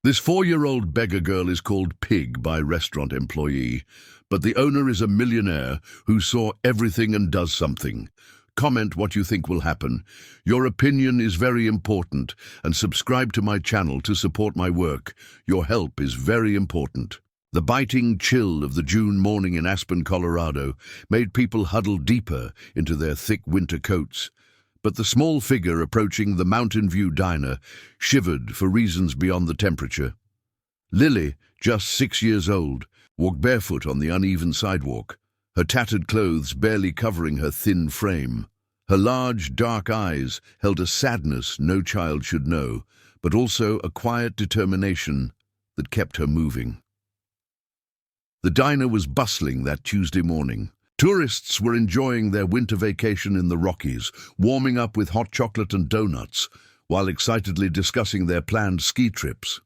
This 4-year-old beggar girl is called Pig by restaurant employee, but the owner is a millionaire who saw everything and does something. Comment what you think will happen. Your opinion is very important, and subscribe to my channel to support my work. Your help is very important. The biting chill of the June morning in Aspen, Colorado, made people huddle deeper into their thick winter coats. But the small figure approaching the Mountain View diner shivered for reasons beyond the temperature. Lily, just 6 years old, walked barefoot on the uneven sidewalk, her tattered clothes barely covering her thin frame. Her large, dark eyes held a sadness no child should know, but also a quiet determination that kept her moving. The diner was bustling that Tuesday morning. Tourists were enjoying their winter vacation in the Rockies, warming up with hot chocolate and donuts, while excitedly discussing their planned ski trips.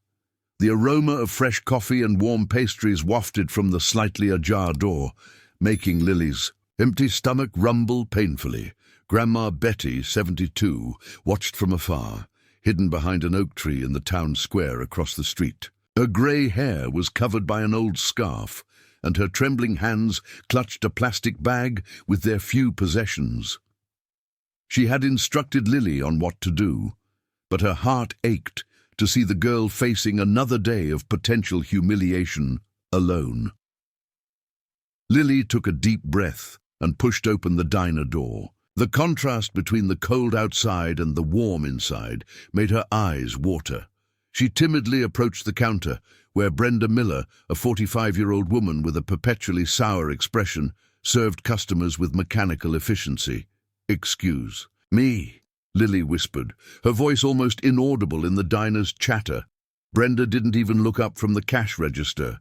The aroma of fresh coffee and warm pastries wafted from the slightly ajar door, making Lily's empty stomach rumble painfully. Grandma Betty, 72, watched from afar, hidden behind an oak tree in the town square across the street. Her grey hair was covered by an old scarf, and her trembling hands clutched a plastic bag with their few possessions. She had instructed Lily on what to do, but her heart ached to see the girl facing another day of potential humiliation alone. Lily took a deep breath and pushed open the diner door. The contrast between the cold outside and the warm inside made her eyes water. She timidly approached the counter, where Brenda Miller, a 45-year-old woman with a perpetually sour expression, served customers with mechanical efficiency. "Excuse me," Lily whispered, her voice almost inaudible in the diner's chatter. Brenda didn't even look up from the cash register.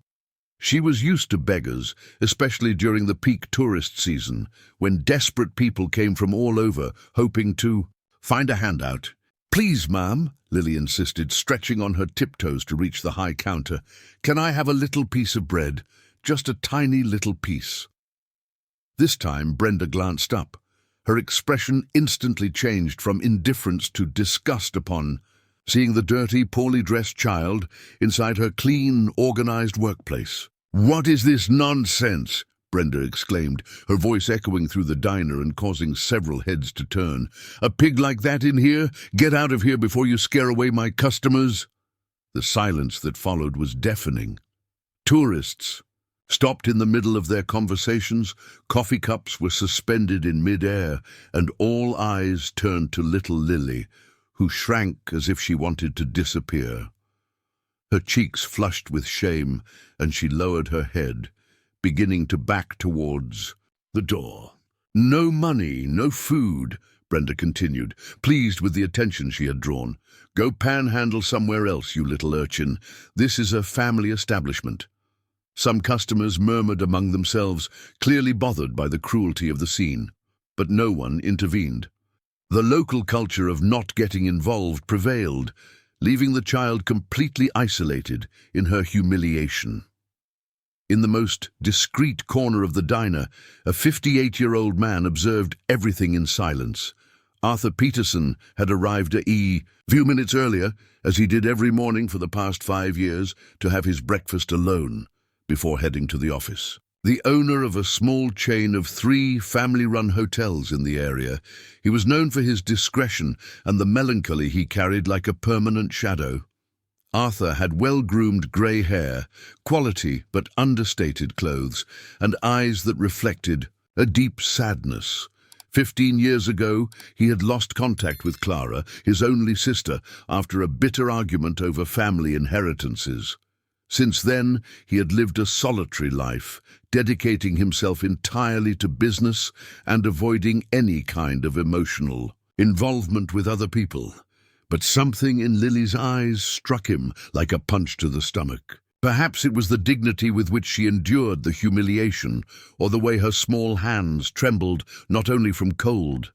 She was used to beggars, especially during the peak tourist season, when desperate people came from all over, hoping to find a handout. "Please, ma'am," Lily insisted, stretching on her tiptoes to reach the high counter. "Can I have a little piece of bread? Just a tiny little piece." This time Brenda glanced up. Her expression instantly changed from indifference to disgust upon seeing the dirty, poorly dressed child inside her clean, organized workplace. "What is this nonsense?" Brenda exclaimed, her voice echoing through the diner and causing several heads to turn. "A pig like that in here? Get out of here before you scare away my customers." The silence that followed was deafening. Tourists stopped in the middle of their conversations, coffee cups were suspended in mid-air, and all eyes turned to little Lily, who shrank as if she wanted to disappear. Her cheeks flushed with shame, and she lowered her head, beginning to back towards the door. "No money, no food," Brenda continued, pleased with the attention she had drawn. "Go panhandle somewhere else, you little urchin. This is a family establishment." Some customers murmured among themselves, clearly bothered by the cruelty of the scene, but no one intervened. The local culture of not getting involved prevailed, leaving the child completely isolated in her humiliation. In the most discreet corner of the diner, a 58-year-old man observed everything in silence. Arthur Peterson had arrived a few minutes earlier, as he did every morning for the past 5 years, to have his breakfast alone before heading to the office. The owner of a small chain of 3 family-run hotels in the area, he was known for his discretion and the melancholy he carried like a permanent shadow. Arthur had well-groomed grey hair, quality but understated clothes, and eyes that reflected a deep sadness. 15 years ago, he had lost contact with Clara, his only sister, after a bitter argument over family inheritances. Since then, he had lived a solitary life, dedicating himself entirely to business and avoiding any kind of emotional involvement with other people. But something in Lily's eyes struck him like a punch to the stomach. Perhaps it was the dignity with which she endured the humiliation, or the way her small hands trembled not only from cold,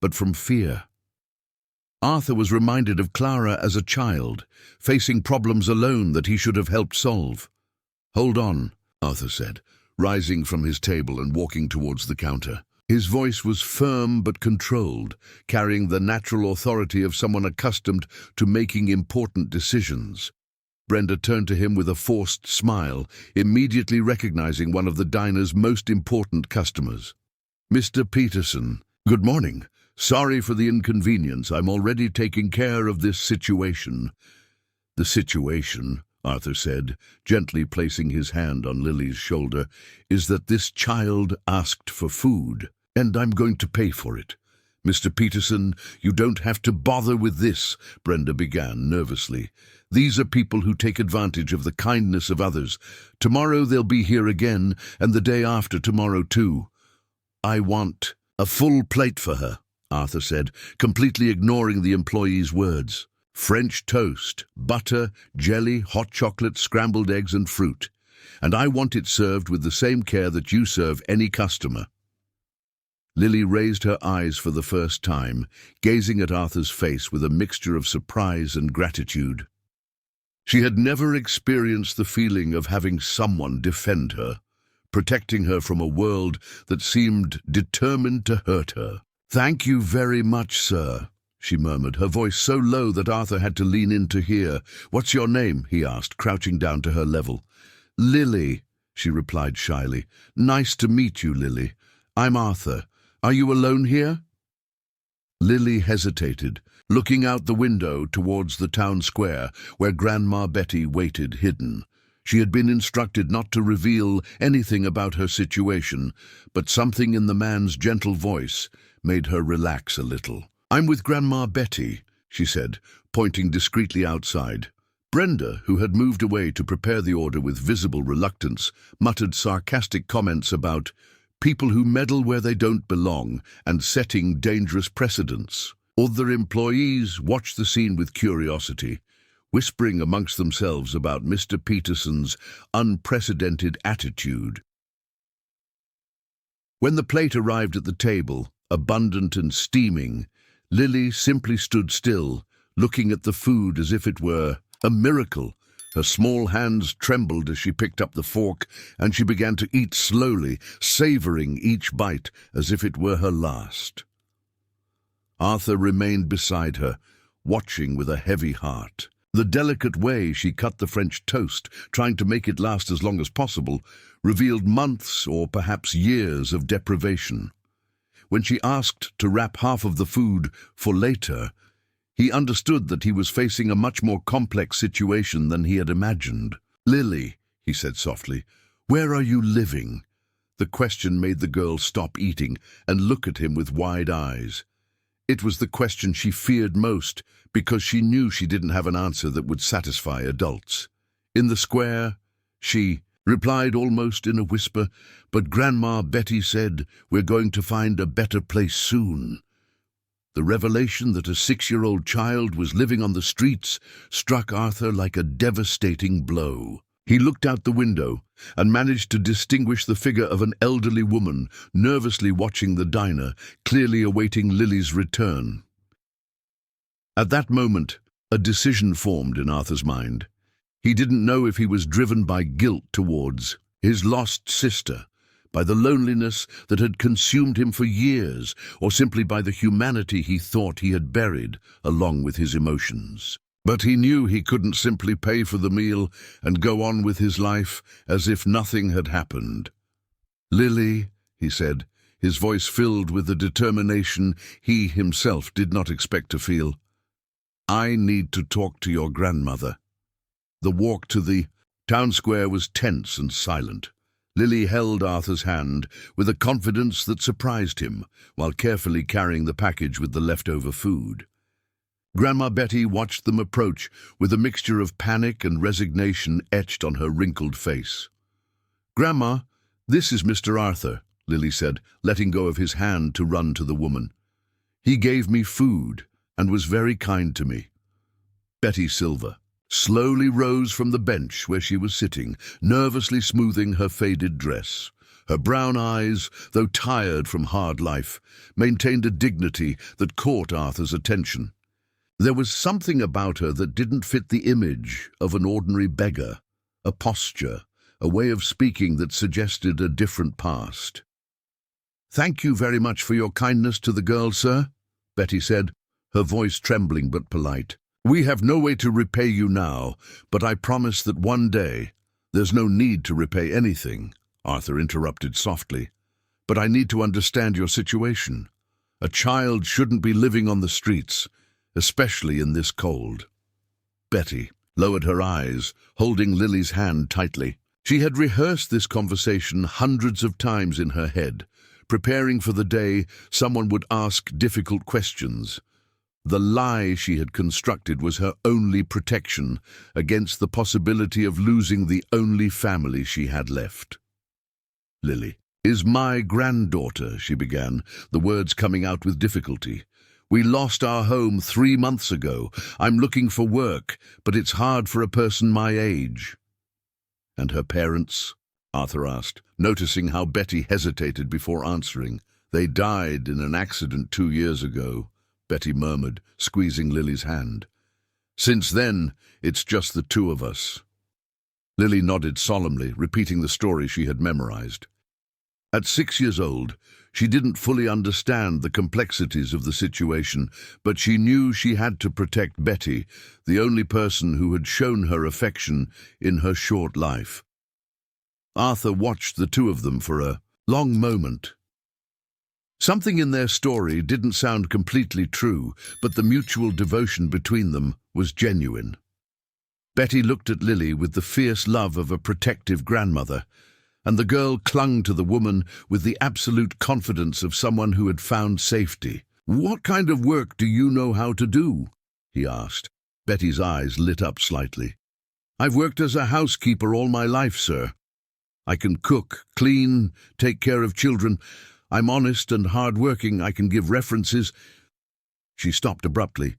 but from fear. Arthur was reminded of Clara as a child, facing problems alone that he should have helped solve. "Hold on," Arthur said, rising from his table and walking towards the counter. His voice was firm but controlled, carrying the natural authority of someone accustomed to making important decisions. Brenda turned to him with a forced smile, immediately recognizing one of the diner's most important customers. "Mr. Peterson, good morning. Sorry for the inconvenience. I'm already taking care of this situation." "The situation," Arthur said, gently placing his hand on Lily's shoulder, "is that this child asked for food, and I'm going to pay for it." "Mr. Peterson, you don't have to bother with this," Brenda began nervously. "These are people who take advantage of the kindness of others. Tomorrow they'll be here again, and the day after tomorrow too." "I want a full plate for her," Arthur said, completely ignoring the employee's words. "French toast, butter, jelly, hot chocolate, scrambled eggs and fruit. And I want it served with the same care that you serve any customer." Lily raised her eyes for the first time, gazing at Arthur's face with a mixture of surprise and gratitude. She had never experienced the feeling of having someone defend her, protecting her from a world that seemed determined to hurt her. "Thank you very much, sir," she murmured, her voice so low that Arthur had to lean in to hear. "What's your name?" he asked, crouching down to her level. "Lily," she replied shyly. "Nice to meet you, Lily. I'm Arthur. Are you alone here?" Lily hesitated, looking out the window towards the town square where Grandma Betty waited hidden. She had been instructed not to reveal anything about her situation, but something in the man's gentle voice made her relax a little. "I'm with Grandma Betty," she said, pointing discreetly outside. Brenda, who had moved away to prepare the order with visible reluctance, muttered sarcastic comments about people who meddle where they don't belong and setting dangerous precedents. Other employees watched the scene with curiosity, whispering amongst themselves about Mr. Peterson's unprecedented attitude. When the plate arrived at the table, abundant and steaming, Lily simply stood still, looking at the food as if it were a miracle. Her small hands trembled as she picked up the fork, and she began to eat slowly, savoring each bite as if it were her last. Arthur remained beside her, watching with a heavy heart. The delicate way she cut the French toast, trying to make it last as long as possible, revealed months or perhaps years of deprivation. When she asked to wrap half of the food for later, he understood that he was facing a much more complex situation than he had imagined. "Lily," he said softly, "where are you living?" The question made the girl stop eating and look at him with wide eyes. It was the question she feared most, because she knew she didn't have an answer that would satisfy adults. "In the square," she replied almost in a whisper, "but Grandma Betty said we're going to find a better place soon." The revelation that a 6-year-old child was living on the streets struck Arthur like a devastating blow. He looked out the window and managed to distinguish the figure of an elderly woman nervously watching the diner, clearly awaiting Lily's return. At that moment, a decision formed in Arthur's mind. He didn't know if he was driven by guilt towards his lost sister, by the loneliness that had consumed him for years, or simply by the humanity he thought he had buried along with his emotions. But he knew he couldn't simply pay for the meal and go on with his life as if nothing had happened. "Lily," he said, his voice filled with a determination he himself did not expect to feel, "I need to talk to your grandmother." The walk to the town square was tense and silent. Lily held Arthur's hand with a confidence that surprised him, while carefully carrying the package with the leftover food. Grandma Betty watched them approach with a mixture of panic and resignation etched on her wrinkled face. "Grandma, this is Mr. Arthur," Lily said, letting go of his hand to run to the woman. "He gave me food and was very kind to me." Betty Silver slowly rose from the bench where she was sitting, nervously smoothing her faded dress. Her brown eyes, though tired from hard life, maintained a dignity that caught Arthur's attention. There was something about her that didn't fit the image of an ordinary beggar, a posture, a way of speaking that suggested a different past. "Thank you very much for your kindness to the girl, sir," Betty said, her voice trembling but polite. We have no way to repay you now, but I promise that one day—" "There's no need to repay anything," Arthur interrupted softly. "But I need to understand your situation. A child shouldn't be living on the streets, especially in this cold." Betty lowered her eyes, holding Lily's hand tightly. She had rehearsed this conversation hundreds of times in her head, preparing for the day someone would ask difficult questions. The lie she had constructed was her only protection against the possibility of losing the only family she had left. "Lily is my granddaughter," she began, the words coming out with difficulty. "We lost our home 3 months ago. I'm looking for work, but it's hard for a person my age." "And her parents?" Arthur asked, noticing how Betty hesitated before answering. "They died in an accident 2 years ago," Betty murmured, squeezing Lily's hand. "Since then, it's just the 2 of us." Lily nodded solemnly, repeating the story she had memorized. At 6 years old, she didn't fully understand the complexities of the situation, but she knew she had to protect Betty, the only person who had shown her affection in her short life. Arthur watched the 2 of them for a long moment. Something in their story didn't sound completely true, but the mutual devotion between them was genuine. Betty looked at Lily with the fierce love of a protective grandmother, and the girl clung to the woman with the absolute confidence of someone who had found safety. "What kind of work do you know how to do?" he asked. Betty's eyes lit up slightly. "I've worked as a housekeeper all my life, sir. I can cook, clean, take care of children. I'm honest and hard-working. I can give references." She stopped abruptly,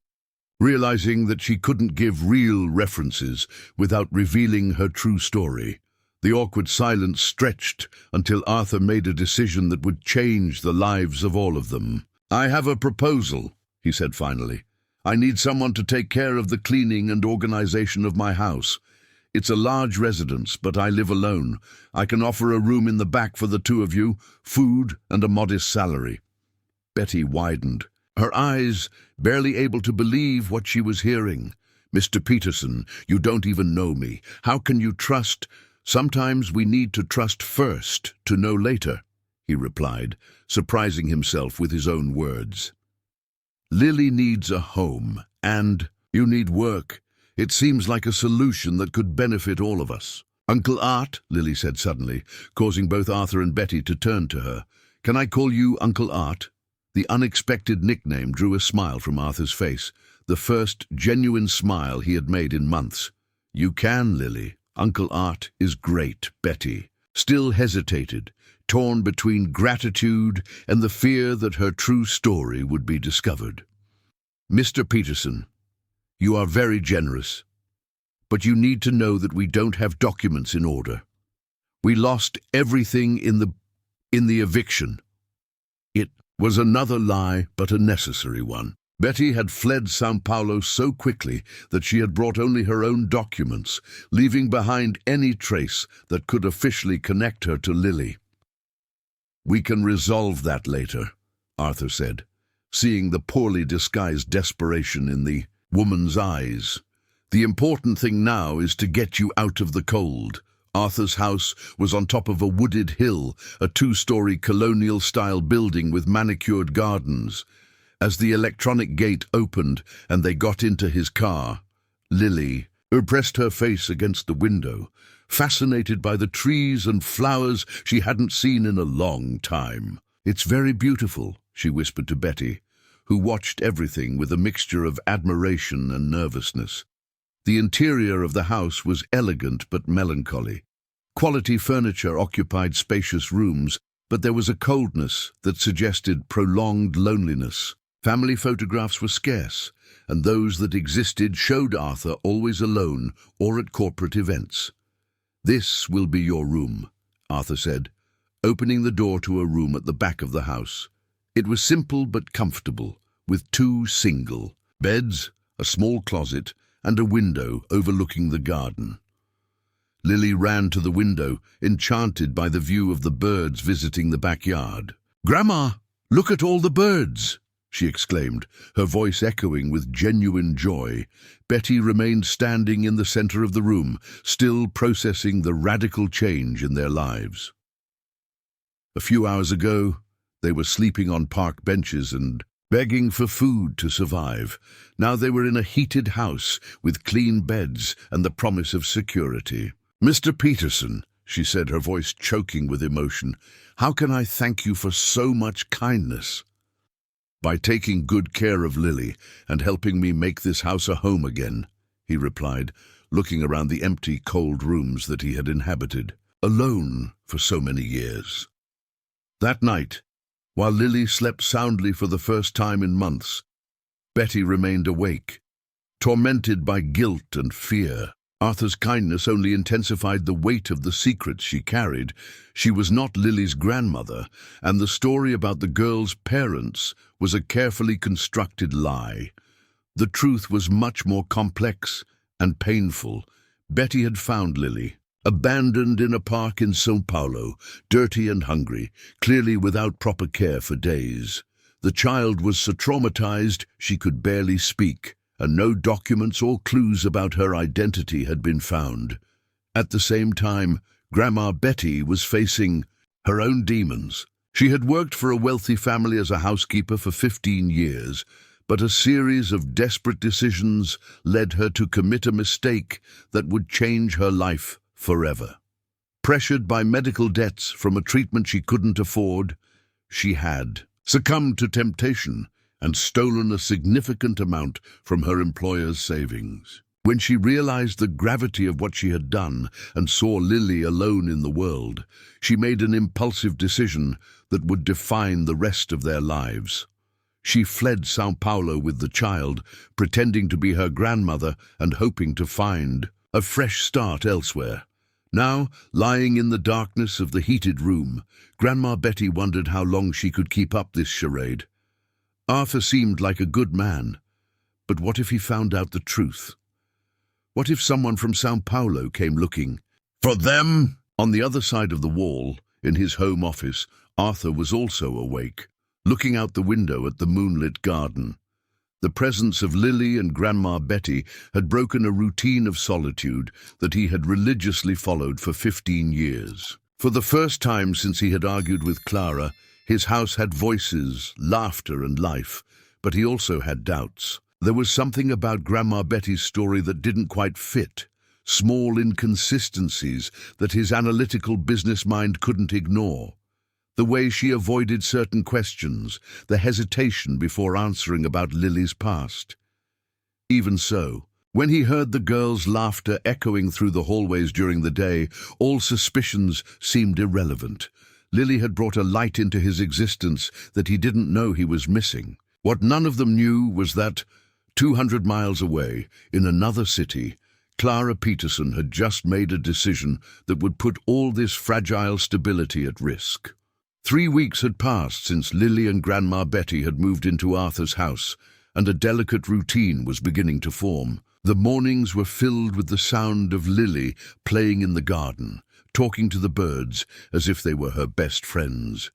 realizing that she couldn't give real references without revealing her true story. The awkward silence stretched until Arthur made a decision that would change the lives of all of them. "I have a proposal," he said finally. "I need someone to take care of the cleaning and organization of my house. It's a large residence, but I live alone. I can offer a room in the back for the 2 of you, food and a modest salary." Betty widened, her eyes barely able to believe what she was hearing. "Mr. Peterson, you don't even know me. How can you trust—" "Sometimes we need to trust first to know later," he replied, surprising himself with his own words. "Lily needs a home, and you need work. It seems like a solution that could benefit all of us." "Uncle Art," Lily said suddenly, causing both Arthur and Betty to turn to her. "Can I call you Uncle Art?" The unexpected nickname drew a smile from Arthur's face, the first genuine smile he had made in months. "You can, Lily. Uncle Art is great." Betty still hesitated, torn between gratitude and the fear that her true story would be discovered. "Mr. Peterson, you are very generous, but you need to know that we don't have documents in order. We lost everything in the eviction." It was another lie, but a necessary one. Betty had fled São Paulo so quickly that she had brought only her own documents, leaving behind any trace that could officially connect her to Lily. "We can resolve that later," Arthur said, seeing the poorly disguised desperation in the woman's eyes. "The important thing now is to get you out of the cold." Arthur's house was on top of a wooded hill, a 2-story colonial-style building with manicured gardens. As the electronic gate opened and they got into his car, Lily pressed her face against the window, fascinated by the trees and flowers she hadn't seen in a long time. "It's very beautiful," she whispered to Betty, who watched everything with a mixture of admiration and nervousness. The interior of the house was elegant but melancholy. Quality furniture occupied spacious rooms, but there was a coldness that suggested prolonged loneliness. Family photographs were scarce, and those that existed showed Arthur always alone or at corporate events. "This will be your room," Arthur said, opening the door to a room at the back of the house. It was simple but comfortable, with 2 single beds, a small closet, and a window overlooking the garden. Lily ran to the window, enchanted by the view of the birds visiting the backyard. "Grandma, look at all the birds!" she exclaimed, her voice echoing with genuine joy. Betty remained standing in the center of the room, still processing the radical change in their lives. A few hours ago, they were sleeping on park benches and begging for food to survive. Now they were in a heated house with clean beds and the promise of security. "Mr. Peterson," she said, her voice choking with emotion, "how can I thank you for so much kindness?" "By taking good care of Lily and helping me make this house a home again," he replied, looking around the empty, cold rooms that he had inhabited, alone for so many years. That night, while Lily slept soundly for the first time in months, Betty remained awake, tormented by guilt and fear. Arthur's kindness only intensified the weight of the secrets she carried. She was not Lily's grandmother, and the story about the girl's parents was a carefully constructed lie. The truth was much more complex and painful. Betty had found Lily, abandoned in a park in São Paulo, dirty and hungry, clearly without proper care for days. The child was so traumatized she could barely speak, and no documents or clues about her identity had been found. At the same time, Grandma Betty was facing her own demons. She had worked for a wealthy family as a housekeeper for 15 years, but a series of desperate decisions led her to commit a mistake that would change her life forever. Pressured by medical debts from a treatment she couldn't afford, she had succumbed to temptation and stolen a significant amount from her employer's savings. When she realized the gravity of what she had done and saw Lily alone in the world, she made an impulsive decision that would define the rest of their lives. She fled São Paulo with the child, pretending to be her grandmother and hoping to find a fresh start elsewhere. Now, lying in the darkness of the heated room, Grandma Betty wondered how long she could keep up this charade. Arthur seemed like a good man, but what if he found out the truth? What if someone from São Paulo came looking for them? On the other side of the wall, in his home office, Arthur was also awake, looking out the window at the moonlit garden. The presence of Lily and Grandma Betty had broken a routine of solitude that he had religiously followed for 15 years. For the first time since he had argued with Clara, his house had voices, laughter, and life, but he also had doubts. There was something about Grandma Betty's story that didn't quite fit, small inconsistencies that his analytical business mind couldn't ignore. The way she avoided certain questions, the hesitation before answering about Lily's past. Even so, when he heard the girls' laughter echoing through the hallways during the day, all suspicions seemed irrelevant. Lily had brought a light into his existence that he didn't know he was missing. What none of them knew was that, 200 miles away, in another city, Clara Peterson had just made a decision that would put all this fragile stability at risk. 3 weeks had passed since Lily and Grandma Betty had moved into Arthur's house, and a delicate routine was beginning to form. The mornings were filled with the sound of Lily playing in the garden, talking to the birds as if they were her best friends,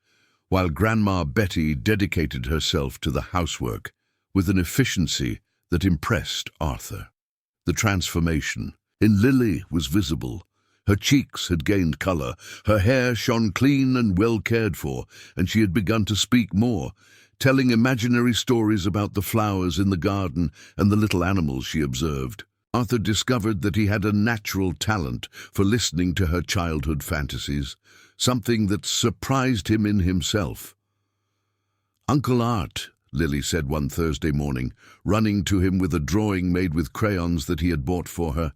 while Grandma Betty dedicated herself to the housework with an efficiency that impressed Arthur. The transformation in Lily was visible. Her cheeks had gained color, her hair shone clean and well cared for, and she had begun to speak more, telling imaginary stories about the flowers in the garden and the little animals she observed. Arthur discovered that he had a natural talent for listening to her childhood fantasies, something that surprised him in himself. "Uncle Art," Lily said one Thursday morning, running to him with a drawing made with crayons that he had bought for her.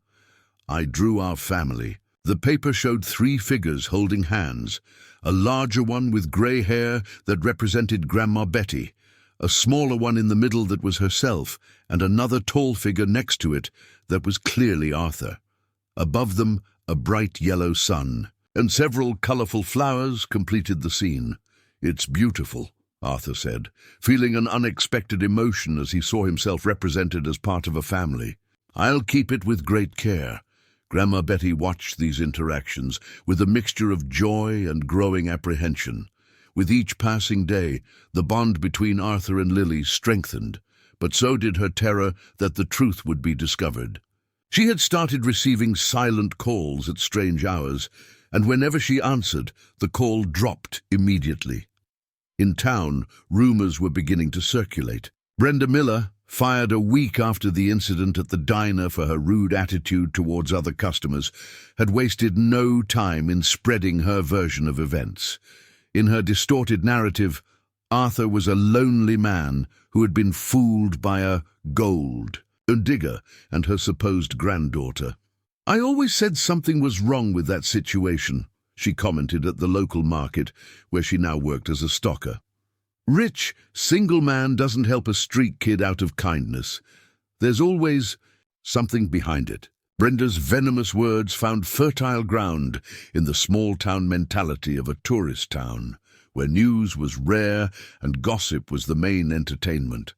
"I drew our family." The paper showed 3 figures holding hands, a larger one with grey hair that represented Grandma Betty, a smaller one in the middle that was herself, and another tall figure next to it that was clearly Arthur. Above them, a bright yellow sun, and several colourful flowers completed the scene. "It's beautiful," Arthur said, feeling an unexpected emotion as he saw himself represented as part of a family. "I'll keep it with great care." Grandma Betty watched these interactions with a mixture of joy and growing apprehension. With each passing day, the bond between Arthur and Lily strengthened, but so did her terror that the truth would be discovered. She had started receiving silent calls at strange hours, and whenever she answered, the call dropped immediately. In town, rumors were beginning to circulate. Brenda Miller, fired a week after the incident at the diner for her rude attitude towards other customers, had wasted no time in spreading her version of events. In her distorted narrative, Arthur was a lonely man who had been fooled by a digger and her supposed granddaughter. "I always said something was wrong with that situation," she commented at the local market, where she now worked as a stocker. "Rich, single man doesn't help a street kid out of kindness. There's always something behind it." Brenda's venomous words found fertile ground in the small-town mentality of a tourist town, where news was rare and gossip was the main entertainment.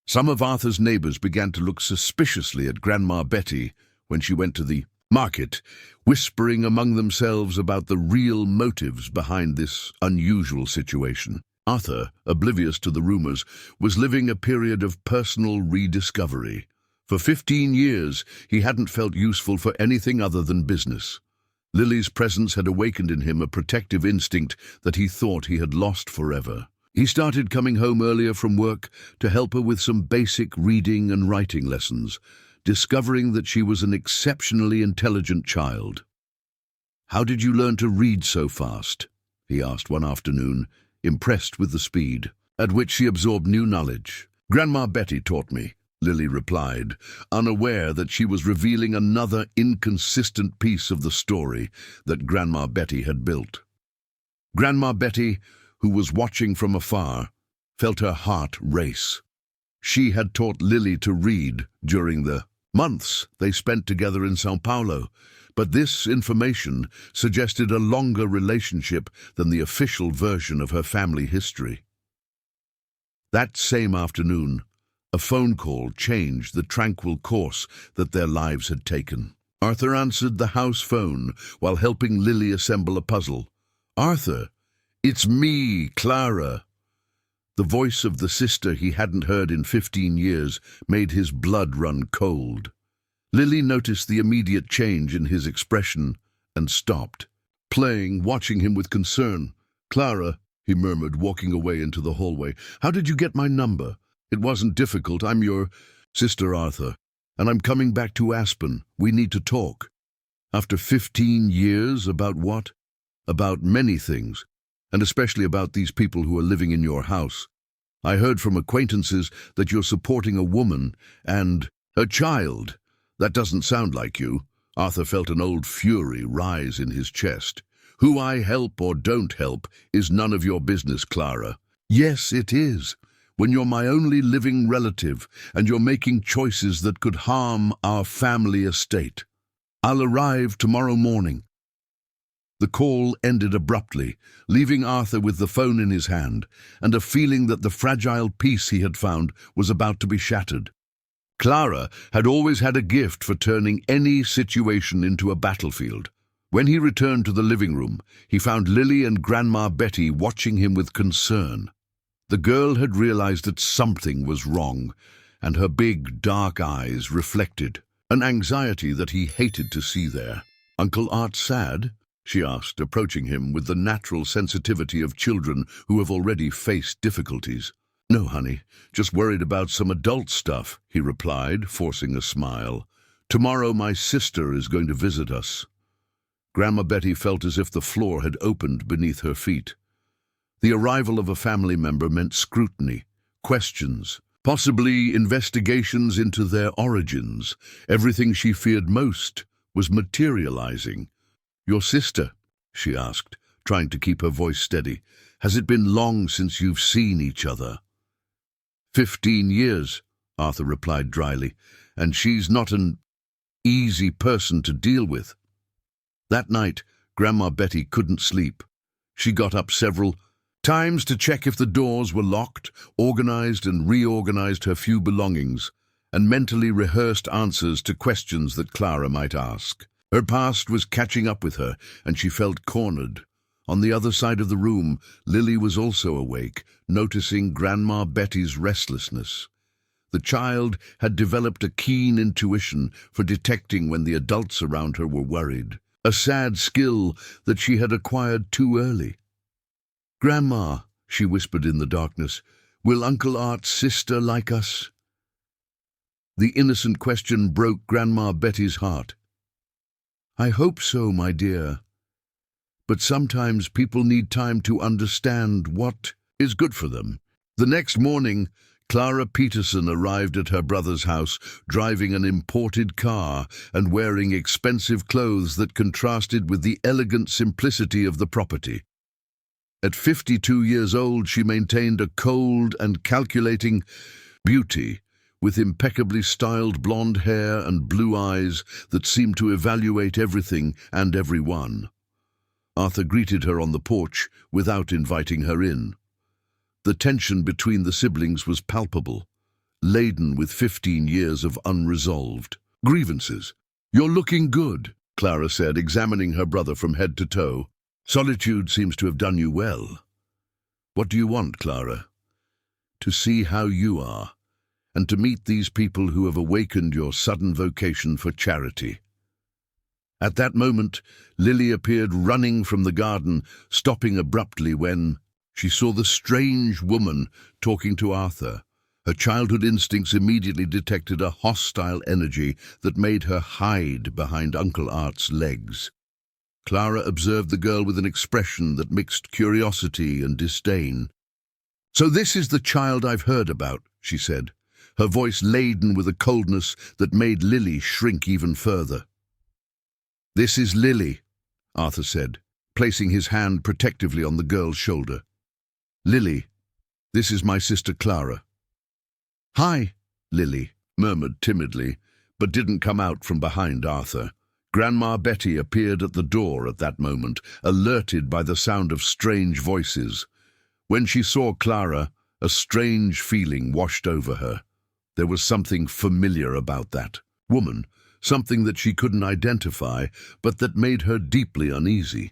Some of Arthur's neighbors began to look suspiciously at Grandma Betty when she went to the market, whispering among themselves about the real motives behind this unusual situation. Arthur, oblivious to the rumors, was living a period of personal rediscovery. For 15 years, he hadn't felt useful for anything other than business. Lily's presence had awakened in him a protective instinct that he thought he had lost forever. He started coming home earlier from work to help her with some basic reading and writing lessons, discovering that she was an exceptionally intelligent child. "How did you learn to read so fast?" he asked one afternoon, impressed with the speed at which she absorbed new knowledge. "Grandma Betty taught me," Lily replied, unaware that she was revealing another inconsistent piece of the story that Grandma Betty had built. Grandma Betty, who was watching from afar, felt her heart race. She had taught Lily to read during the months they spent together in São Paulo, but this information suggested a longer relationship than the official version of her family history. That same afternoon, a phone call changed the tranquil course that their lives had taken. Arthur answered the house phone while helping Lily assemble a puzzle. "Arthur, it's me, Clara." The voice of the sister he hadn't heard in 15 years made his blood run cold. Lily noticed the immediate change in his expression and stopped, playing, watching him with concern. "Clara," he murmured, walking away into the hallway, "how did you get my number? It wasn't difficult. I'm your sister, Arthur, and I'm coming back to Aspen. We need to talk." "After 15 years, about what?" "About many things, and especially about these people who are living in your house. I heard from acquaintances that you're supporting a woman and a child. That doesn't sound like you." Arthur felt an old fury rise in his chest. "Who I help or don't help is none of your business, Clara." "Yes, it is. When you're my only living relative and you're making choices that could harm our family estate. I'll arrive tomorrow morning." The call ended abruptly, leaving Arthur with the phone in his hand and a feeling that the fragile peace he had found was about to be shattered. Clara had always had a gift for turning any situation into a battlefield. When he returned to the living room, he found Lily and Grandma Betty watching him with concern. The girl had realized that something was wrong, and her big, dark eyes reflected an anxiety that he hated to see there. "Uncle Art sad?" she asked, approaching him with the natural sensitivity of children who have already faced difficulties. "No, honey, just worried about some adult stuff," he replied, forcing a smile. "Tomorrow my sister is going to visit us." Grandma Betty felt as if the floor had opened beneath her feet. The arrival of a family member meant scrutiny, questions, possibly investigations into their origins. Everything she feared most was materializing. "Your sister?" she asked, trying to keep her voice steady. "Has it been long since you've seen each other?" 15 years, Arthur replied dryly, "and she's not an easy person to deal with." That night, Grandma Betty couldn't sleep. She got up several times to check if the doors were locked, organized and reorganized her few belongings, and mentally rehearsed answers to questions that Clara might ask. Her past was catching up with her, and she felt cornered. On the other side of the room, Lily was also awake, noticing Grandma Betty's restlessness. The child had developed a keen intuition for detecting when the adults around her were worried, a sad skill that she had acquired too early. "Grandma," she whispered in the darkness, "will Uncle Art's sister like us?" The innocent question broke Grandma Betty's heart. "I hope so, my dear. But sometimes people need time to understand what is good for them." The next morning, Clara Peterson arrived at her brother's house, driving an imported car and wearing expensive clothes that contrasted with the elegant simplicity of the property. At 52 years old, she maintained a cold and calculating beauty, with impeccably styled blonde hair and blue eyes that seemed to evaluate everything and everyone. Arthur greeted her on the porch without inviting her in. The tension between the siblings was palpable, laden with 15 years of unresolved grievances. "You're looking good," Clara said, examining her brother from head to toe. "Solitude seems to have done you well." "What do you want, Clara?" "To see how you are, and to meet these people who have awakened your sudden vocation for charity." At that moment, Lily appeared running from the garden, stopping abruptly when she saw the strange woman talking to Arthur. Her childhood instincts immediately detected a hostile energy that made her hide behind Uncle Art's legs. Clara observed the girl with an expression that mixed curiosity and disdain. "So this is the child I've heard about," she said, her voice laden with a coldness that made Lily shrink even further. "This is Lily," Arthur said, placing his hand protectively on the girl's shoulder. "Lily, this is my sister Clara." "Hi," Lily murmured timidly, but didn't come out from behind Arthur. Grandma Betty appeared at the door at that moment, alerted by the sound of strange voices. When she saw Clara, a strange feeling washed over her. There was something familiar about that woman, something that she couldn't identify, but that made her deeply uneasy.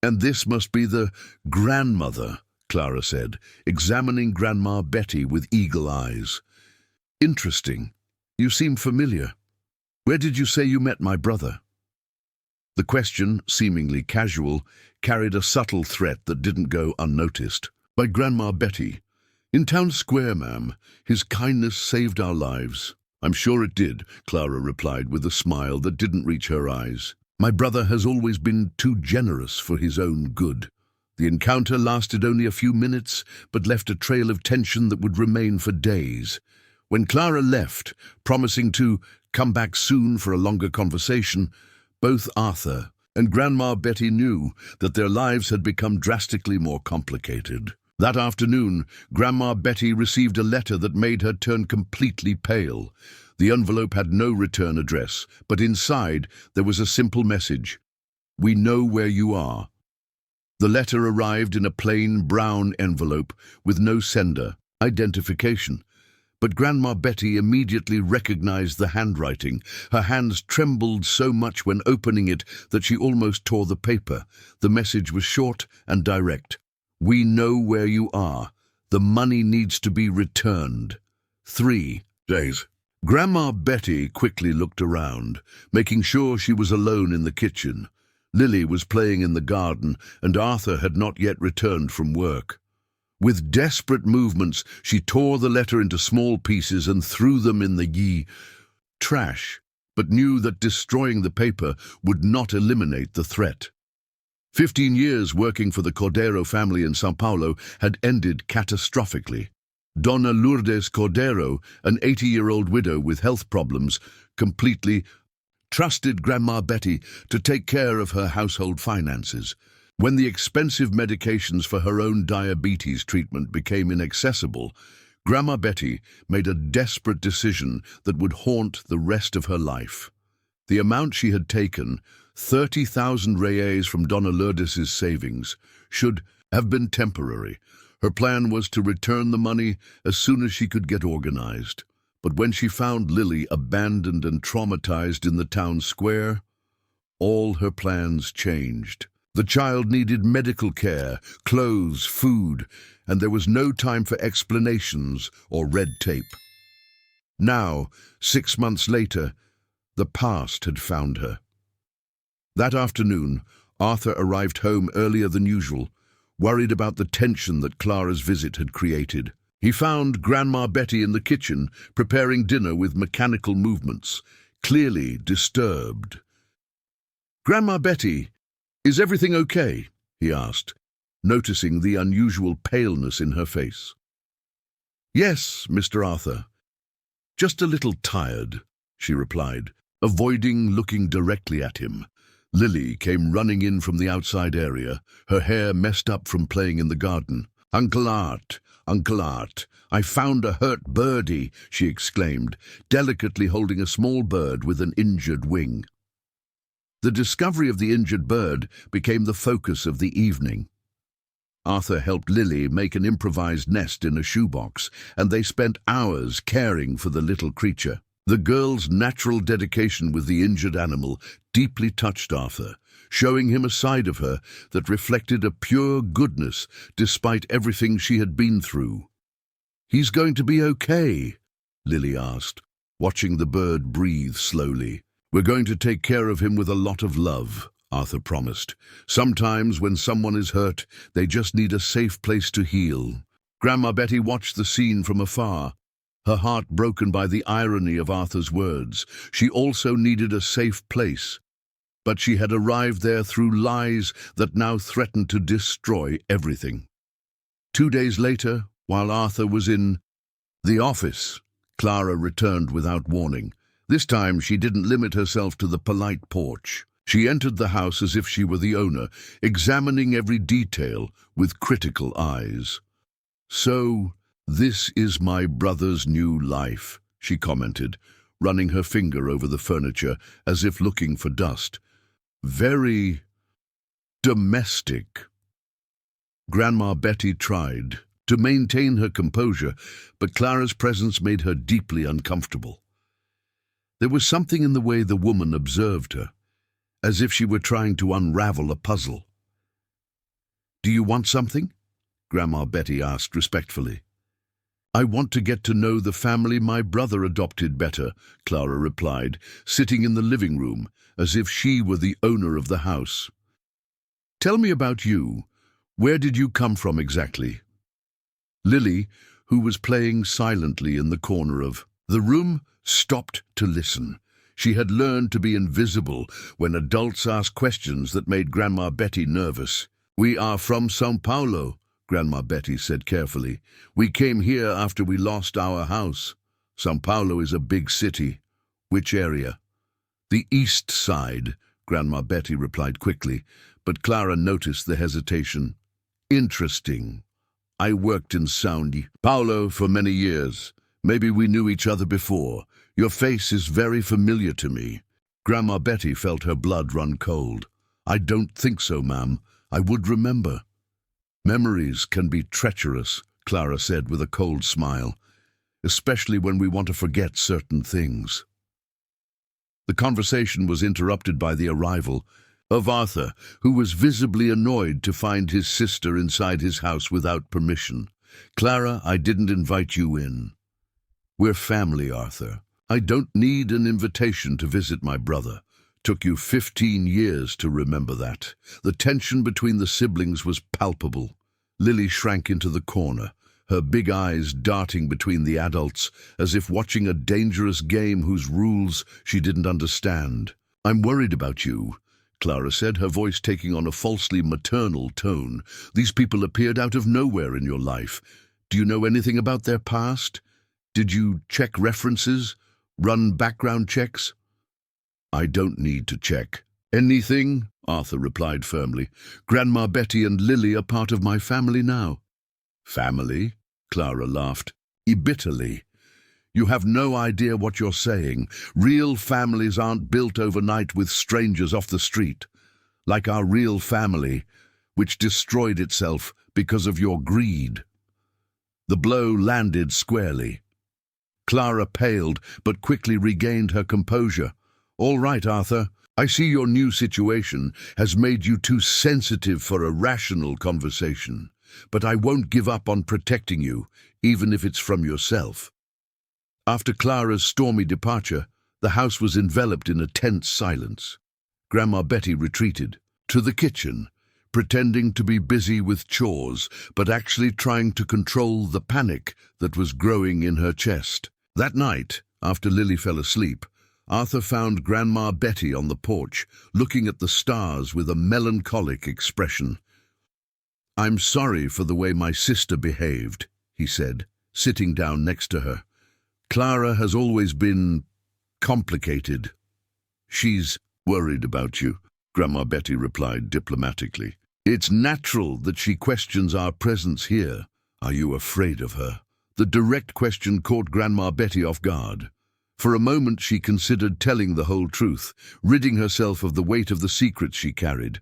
"And this must be the grandmother," Clara said, examining Grandma Betty with eagle eyes. "Interesting. You seem familiar. Where did you say you met my brother?" The question, seemingly casual, carried a subtle threat that didn't go unnoticed. "By Grandma Betty. In Town Square, ma'am. His kindness saved our lives." "I'm sure it did," Clara replied with a smile that didn't reach her eyes. "My brother has always been too generous for his own good." The encounter lasted only a few minutes, but left a trail of tension that would remain for days. When Clara left, promising to come back soon for a longer conversation, both Arthur and Grandma Betty knew that their lives had become drastically more complicated. That afternoon, Grandma Betty received a letter that made her turn completely pale. The envelope had no return address, but inside there was a simple message: "We know where you are." The letter arrived in a plain brown envelope with no sender identification. But Grandma Betty immediately recognized the handwriting. Her hands trembled so much when opening it that she almost tore the paper. The message was short and direct. "We know where you are. The money needs to be returned. 3 days. Grandma Betty quickly looked around, making sure she was alone in the kitchen. Lily was playing in the garden, and Arthur had not yet returned from work. With desperate movements, she tore the letter into small pieces and threw them in the trash, but knew that destroying the paper would not eliminate the threat. 15 years working for the Cordero family in São Paulo had ended catastrophically. Dona Lourdes Cordero, an 80-year-old widow with health problems, completely trusted Grandma Betty to take care of her household finances. When the expensive medications for her own diabetes treatment became inaccessible, Grandma Betty made a desperate decision that would haunt the rest of her life. The amount she had taken, 30,000 reais from Dona Lourdes's savings, should have been temporary. Her plan was to return the money as soon as she could get organized. But when she found Lily abandoned and traumatized in the town square, all her plans changed. The child needed medical care, clothes, food, and there was no time for explanations or red tape. Now, 6 months later, the past had found her. That afternoon, Arthur arrived home earlier than usual, worried about the tension that Clara's visit had created. He found Grandma Betty in the kitchen, preparing dinner with mechanical movements, clearly disturbed. "Grandma Betty, is everything okay?" he asked, noticing the unusual paleness in her face. "Yes, Mr. Arthur. Just a little tired," she replied, avoiding looking directly at him. Lily came running in from the outside area, her hair messed up from playing in the garden. Uncle Art, I found a hurt birdie," she exclaimed, delicately holding a small bird with an injured wing. The discovery of the injured bird became the focus of the evening. Arthur helped Lily make an improvised nest in a shoebox, and they spent hours caring for the little creature. The girl's natural dedication with the injured animal deeply touched Arthur, showing him a side of her that reflected a pure goodness despite everything she had been through. "He's going to be okay?" Lily asked, watching the bird breathe slowly. "We're going to take care of him with a lot of love," Arthur promised. "Sometimes when someone is hurt, they just need a safe place to heal." Grandma Betty watched the scene from afar, her heart broken by the irony of Arthur's words. She also needed a safe place, but she had arrived there through lies that now threatened to destroy everything. 2 days later, while Arthur was in the office, Clara returned without warning. This time she didn't limit herself to the polite porch. She entered the house as if she were the owner, examining every detail with critical eyes. "So, this is my brother's new life," she commented, running her finger over the furniture as if looking for dust. "Very domestic." Grandma Betty tried to maintain her composure, but Clara's presence made her deeply uncomfortable. There was something in the way the woman observed her, as if she were trying to unravel a puzzle. "Do you want something?" Grandma Betty asked respectfully. "I want to get to know the family my brother adopted better," Clara replied, sitting in the living room, as if she were the owner of the house. "Tell me about you. Where did you come from exactly?" Lily, who was playing silently in the corner of the room, stopped to listen. She had learned to be invisible when adults asked questions that made Grandma Betty nervous. "We are from São Paulo," Grandma Betty said carefully. "We came here after we lost our house. São Paulo is a big city." "Which area?" "The east side," Grandma Betty replied quickly, but Clara noticed the hesitation. "Interesting. I worked in São Paulo for many years. Maybe we knew each other before. Your face is very familiar to me." Grandma Betty felt her blood run cold. "I don't think so, ma'am. I would remember." "Memories can be treacherous," Clara said with a cold smile, "especially when we want to forget certain things." The conversation was interrupted by the arrival of Arthur, who was visibly annoyed to find his sister inside his house without permission. "Clara, I didn't invite you in." "We're family, Arthur. I don't need an invitation to visit my brother. Took you 15 years to remember that." The tension between the siblings was palpable. Lily shrank into the corner, her big eyes darting between the adults, as if watching a dangerous game whose rules she didn't understand. "I'm worried about you," Clara said, her voice taking on a falsely maternal tone. "These people appeared out of nowhere in your life. Do you know anything about their past? Did you check references? Run background checks?" "I don't need to check anything," Arthur replied firmly. "Grandma Betty and Lily are part of my family now." "Family?" Clara laughed, bitterly. "You have no idea what you're saying. Real families aren't built overnight with strangers off the street. Like our real family, which destroyed itself because of your greed." The blow landed squarely. Clara paled, but quickly regained her composure. "All right, Arthur. I see your new situation has made you too sensitive for a rational conversation, but I won't give up on protecting you, even if it's from yourself." After Clara's stormy departure, the house was enveloped in a tense silence. Grandma Betty retreated to the kitchen, pretending to be busy with chores, but actually trying to control the panic that was growing in her chest. That night, after Lily fell asleep, Arthur found Grandma Betty on the porch, looking at the stars with a melancholic expression. "I'm sorry for the way my sister behaved," he said, sitting down next to her. "Clara has always been complicated." "She's worried about you," Grandma Betty replied diplomatically. "It's natural that she questions our presence here. Are you afraid of her?" The direct question caught Grandma Betty off guard. For a moment she considered telling the whole truth, ridding herself of the weight of the secrets she carried.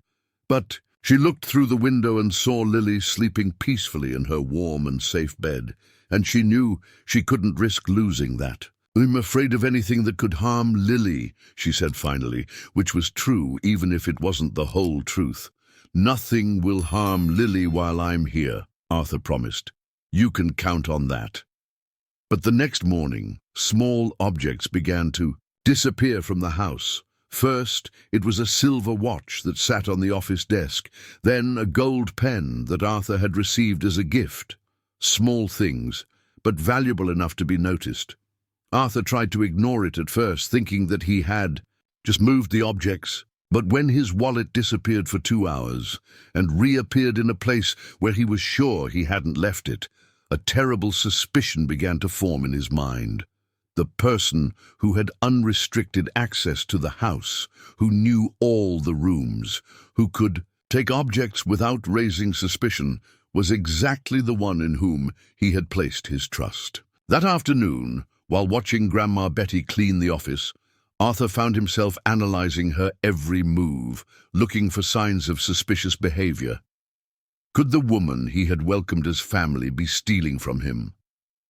But she looked through the window and saw Lily sleeping peacefully in her warm and safe bed, and she knew she couldn't risk losing that. "I'm afraid of anything that could harm Lily," she said finally, which was true even if it wasn't the whole truth. "Nothing will harm Lily while I'm here," Arthur promised. "You can count on that." But the next morning, small objects began to disappear from the house. First, it was a silver watch that sat on the office desk, then a gold pen that Arthur had received as a gift. Small things, but valuable enough to be noticed. Arthur tried to ignore it at first, thinking that he had just moved the objects. But when his wallet disappeared for 2 hours and reappeared in a place where he was sure he hadn't left it, a terrible suspicion began to form in his mind. The person who had unrestricted access to the house, who knew all the rooms, who could take objects without raising suspicion, was exactly the one in whom he had placed his trust. That afternoon, while watching Grandma Betty clean the office, Arthur found himself analyzing her every move, looking for signs of suspicious behavior. Could the woman he had welcomed as family be stealing from him?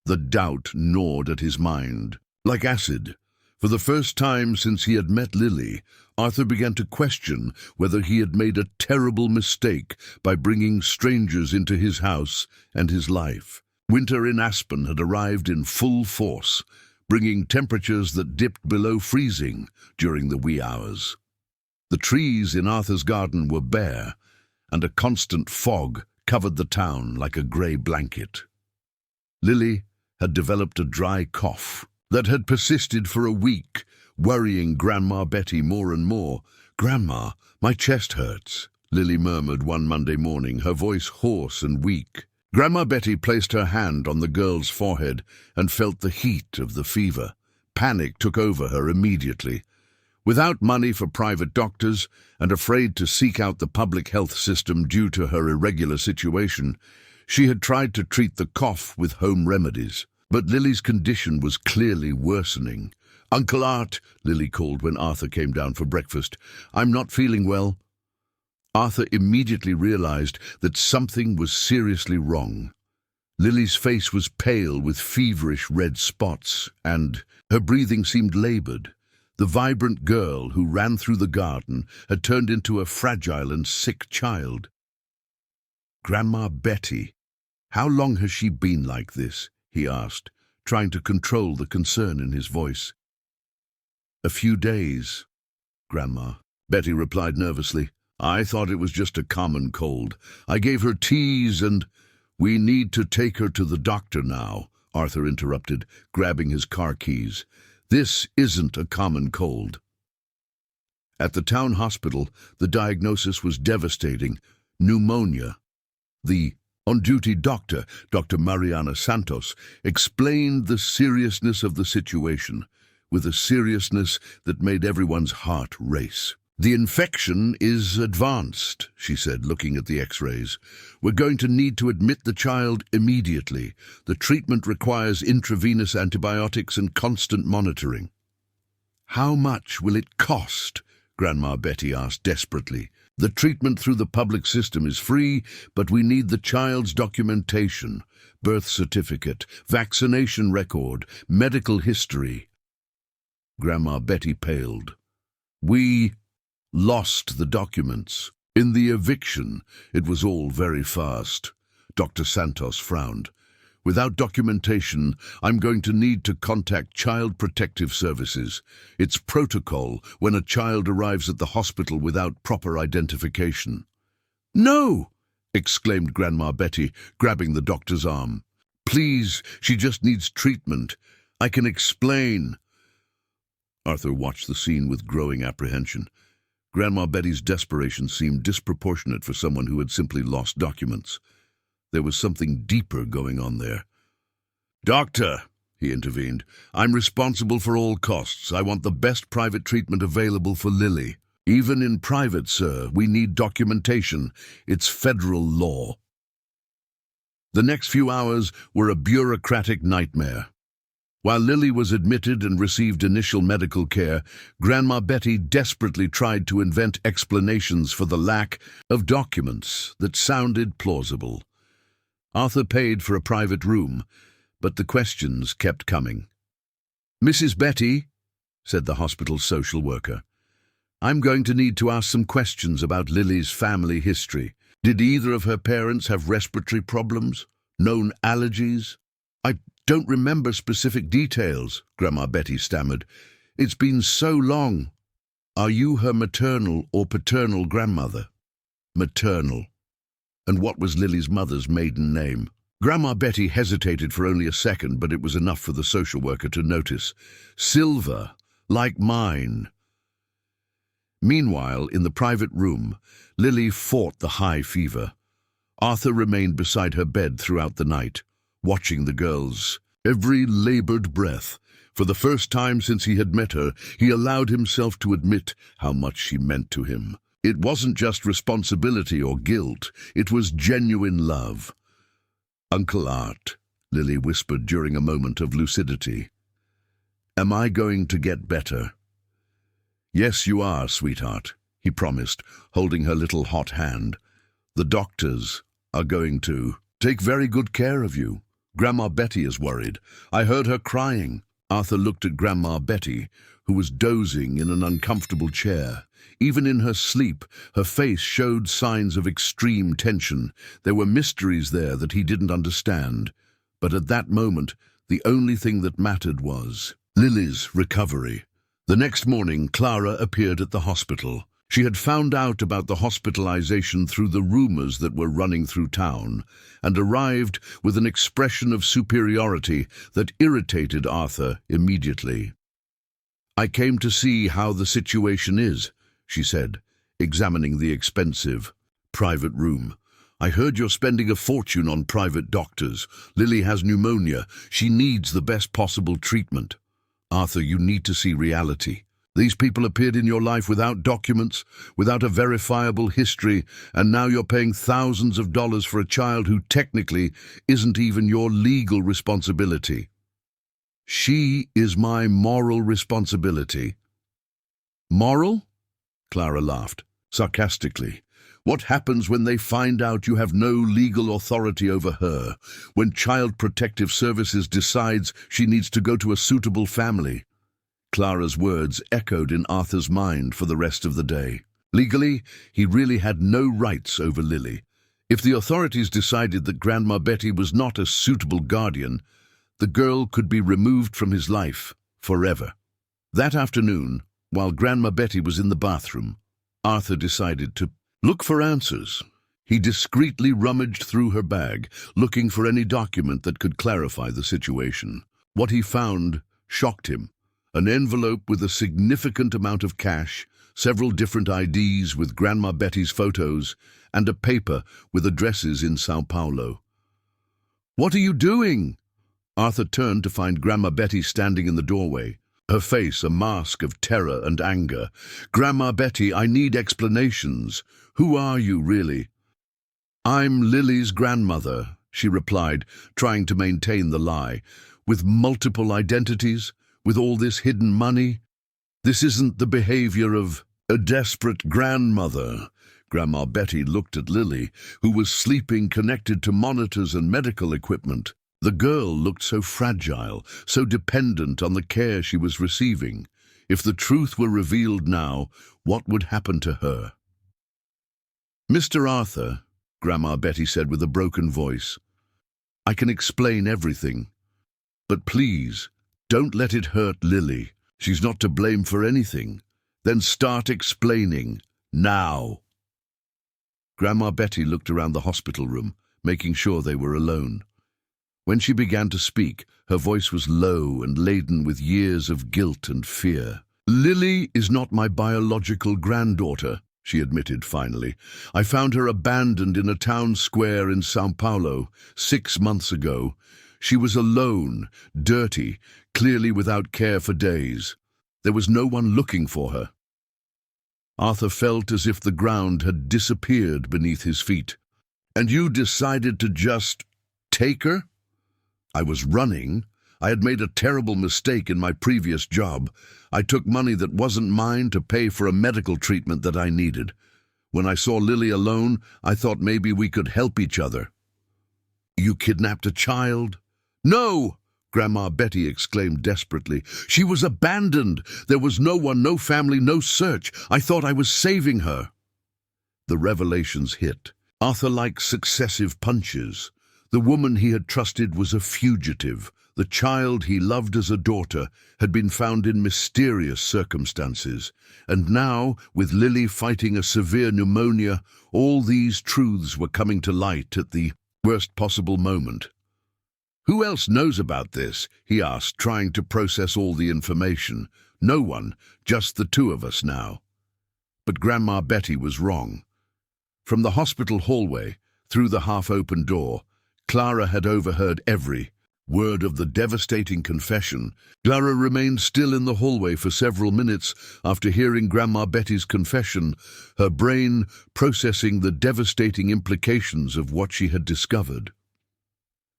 The doubt gnawed at his mind, like acid. For the first time since he had met Lily, Arthur began to question whether he had made a terrible mistake by bringing strangers into his house and his life. Winter in Aspen had arrived in full force, bringing temperatures that dipped below freezing during the wee hours. The trees in Arthur's garden were bare, and a constant fog covered the town like a grey blanket. Lily had developed a dry cough that had persisted for a week, worrying Grandma Betty more and more. "Grandma, my chest hurts," Lily murmured one Monday morning, her voice hoarse and weak. Grandma Betty placed her hand on the girl's forehead and felt the heat of the fever. Panic took over her immediately. Without money for private doctors and afraid to seek out the public health system due to her irregular situation, she had tried to treat the cough with home remedies. But Lily's condition was clearly worsening. "Uncle Art," Lily called when Arthur came down for breakfast, "I'm not feeling well." Arthur immediately realized that something was seriously wrong. Lily's face was pale with feverish red spots, and her breathing seemed labored. The vibrant girl who ran through the garden had turned into a fragile and sick child. "Grandma Betty, how long has she been like this?" he asked, trying to control the concern in his voice. "A few days, Grandma," Betty replied nervously. "I thought it was just a common cold. I gave her teas and—" "We need to take her to the doctor now," Arthur interrupted, grabbing his car keys. "This isn't a common cold." At the town hospital, the diagnosis was devastating: pneumonia. The on-duty doctor, Dr. Mariana Santos, explained the seriousness of the situation, with a seriousness that made everyone's heart race. "The infection is advanced," she said, looking at the x-rays. "We're going to need to admit the child immediately. The treatment requires intravenous antibiotics and constant monitoring." "How much will it cost?" Grandma Betty asked desperately. "The treatment through the public system is free, but we need the child's documentation, birth certificate, vaccination record, medical history." Grandma Betty paled. Lost the documents. In the eviction, it was all very fast. Dr. Santos frowned. Without documentation, I'm going to need to contact Child Protective Services. It's protocol when a child arrives at the hospital without proper identification. No! Exclaimed Grandma Betty, grabbing the doctor's arm. Please, she just needs treatment. I can explain. Arthur watched the scene with growing apprehension. Grandma Betty's desperation seemed disproportionate for someone who had simply lost documents. There was something deeper going on there. Doctor, he intervened, I'm responsible for all costs. I want the best private treatment available for Lily. Even in private, sir, we need documentation. It's federal law. The next few hours were a bureaucratic nightmare. While Lily was admitted and received initial medical care, Grandma Betty desperately tried to invent explanations for the lack of documents that sounded plausible. Arthur paid for a private room, but the questions kept coming. Mrs. Betty, said the hospital's social worker, I'm going to need to ask some questions about Lily's family history. Did either of her parents have respiratory problems? Known allergies? I don't remember specific details, Grandma Betty stammered. It's been so long. Are you her maternal or paternal grandmother? Maternal. And what was Lily's mother's maiden name? Grandma Betty hesitated for only a second, but it was enough for the social worker to notice. Silver, like mine. Meanwhile, in the private room, Lily fought the high fever. Arthur remained beside her bed throughout the night, watching the girl's every labored breath. For the first time since he had met her, he allowed himself to admit how much she meant to him. It wasn't just responsibility or guilt, it was genuine love. Uncle Art, Lily whispered during a moment of lucidity. Am I going to get better? Yes, you are, sweetheart, he promised, holding her little hot hand. The doctors are going to take very good care of you. Grandma Betty is worried. I heard her crying. Arthur looked at Grandma Betty, who was dozing in an uncomfortable chair. Even in her sleep, her face showed signs of extreme tension. There were mysteries there that he didn't understand. But at that moment, the only thing that mattered was Lily's recovery. The next morning, Clara appeared at the hospital. She had found out about the hospitalization through the rumors that were running through town, and arrived with an expression of superiority that irritated Arthur immediately. I came to see how the situation is, she said, examining the expensive private room. I heard you're spending a fortune on private doctors. Lily has pneumonia. She needs the best possible treatment. Arthur, you need to see reality. These people appeared in your life without documents, without a verifiable history, and now you're paying thousands of dollars for a child who technically isn't even your legal responsibility. She is my moral responsibility. Moral? Clara laughed, sarcastically. What happens when they find out you have no legal authority over her, when Child Protective Services decides she needs to go to a suitable family? Clara's words echoed in Arthur's mind for the rest of the day. Legally, he really had no rights over Lily. If the authorities decided that Grandma Betty was not a suitable guardian, the girl could be removed from his life forever. That afternoon, while Grandma Betty was in the bathroom, Arthur decided to look for answers. He discreetly rummaged through her bag, looking for any document that could clarify the situation. What he found shocked him. An envelope with a significant amount of cash, several different IDs with Grandma Betty's photos, and a paper with addresses in Sao Paulo. What are you doing? Arthur turned to find Grandma Betty standing in the doorway, her face a mask of terror and anger. Grandma Betty, I need explanations. Who are you, really? I'm Lily's grandmother, she replied, trying to maintain the lie. With multiple identities? With all this hidden money? This isn't the behavior of a desperate grandmother. Grandma Betty looked at Lily, who was sleeping connected to monitors and medical equipment. The girl looked so fragile, so dependent on the care she was receiving. If the truth were revealed now, what would happen to her? "Mr. Arthur," Grandma Betty said with a broken voice, "I can explain everything. But please, don't let it hurt Lily. She's not to blame for anything. Then start explaining. Now." Grandma Betty looked around the hospital room, making sure they were alone. When she began to speak, her voice was low and laden with years of guilt and fear. "Lily is not my biological granddaughter," she admitted finally. "I found her abandoned in a town square in São Paulo 6 months ago. She was alone, dirty, clearly without care for days. There was no one looking for her." Arthur felt as if the ground had disappeared beneath his feet. "And you decided to just take her?" "I was running. I had made a terrible mistake in my previous job. I took money that wasn't mine to pay for a medical treatment that I needed. When I saw Lily alone, I thought maybe we could help each other." "You kidnapped a child?" "No!" Grandma Betty exclaimed desperately. "She was abandoned. There was no one, no family, no search. I thought I was saving her." The revelations hit. Arthur liked successive punches. The woman he had trusted was a fugitive. The child he loved as a daughter had been found in mysterious circumstances. And now, with Lily fighting a severe pneumonia, all these truths were coming to light at the worst possible moment. "Who else knows about this?" he asked, trying to process all the information. "No one, just the two of us now." But Grandma Betty was wrong. From the hospital hallway, through the half-open door, Clara had overheard every word of the devastating confession. Clara remained still in the hallway for several minutes after hearing Grandma Betty's confession, her brain processing the devastating implications of what she had discovered.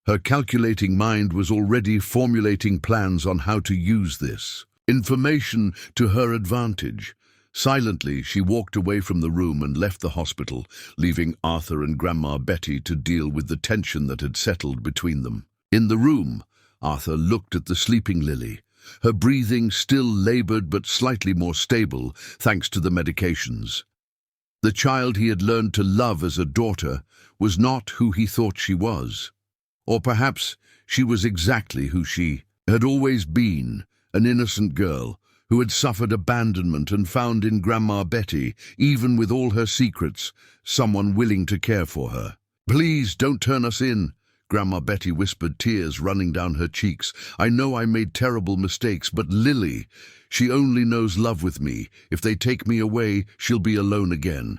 Her calculating mind was already formulating plans on how to use this information to her advantage. Silently, she walked away from the room and left the hospital, leaving Arthur and Grandma Betty to deal with the tension that had settled between them. In the room, Arthur looked at the sleeping Lily, her breathing still labored but slightly more stable thanks to the medications. The child he had learned to love as a daughter was not who he thought she was. Or perhaps she was exactly who she had always been, an innocent girl who had suffered abandonment and found in Grandma Betty, even with all her secrets, someone willing to care for her. "Please don't turn us in," Grandma Betty whispered, tears running down her cheeks. "I know I made terrible mistakes, but Lily, she only knows love with me. If they take me away, she'll be alone again."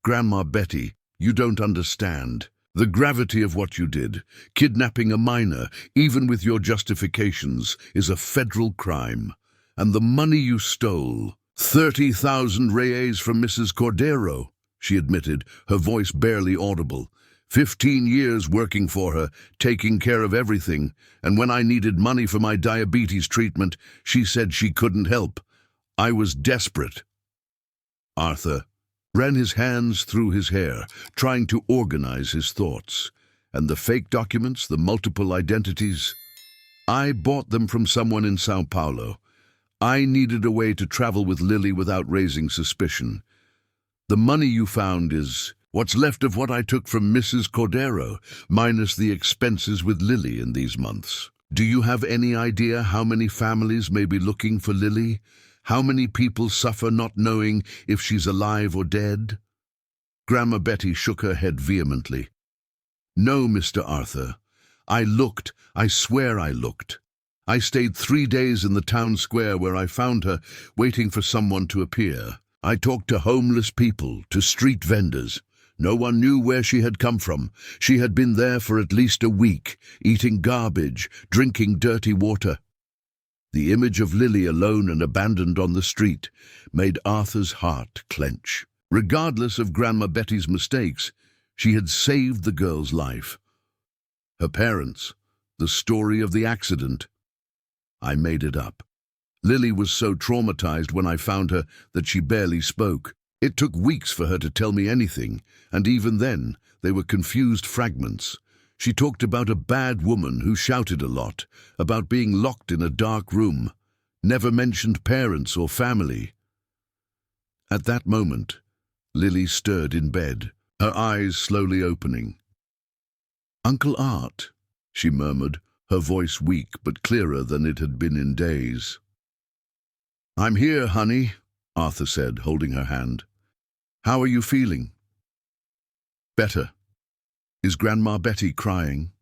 "Grandma Betty, you don't understand the gravity of what you did. Kidnapping a minor, even with your justifications, is a federal crime. And the money you stole, 30,000 reais from Mrs. Cordero," she admitted, her voice barely audible. 15 years working for her, taking care of everything, and when I needed money for my diabetes treatment, she said she couldn't help. I was desperate." Arthur ran his hands through his hair, trying to organize his thoughts. "And the fake documents, the multiple identities? I bought them from someone in São Paulo. I needed a way to travel with Lily without raising suspicion. The money you found is what's left of what I took from Mrs. Cordero, minus the expenses with Lily in these months. Do you have any idea how many families may be looking for Lily? How many people suffer not knowing if she's alive or dead?" Grandma Betty shook her head vehemently. "No, Mr. Arthur. I looked. I swear I looked. I stayed 3 days in the town square where I found her, waiting for someone to appear. I talked to homeless people, to street vendors. No one knew where she had come from. She had been there for at least a week, eating garbage, drinking dirty water." The image of Lily alone and abandoned on the street made Arthur's heart clench. Regardless of Grandma Betty's mistakes, she had saved the girl's life. Her parents, the story of the accident. I made it up. Lily was so traumatized when I found her that she barely spoke. It took weeks for her to tell me anything, and even then, they were confused fragments. She talked about a bad woman who shouted a lot, about being locked in a dark room. never mentioned parents or family. At that moment, Lily stirred in bed, her eyes slowly opening. "Uncle Art," she murmured, her voice weak but clearer than it had been in days. "I'm here, honey," Arthur said, holding her hand. "How are you feeling?" "Better. Is Grandma Betty crying?"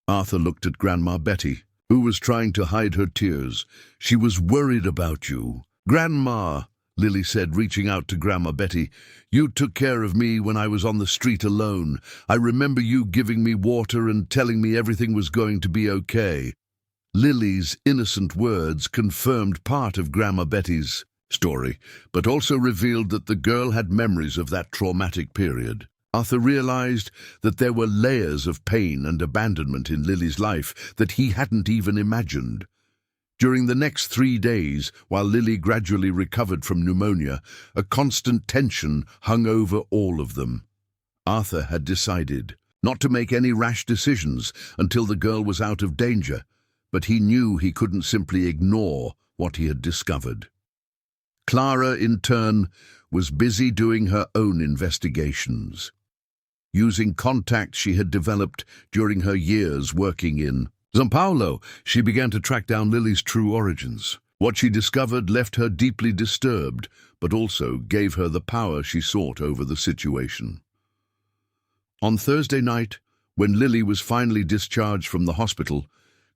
Arthur looked at Grandma Betty, who was trying to hide her tears. "She was worried about you." "Grandma," Lily said, reaching out to Grandma Betty, "you took care of me when I was on the street alone. I remember you giving me water and telling me everything was going to be okay." Lily's innocent words confirmed part of Grandma Betty's story, but also revealed that the girl had memories of that traumatic period. Arthur realized that there were layers of pain and abandonment in Lily's life that he hadn't even imagined. During the next 3 days, while Lily gradually recovered from pneumonia, a constant tension hung over all of them. Arthur had decided not to make any rash decisions until the girl was out of danger, but he knew he couldn't simply ignore what he had discovered. Clara, in turn, was busy doing her own investigations. Using contacts she had developed during her years working in São Paulo, she began to track down Lily's true origins. What she discovered left her deeply disturbed, but also gave her the power she sought over the situation. On Thursday night, when Lily was finally discharged from the hospital,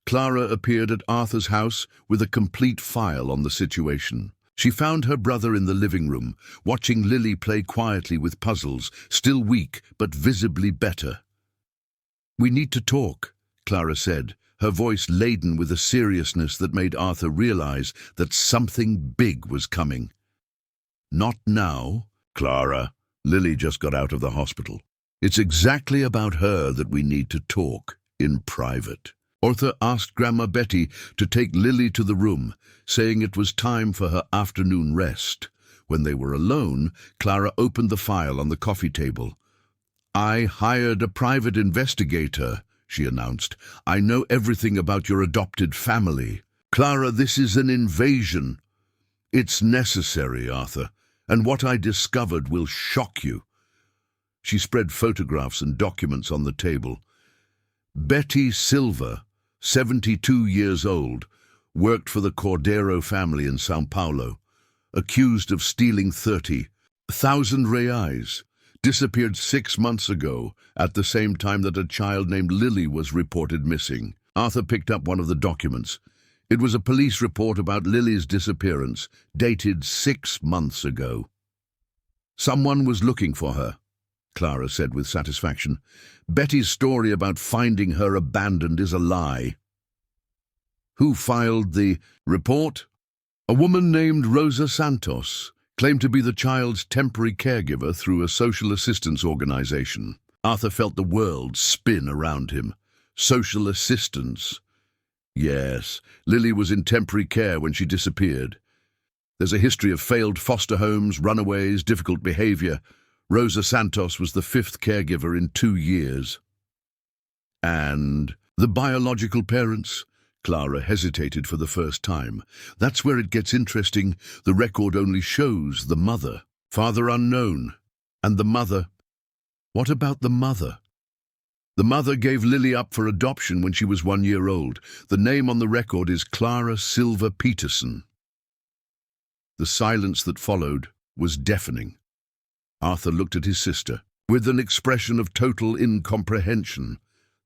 Clara appeared at Arthur's house with a complete file on the situation. She found her brother in the living room, watching Lily play quietly with puzzles, still weak but visibly better. "We need to talk," Clara said, her voice laden with a seriousness that made Arthur realize that something big was coming. "Not now, Clara. Lily just got out of the hospital. It's exactly about her that we need to talk, in private." Arthur asked Grandma Betty to take Lily to the room, saying it was time for her afternoon rest. When they were alone, Clara opened the file on the coffee table. "I hired a private investigator," she announced. "I know everything about your adopted family. Clara, this is an invasion." "It's necessary, Arthur, and what I discovered will shock you." She spread photographs and documents on the table. Betty Silva, 72 years old, worked for the Cordero family in São Paulo, accused of stealing 30,000 reais, disappeared 6 months ago at the same time that a child named Lily was reported missing. Arthur picked up one of the documents. It was a police report about Lily's disappearance, dated 6 months ago. "Someone was looking for her," Clara said with satisfaction. "Betty's story about finding her abandoned is a lie." "Who filed the report?" "A woman named Rosa Santos, claimed to be the child's temporary caregiver through a social assistance organization." Arthur felt the world spin around him. Social assistance. Yes, Lily was in temporary care when she disappeared. There's a history of failed foster homes, runaways, difficult behavior. Rosa Santos was the 5th caregiver in 2 years. "And the biological parents?" Clara hesitated for the first time. "That's where it gets interesting. The record only shows the mother. Father unknown. And the mother? What about the mother?" "The mother gave Lily up for adoption when she was 1 year old. The name on the record is Clara Silva Peterson." The silence that followed was deafening. Arthur looked at his sister with an expression of total incomprehension.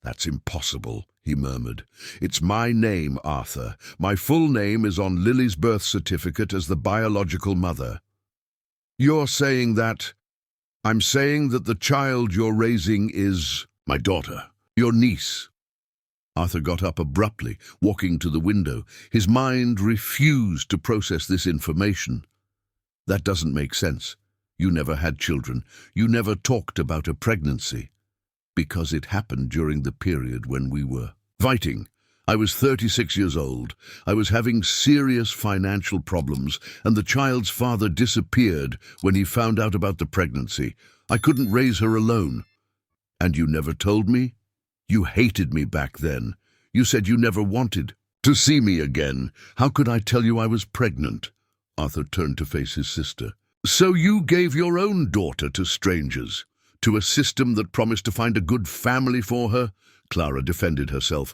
"That's impossible," he murmured. "It's my name, Arthur. My full name is on Lily's birth certificate as the biological mother." "You're saying that—" "I'm saying that the child you're raising is my daughter, your niece." Arthur got up abruptly, walking to the window. His mind refused to process this information. "That doesn't make sense. You never had children. You never talked about a pregnancy." "Because it happened during the period when we were fighting. I was 36 years old. I was having serious financial problems, and the child's father disappeared when he found out about the pregnancy. I couldn't raise her alone." "And you never told me? You hated me back then. You said you never wanted To see me again. How could I tell you I was pregnant? Arthur turned to face his sister. So you gave your own daughter to strangers, to a system that promised to find a good family for her? Clara defended herself.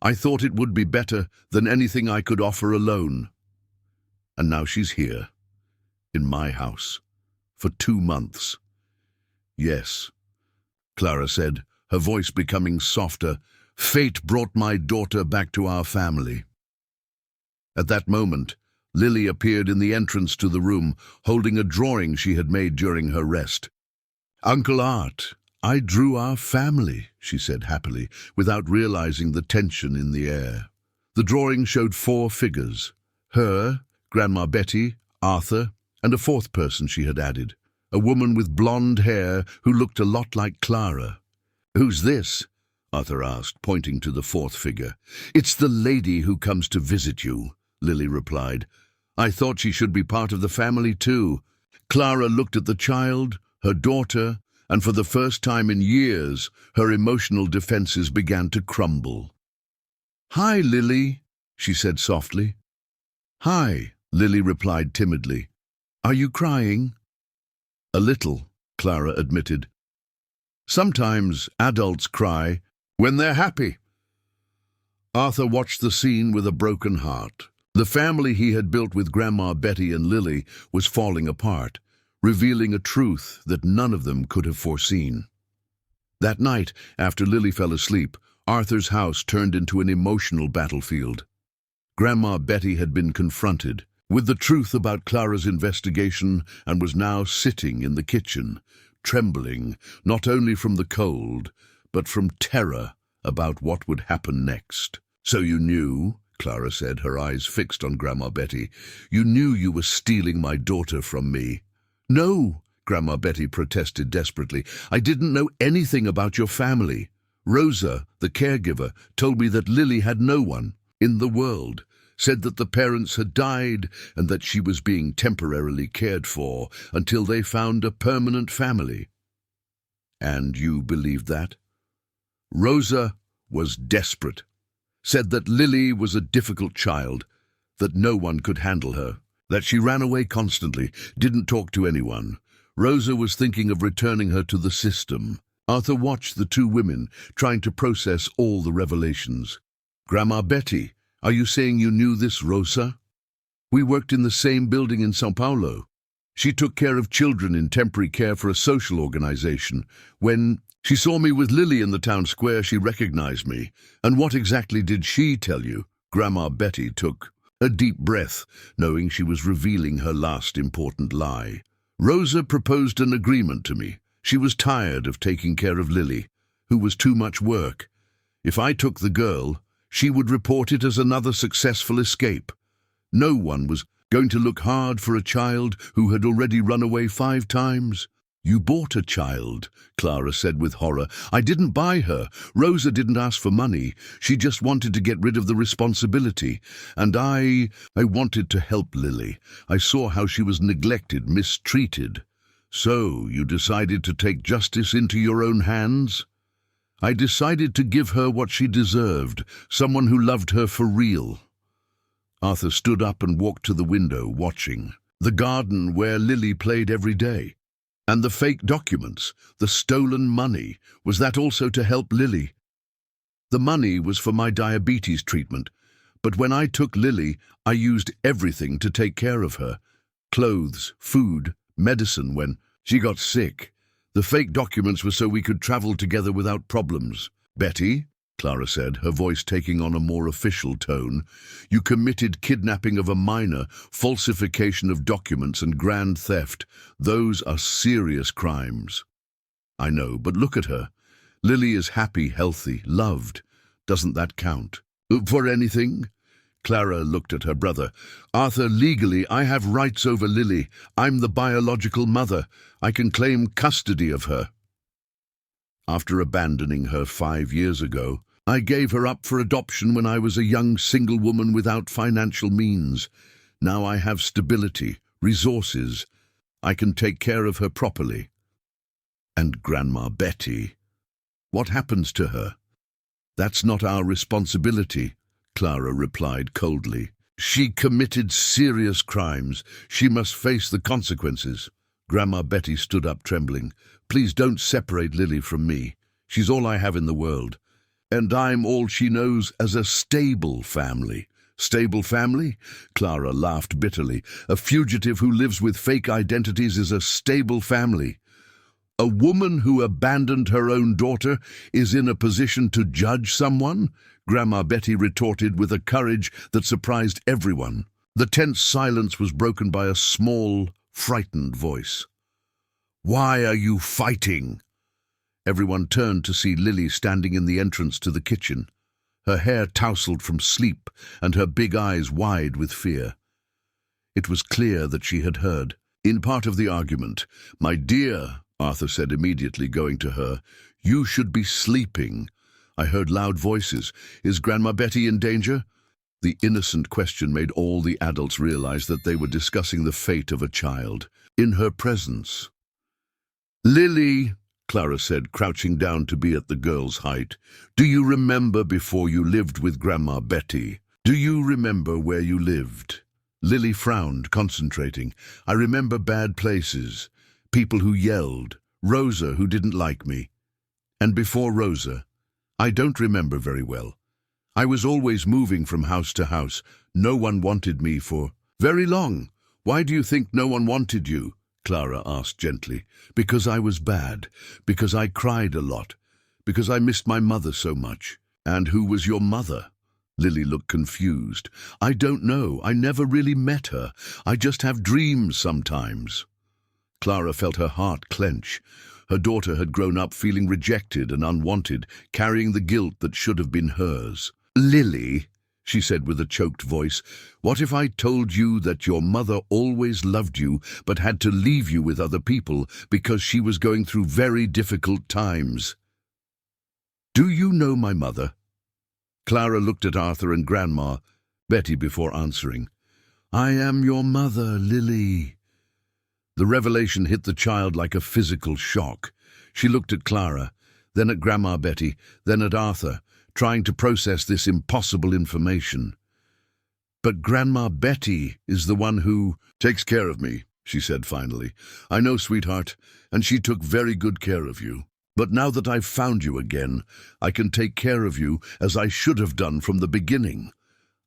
I thought it would be better than anything I could offer alone. And now she's here, in my house, for 2 months. Yes, Clara said, her voice becoming softer. Fate brought my daughter back to our family. At that moment, Lily appeared in the entrance to the room, holding a drawing she had made during her rest. Uncle Art, I drew our family, she said happily, without realizing the tension in the air. The drawing showed 4 figures, her, Grandma Betty, Arthur, and a 4th person she had added, a woman with blonde hair who looked a lot like Clara. Who's this? Arthur asked, pointing to the 4th figure. It's the lady who comes to visit you, Lily replied. I thought she should be part of the family too. Clara looked at the child, her daughter, and for the first time in years, her emotional defenses began to crumble. Hi, Lily, she said softly. Hi, Lily replied timidly. Are you crying? A little, Clara admitted. Sometimes adults cry when they're happy. Arthur watched the scene with a broken heart. The family he had built with Grandma Betty and Lily was falling apart, revealing a truth that none of them could have foreseen. That night, after Lily fell asleep, Arthur's house turned into an emotional battlefield. Grandma Betty had been confronted with the truth about Clara's investigation and was now sitting in the kitchen, trembling not only from the cold, but from terror about what would happen next. So you knew, Clara said, her eyes fixed on Grandma Betty. You knew you were stealing my daughter from me. No, Grandma Betty protested desperately. I didn't know anything about your family. Rosa, the caregiver, told me that Lily had no one in the world, said that the parents had died and that she was being temporarily cared for until they found a permanent family. And you believed that? Rosa was desperate, said that Lily was a difficult child, that no one could handle her, that she ran away constantly, didn't talk to anyone. Rosa was thinking of returning her to the system. Arthur watched the 2 women, trying to process all the revelations. Grandma Betty, are you saying you knew this Rosa? We worked in the same building in São Paulo. She took care of children in temporary care for a social organization. When she saw me with Lily in the town square, she recognized me. And what exactly did she tell you? Grandma Betty took a deep breath, knowing she was revealing her last important lie. Rosa proposed an agreement to me. She was tired of taking care of Lily, who was too much work. If I took the girl, she would report it as another successful escape. No one was going to look hard for a child who had already run away 5 times. You bought a child, Clara said with horror. I didn't buy her. Rosa didn't ask for money. She just wanted to get rid of the responsibility. And I wanted to help Lily. I saw how she was neglected, mistreated. So you decided to take justice into your own hands? I decided to give her what she deserved, someone who loved her for real. Arthur stood up and walked to the window, watching. The garden where Lily played every day. And the fake documents, the stolen money, was that also to help Lily? The money was for my diabetes treatment, but when I took Lily, I used everything to take care of her. Clothes, food, medicine when she got sick. The fake documents were so we could travel together without problems. Betty, Clara said, her voice taking on a more official tone, you committed kidnapping of a minor, falsification of documents and grand theft. Those are serious crimes. I know, but look at her. Lily is happy, healthy, loved. Doesn't that count? For anything? Clara looked at her brother. Arthur, legally, I have rights over Lily. I'm the biological mother. I can claim custody of her. After abandoning her 5 years ago, I gave her up for adoption when I was a young single woman without financial means. Now I have stability, resources. I can take care of her properly. And Grandma Betty? What happens to her? That's not our responsibility, Clara replied coldly. She committed serious crimes. She must face the consequences. Grandma Betty stood up trembling. Please don't separate Lily from me. She's all I have in the world. And I'm all she knows as a stable family. Stable family? Clara laughed bitterly. A fugitive who lives with fake identities is a stable family. A woman who abandoned her own daughter is in a position to judge someone? Grandma Betty retorted with a courage that surprised everyone. The tense silence was broken by a small, frightened voice. Why are you fighting? Everyone turned to see Lily standing in the entrance to the kitchen, her hair tousled from sleep and her big eyes wide with fear. It was clear that she had heard. In part of the argument, "My dear," Arthur said immediately, going to her, "you should be sleeping." I heard loud voices. Is Grandma Betty in danger? The innocent question made all the adults realize that they were discussing the fate of a child in her presence. Lily, Clara said, crouching down to be at the girl's height, do you remember before you lived with Grandma Betty? Do you remember where you lived? Lily frowned, concentrating. I remember bad places, people who yelled, Rosa who didn't like me. And before Rosa, I don't remember very well. I was always moving from house to house. No one wanted me for very long. Why do you think no one wanted you? Clara asked gently. Because I was bad, because I cried a lot, because I missed my mother so much. And who was your mother? Lily looked confused. I don't know. I never really met her. I just have dreams sometimes. Clara felt her heart clench. Her daughter had grown up feeling rejected and unwanted, carrying the guilt that should have been hers. Lily, she said with a choked voice, what if I told you that your mother always loved you but had to leave you with other people because she was going through very difficult times? Do you know my mother? Clara looked at Arthur and Grandma Betty before answering. I am your mother, Lily. The revelation hit the child like a physical shock. She looked at Clara, then at Grandma Betty, then at Arthur, trying to process this impossible information. But Grandma Betty is the one who takes care of me, she said finally. I know, sweetheart, and she took very good care of you. But now that I've found you again, I can take care of you as I should have done from the beginning.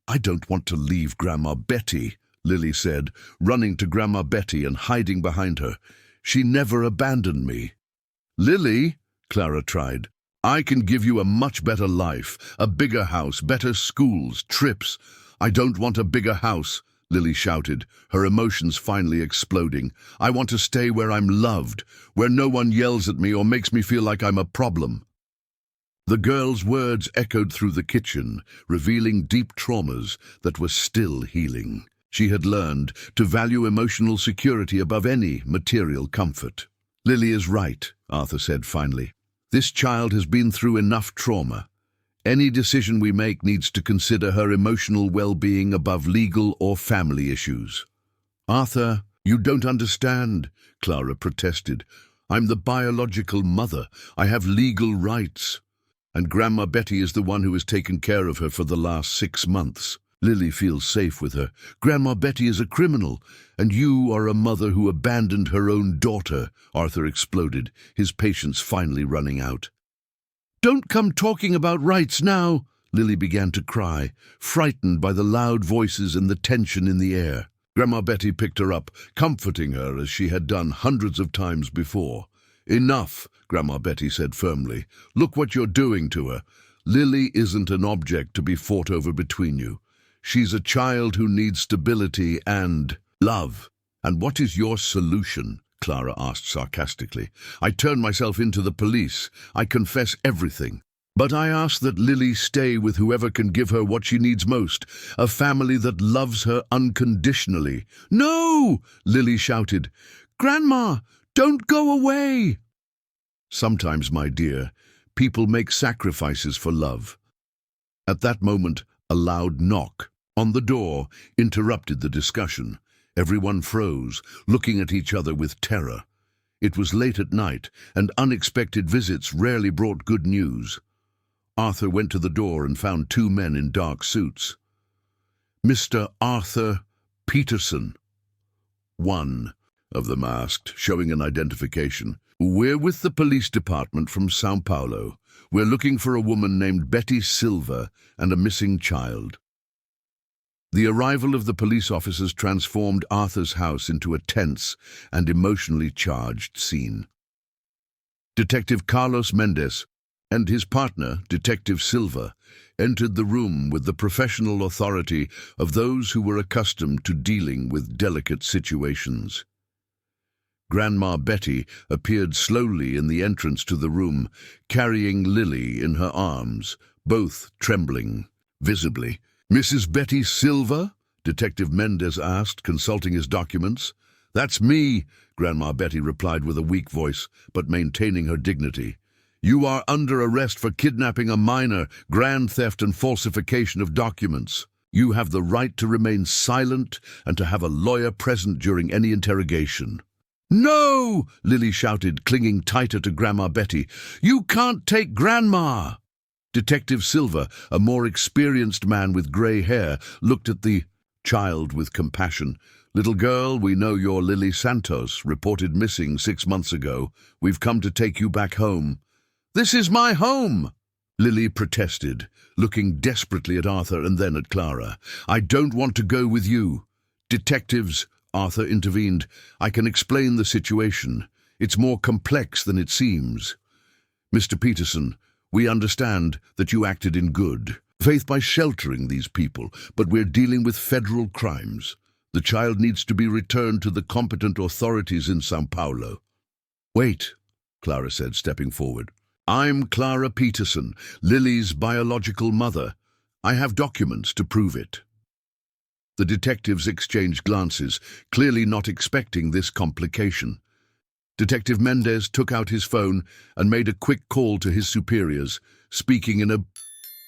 I don't want to leave Grandma Betty, Lily said, running to Grandma Betty and hiding behind her. She never abandoned me. Lily, Clara tried, I can give you a much better life, a bigger house, better schools, trips. I don't want a bigger house, Lily shouted, her emotions finally exploding. I want to stay where I'm loved, where no one yells at me or makes me feel like I'm a problem. The girl's words echoed through the kitchen, revealing deep traumas that were still healing. She had learned to value emotional security above any material comfort. Lily is right, Arthur said finally. This child has been through enough trauma. Any decision we make needs to consider her emotional well-being above legal or family issues. Arthur, you don't understand, Clara protested. I'm the biological mother. I have legal rights. And Grandma Betty is the one who has taken care of her for the last 6 months. Lily feels safe with her. Grandma Betty is a criminal, and you are a mother who abandoned her own daughter, Arthur exploded, his patience finally running out. Don't come talking about rights now, Lily began to cry, frightened by the loud voices and the tension in the air. Grandma Betty picked her up, comforting her as she had done hundreds of times before. Enough, Grandma Betty said firmly. Look what you're doing to her. Lily isn't an object to be fought over between you. She's a child who needs stability and love. And what is your solution? Clara asked sarcastically. I turn myself into the police. I confess everything. But I ask that Lily stay with whoever can give her what she needs most, a family that loves her unconditionally. No! Lily shouted. Grandma, don't go away! Sometimes, my dear, people make sacrifices for love. At that moment, a loud knock on the door interrupted the discussion. Everyone froze, looking at each other with terror. It was late at night, and unexpected visits rarely brought good news. Arthur went to the door and found two men in dark suits. "Mr. Arthur Peterson," one of them asked, showing an identification. "We're with the police department from São Paulo. We're looking for a woman named Betty Silva and a missing child." The arrival of the police officers transformed Arthur's house into a tense and emotionally charged scene. Detective Carlos Mendes and his partner, Detective Silva, entered the room with the professional authority of those who were accustomed to dealing with delicate situations. Grandma Betty appeared slowly in the entrance to the room, carrying Lily in her arms, both trembling visibly. "Mrs. Betty Silva?" Detective Mendes asked, consulting his documents. "That's me," Grandma Betty replied with a weak voice, but maintaining her dignity. "You are under arrest for kidnapping a minor, grand theft and falsification of documents. You have the right to remain silent and to have a lawyer present during any interrogation." "No!" Lily shouted, clinging tighter to Grandma Betty. "You can't take Grandma!" Detective Silva, a more experienced man with grey hair, looked at the child with compassion. "Little girl, we know you're Lily Santos, reported missing 6 months ago. We've come to take you back home." "This is my home!" Lily protested, looking desperately at Arthur and then at Clara. "I don't want to go with you." "Detectives," Arthur intervened, "I can explain the situation. It's more complex than it seems. Mr. Peterson, we understand that you acted in good faith by sheltering these people, but we're dealing with federal crimes. The child needs to be returned to the competent authorities in São Paulo." "Wait," Clara said, stepping forward. "I'm Clara Peterson, Lily's biological mother. I have documents to prove it." The detectives exchanged glances, clearly not expecting this complication. Detective Mendes took out his phone and made a quick call to his superiors, speaking in a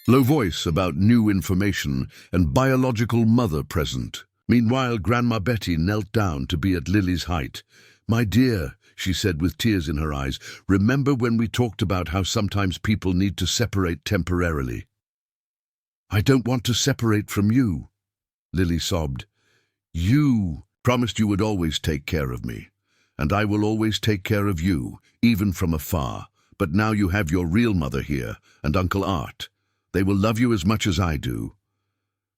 low voice about new information and biological mother present. Meanwhile, Grandma Betty knelt down to be at Lily's height. "My dear," she said with tears in her eyes, "remember when we talked about how sometimes people need to separate temporarily?" "I don't want to separate from you," Lily sobbed. "You promised you would always take care of me, and I will always take care of you, even from afar. But now you have your real mother here, and Uncle Art. They will love you as much as I do.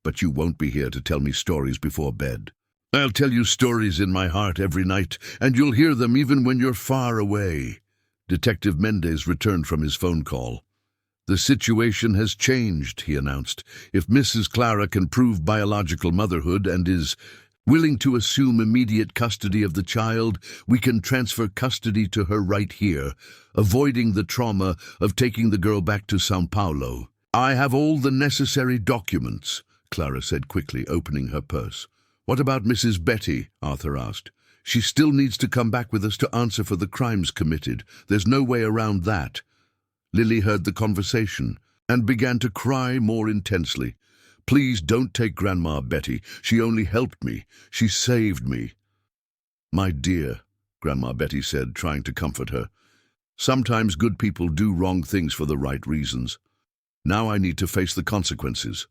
But you won't be here to tell me stories before bed. I'll tell you stories in my heart every night, and you'll hear them even when you're far away." Detective Mendes returned from his phone call. "The situation has changed," he announced. "If Mrs. Clara can prove biological motherhood and is willing to assume immediate custody of the child, we can transfer custody to her right here, avoiding the trauma of taking the girl back to São Paulo." "I have all the necessary documents," Clara said quickly, opening her purse. "What about Mrs. Betty?" Arthur asked. "She still needs to come back with us to answer for the crimes committed. There's no way around that." Lily heard the conversation and began to cry more intensely. "Please don't take Grandma Betty. She only helped me. She saved me." "My dear," Grandma Betty said, trying to comfort her, "sometimes good people do wrong things for the right reasons. Now I need to face the consequences."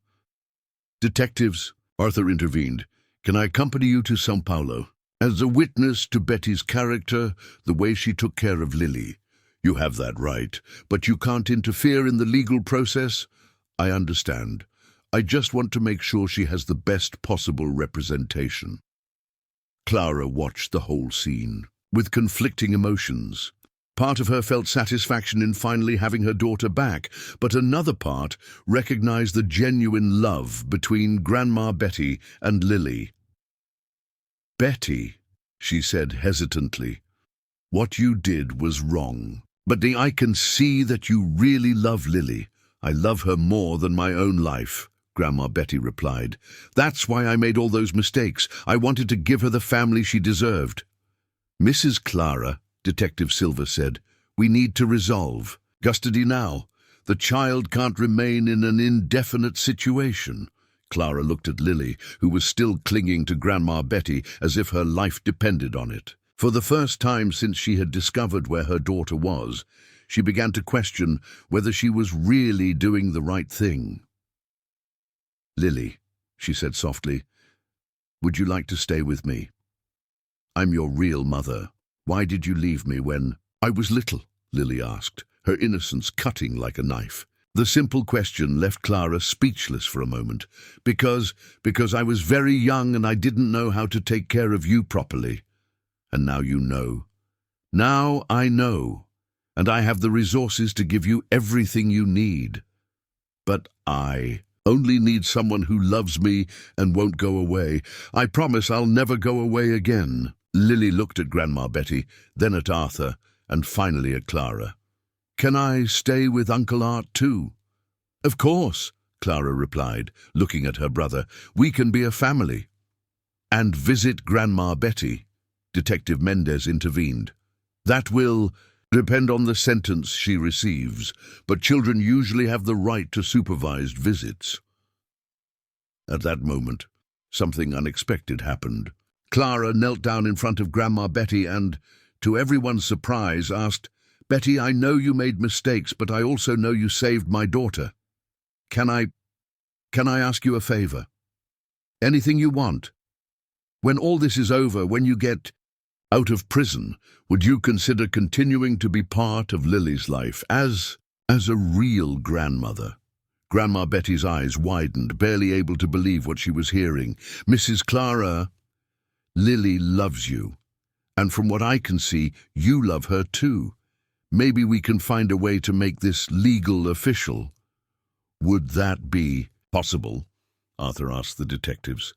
"Detectives," Arthur intervened, "can I accompany you to São Paulo? As a witness to Betty's character, the way she took care of Lily." "You have that right, but you can't interfere in the legal process." "I understand. I just want to make sure she has the best possible representation." Clara watched the whole scene with conflicting emotions. Part of her felt satisfaction in finally having her daughter back, but another part recognized the genuine love between Grandma Betty and Lily. "Betty," she said hesitantly, "what you did was wrong. But I can see that you really love Lily." "I love her more than my own life," Grandma Betty replied. "That's why I made all those mistakes. I wanted to give her the family she deserved." "Mrs. Clara," Detective Silva said, "we need to resolve. Custody now. The child can't remain in an indefinite situation." Clara looked at Lily, who was still clinging to Grandma Betty as if her life depended on it. For the first time since she had discovered where her daughter was, she began to question whether she was really doing the right thing. "Lily," she said softly, "would you like to stay with me? I'm your real mother. Why did you leave me when I was little?" Lily asked, her innocence cutting like a knife. The simple question left Clara speechless for a moment. Because I was very young and I didn't know how to take care of you properly. And now you know. Now I know. And I have the resources to give you everything you need. But I only need someone who loves me and won't go away. I promise I'll never go away again." Lily looked at Grandma Betty, then at Arthur, and finally at Clara. "Can I stay with Uncle Art too?" "Of course," Clara replied, looking at her brother. "We can be a family." "And visit Grandma Betty," Detective Mendez intervened. "That will depend on the sentence she receives, but children usually have the right to supervised visits." At that moment, something unexpected happened. Clara knelt down in front of Grandma Betty and, to everyone's surprise, asked, "Betty, I know you made mistakes, but I also know you saved my daughter. Can I ask you a favor? Anything you want. When all this is over, when you get out of prison, would you consider continuing to be part of Lily's life as a real grandmother?" Grandma Betty's eyes widened, barely able to believe what she was hearing. "Mrs. Clara, Lily loves you. And from what I can see, you love her too. Maybe we can find a way to make this legal official." "Would that be possible?" Arthur asked the detectives.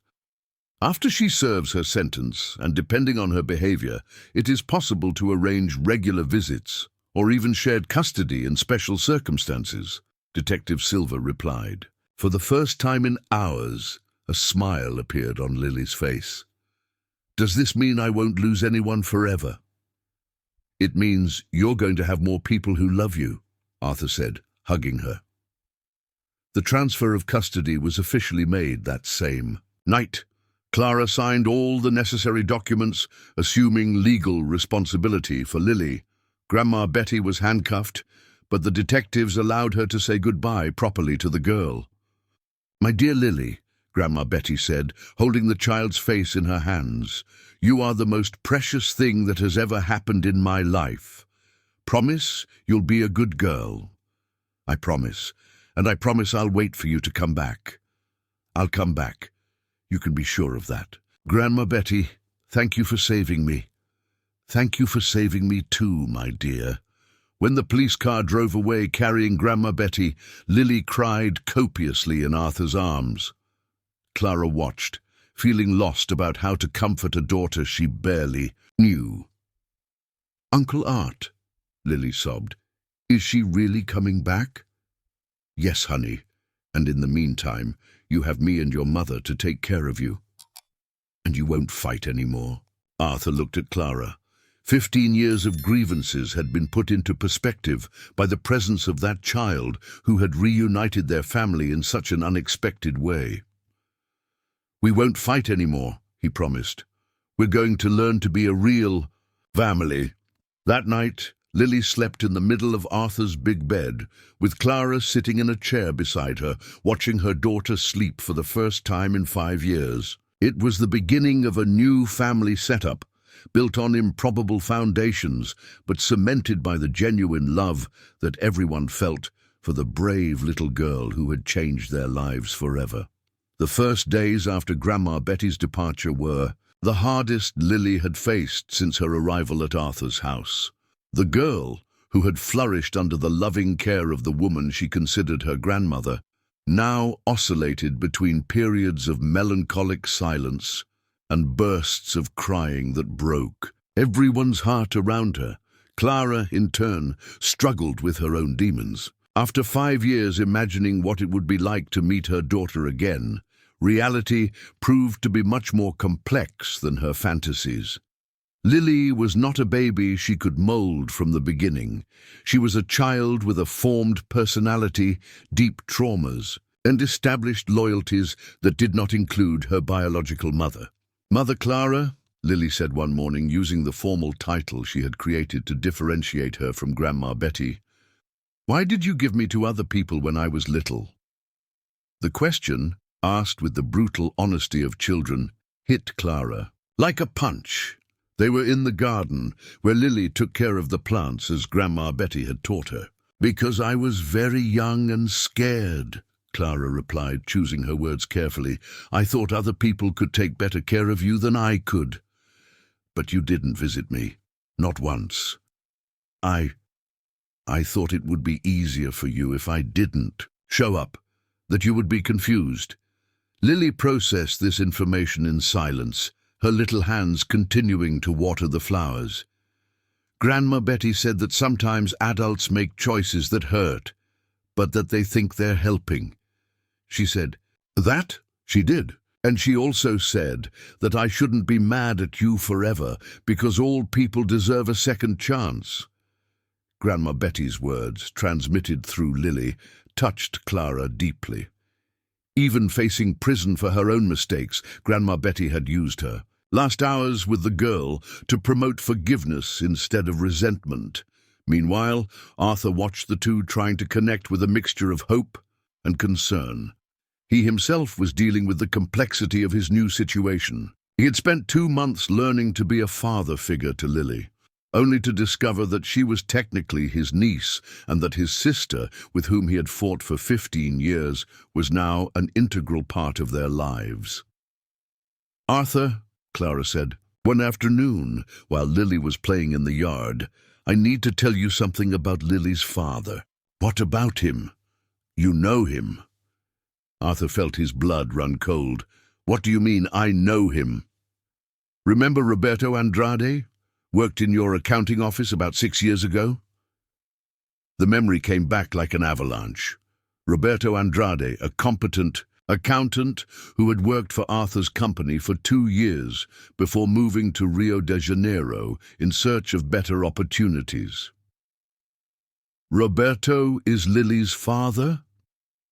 "After she serves her sentence, and depending on her behavior, it is possible to arrange regular visits, or even shared custody in special circumstances," Detective Silver replied. For the first time in hours, a smile appeared on Lily's face. "Does this mean I won't lose anyone forever?" "It means you're going to have more people who love you," Arthur said, hugging her. The transfer of custody was officially made that same night. Clara signed all the necessary documents, assuming legal responsibility for Lily. Grandma Betty was handcuffed, but the detectives allowed her to say goodbye properly to the girl. "My dear Lily," Grandma Betty said, holding the child's face in her hands, "you are the most precious thing that has ever happened in my life. Promise you'll be a good girl." "I promise, and I promise I'll wait for you to come back." "I'll come back. You can be sure of that." "Grandma Betty, thank you for saving me." "Thank you for saving me too, my dear." When the police car drove away carrying Grandma Betty, Lily cried copiously in Arthur's arms. Clara watched, feeling lost about how to comfort a daughter she barely knew. "Uncle Art," Lily sobbed, "is she really coming back?" "Yes, honey, and in the meantime, you have me and your mother to take care of you. And you won't fight anymore." Arthur looked at Clara. 15 years of grievances had been put into perspective by the presence of that child who had reunited their family in such an unexpected way. "We won't fight anymore," he promised. "We're going to learn to be a real family." That night, Lily slept in the middle of Arthur's big bed, with Clara sitting in a chair beside her, watching her daughter sleep for the first time in 5 years. It was the beginning of a new family setup, built on improbable foundations, but cemented by the genuine love that everyone felt for the brave little girl who had changed their lives forever. The first days after Grandma Betty's departure were the hardest Lily had faced since her arrival at Arthur's house. The girl, who had flourished under the loving care of the woman she considered her grandmother, now oscillated between periods of melancholic silence and bursts of crying that broke everyone's heart around her. Clara, in turn, struggled with her own demons. After 5 years imagining what it would be like to meet her daughter again, reality proved to be much more complex than her fantasies. Lily was not a baby she could mold from the beginning. She was a child with a formed personality, deep traumas, and established loyalties that did not include her biological mother. Mother Clara, Lily said one morning, using the formal title she had created to differentiate her from Grandma Betty. "Why did you give me to other people when I was little?" The question, asked with the brutal honesty of children, hit Clara like a punch. They were in the garden, where Lily took care of the plants as Grandma Betty had taught her. "Because I was very young and scared," Clara replied, choosing her words carefully. "I thought other people could take better care of you than I could. But you didn't visit me. Not once. I thought it would be easier for you if I didn't show up, that you would be confused." Lily processed this information in silence, her little hands continuing to water the flowers. Grandma Betty said that sometimes adults make choices that hurt, but that they think they're helping. She said, "That? She did. And she also said that I shouldn't be mad at you forever because all people deserve a second chance." Grandma Betty's words, transmitted through Lily, touched Clara deeply. Even facing prison for her own mistakes, Grandma Betty had used her last hours with the girl to promote forgiveness instead of resentment. Meanwhile, Arthur watched the two trying to connect with a mixture of hope and concern. He himself was dealing with the complexity of his new situation. He had spent 2 months learning to be a father figure to Lily, only to discover that she was technically his niece and that his sister, with whom he had fought for 15 years, was now an integral part of their lives. "Arthur," Clara said, one afternoon, while Lily was playing in the yard, "I need to tell you something about Lily's father." "What about him?" "You know him." Arthur felt his blood run cold. "What do you mean, I know him?" "Remember Roberto Andrade? Worked in your accounting office about 6 years ago?" The memory came back like an avalanche. Roberto Andrade, a competent accountant who had worked for Arthur's company for 2 years before moving to Rio de Janeiro in search of better opportunities. "Roberto is Lily's father?"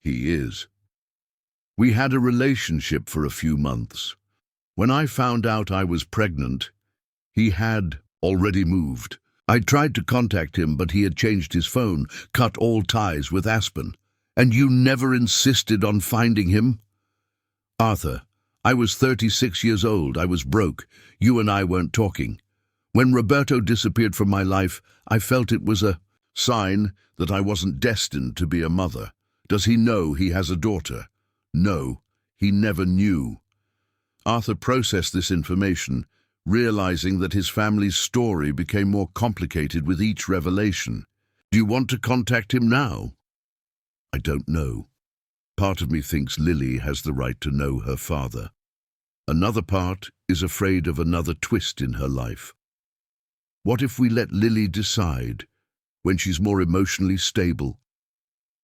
"He is. We had a relationship for a few months. When I found out I was pregnant, he had already moved. I tried to contact him, but he had changed his phone, cut all ties with Aspen. And you never insisted on finding him?" "Arthur, I was 36 years old. I was broke. You and I weren't talking. When Roberto disappeared from my life, I felt it was a sign that I wasn't destined to be a mother. Does he know he has a daughter?" "No, he never knew." Arthur processed this information, realizing that his family's story became more complicated with each revelation. "Do you want to contact him now?" "I don't know. Part of me thinks Lily has the right to know her father. Another part is afraid of another twist in her life. What if we let Lily decide when she's more emotionally stable?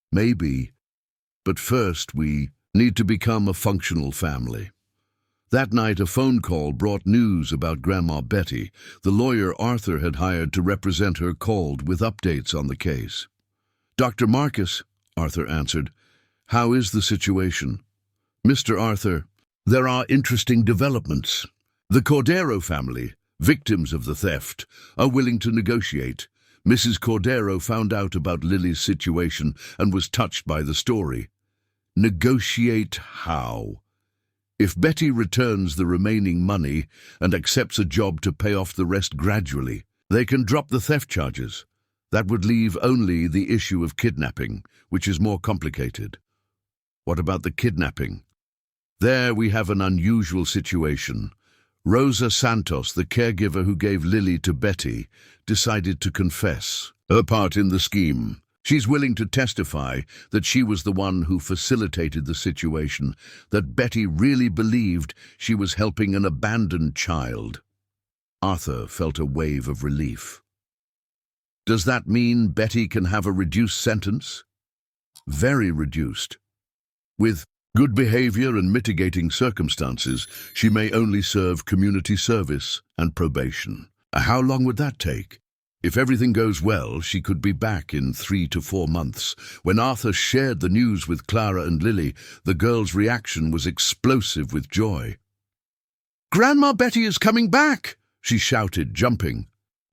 Maybe, but first we need to become a functional family." That night, a phone call brought news about Grandma Betty. The lawyer Arthur had hired to represent her called with updates on the case. "Dr. Marcus," Arthur answered. "How is the situation?" "Mr. Arthur, there are interesting developments. The Cordero family, victims of the theft, are willing to negotiate. Mrs. Cordero found out about Lily's situation and was touched by the story." "Negotiate how?" "If Betty returns the remaining money and accepts a job to pay off the rest gradually, they can drop the theft charges. That would leave only the issue of kidnapping, which is more complicated." "What about the kidnapping?" "There we have an unusual situation. Rosa Santos, the caregiver who gave Lily to Betty, decided to confess her part in the scheme. She's willing to testify that she was the one who facilitated the situation, that Betty really believed she was helping an abandoned child." Arthur felt a wave of relief. "Does that mean Betty can have a reduced sentence?" "Very reduced. With good behavior and mitigating circumstances, she may only serve community service and probation." "How long would that take?" "If everything goes well, she could be back in 3 to 4 months." When Arthur shared the news with Clara and Lily, the girls' reaction was explosive with joy. Grandma Betty is coming back, she shouted, jumping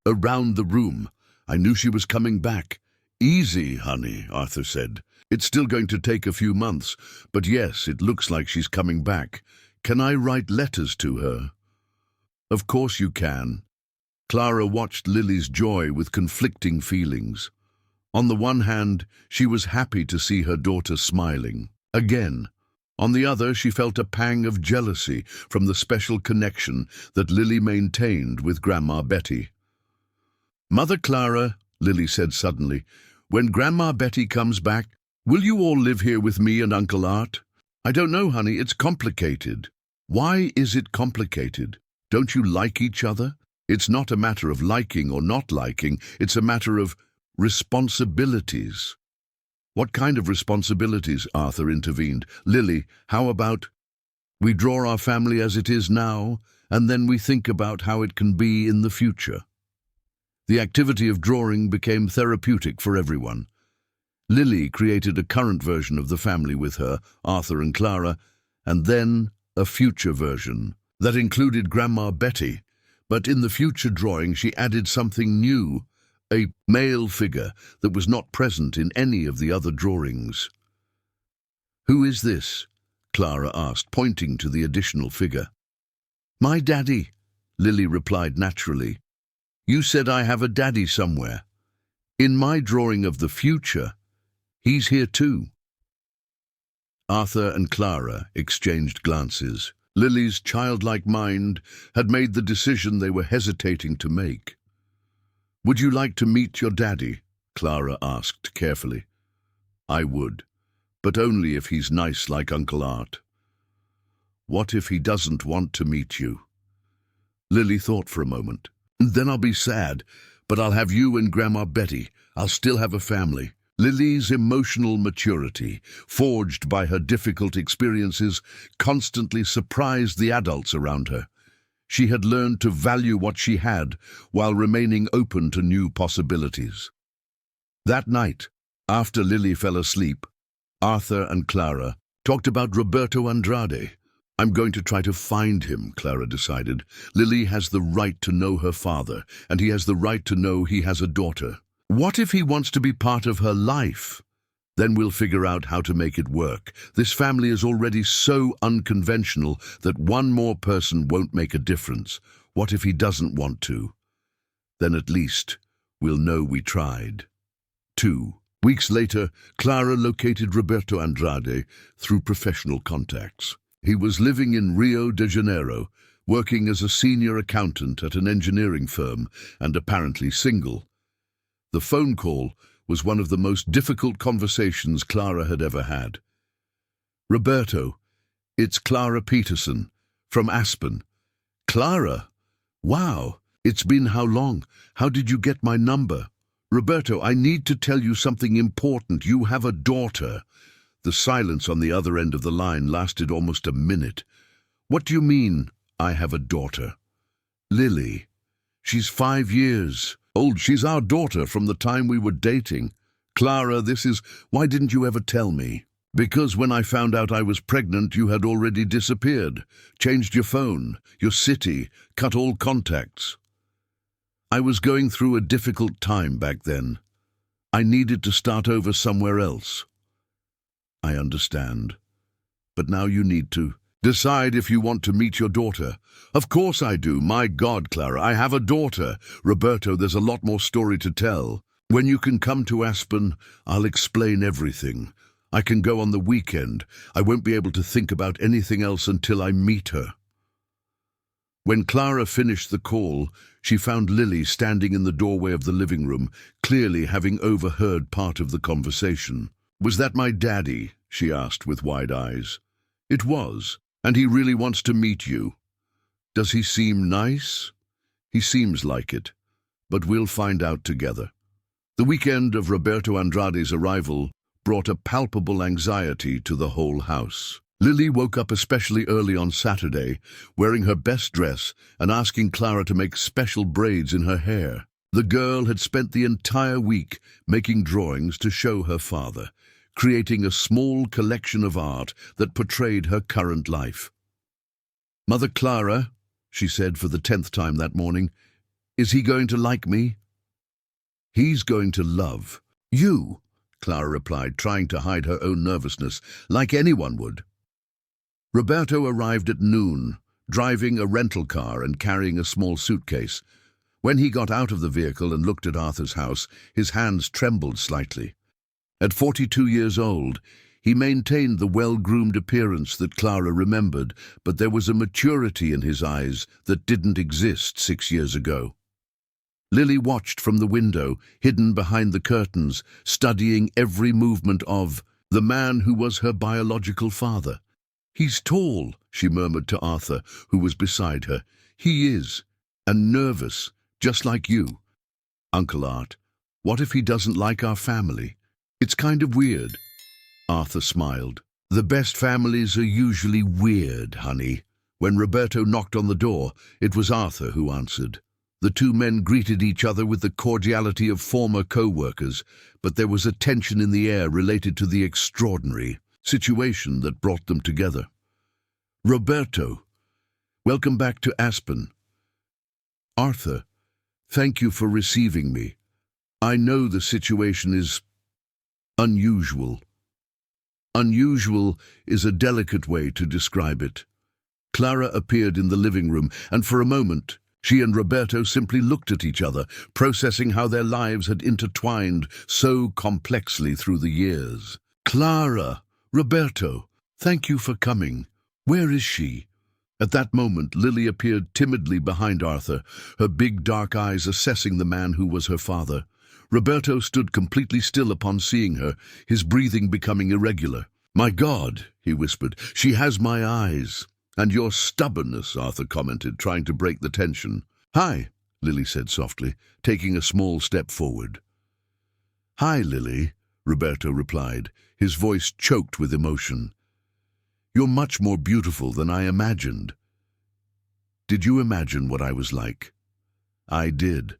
around the room. I knew she was coming back. Easy, honey, Arthur said. It's still going to take a few months, but yes, it looks like she's coming back. Can I write letters to her? Of course you can. Clara watched Lily's joy with conflicting feelings. On the one hand, she was happy to see her daughter smiling again. On the other, she felt a pang of jealousy from the special connection that Lily maintained with Grandma Betty. Mother Clara, Lily said suddenly, when Grandma Betty comes back, will you all live here with me and Uncle Art? I don't know, honey, it's complicated. Why is it complicated? Don't you like each other? It's not a matter of liking or not liking, it's a matter of responsibilities. What kind of responsibilities? Arthur intervened. Lily, how about we draw our family as it is now, and then we think about how it can be in the future? The activity of drawing became therapeutic for everyone. Lily created a current version of the family with her, Arthur and Clara, and then a future version that included Grandma Betty. But in the future drawing she added something new, a male figure that was not present in any of the other drawings. Who is this? Clara asked, pointing to the additional figure. My daddy, Lily replied naturally. You said I have a daddy somewhere. In my drawing of the future, he's here too. Arthur and Clara exchanged glances. Lily's childlike mind had made the decision they were hesitating to make. Would you like to meet your daddy? Clara asked carefully. I would, but only if he's nice like Uncle Art. What if he doesn't want to meet you? Lily thought for a moment. Then I'll be sad, but I'll have you and Grandma Betty. I'll still have a family. Lily's emotional maturity, forged by her difficult experiences, constantly surprised the adults around her. She had learned to value what she had while remaining open to new possibilities. That night, after Lily fell asleep, Arthur and Clara talked about Roberto Andrade. I'm going to try to find him, Clara decided. Lily has the right to know her father, and he has the right to know he has a daughter. What if he wants to be part of her life? Then we'll figure out how to make it work. This family is already so unconventional that one more person won't make a difference. What if he doesn't want to? Then at least we'll know we tried. 2 weeks later, Clara located Roberto Andrade through professional contacts. He was living in Rio de Janeiro, working as a senior accountant at an engineering firm, and apparently single. The phone call was one of the most difficult conversations Clara had ever had. Roberto, it's Clara Peterson, from Aspen. Clara? Wow, it's been how long? How did you get my number? Roberto, I need to tell you something important. You have a daughter. The silence on the other end of the line lasted almost a minute. What do you mean, I have a daughter? Lily. She's 5 years old. She's our daughter from the time we were dating. Clara, why didn't you ever tell me? Because when I found out I was pregnant, you had already disappeared, changed your phone, your city, cut all contacts. I was going through a difficult time back then. I needed to start over somewhere else. I understand. But now you need to decide if you want to meet your daughter. Of course I do. My God, Clara, I have a daughter. Roberto, there's a lot more story to tell. When you can come to Aspen, I'll explain everything. I can go on the weekend. I won't be able to think about anything else until I meet her. When Clara finished the call, she found Lily standing in the doorway of the living room, clearly having overheard part of the conversation. Was that my daddy? She asked with wide eyes. It was, and he really wants to meet you. Does he seem nice? He seems like it, but we'll find out together. The weekend of Roberto Andrade's arrival brought a palpable anxiety to the whole house. Lily woke up especially early on Saturday, wearing her best dress and asking Clara to make special braids in her hair. The girl had spent the entire week making drawings to show her father, creating a small collection of art that portrayed her current life. Mother Clara, she said for the 10th time that morning. Is he going to like me? He's going to love you, Clara replied, trying to hide her own nervousness, like anyone would. Roberto arrived at noon, driving a rental car and carrying a small suitcase. When he got out of the vehicle and looked at Arthur's house, his hands trembled slightly. At 42 years old, he maintained the well-groomed appearance that Clara remembered, but there was a maturity in his eyes that didn't exist 6 years ago. Lily watched from the window, hidden behind the curtains, studying every movement of the man who was her biological father. He's tall, she murmured to Arthur, who was beside her. He is, and nervous, just like you. Uncle Art, what if he doesn't like our family? It's kind of weird. Arthur smiled. The best families are usually weird, honey. When Roberto knocked on the door, it was Arthur who answered. The two men greeted each other with the cordiality of former co-workers, but there was a tension in the air related to the extraordinary situation that brought them together. Roberto, welcome back to Aspen. Arthur, thank you for receiving me. I know the situation is unusual. Unusual is a delicate way to describe it. Clara appeared in the living room, and for a moment, she and Roberto simply looked at each other, processing how their lives had intertwined so complexly through the years. Clara, Roberto, thank you for coming. Where is she? At that moment, Lily appeared timidly behind Arthur, her big dark eyes assessing the man who was her father. Roberto stood completely still upon seeing her, his breathing becoming irregular. My God, he whispered, she has my eyes. And your stubbornness, Arthur commented, trying to break the tension. Hi, Lily said softly, taking a small step forward. Hi, Lily, Roberto replied, his voice choked with emotion. You're much more beautiful than I imagined. Did you imagine what I was like? I did.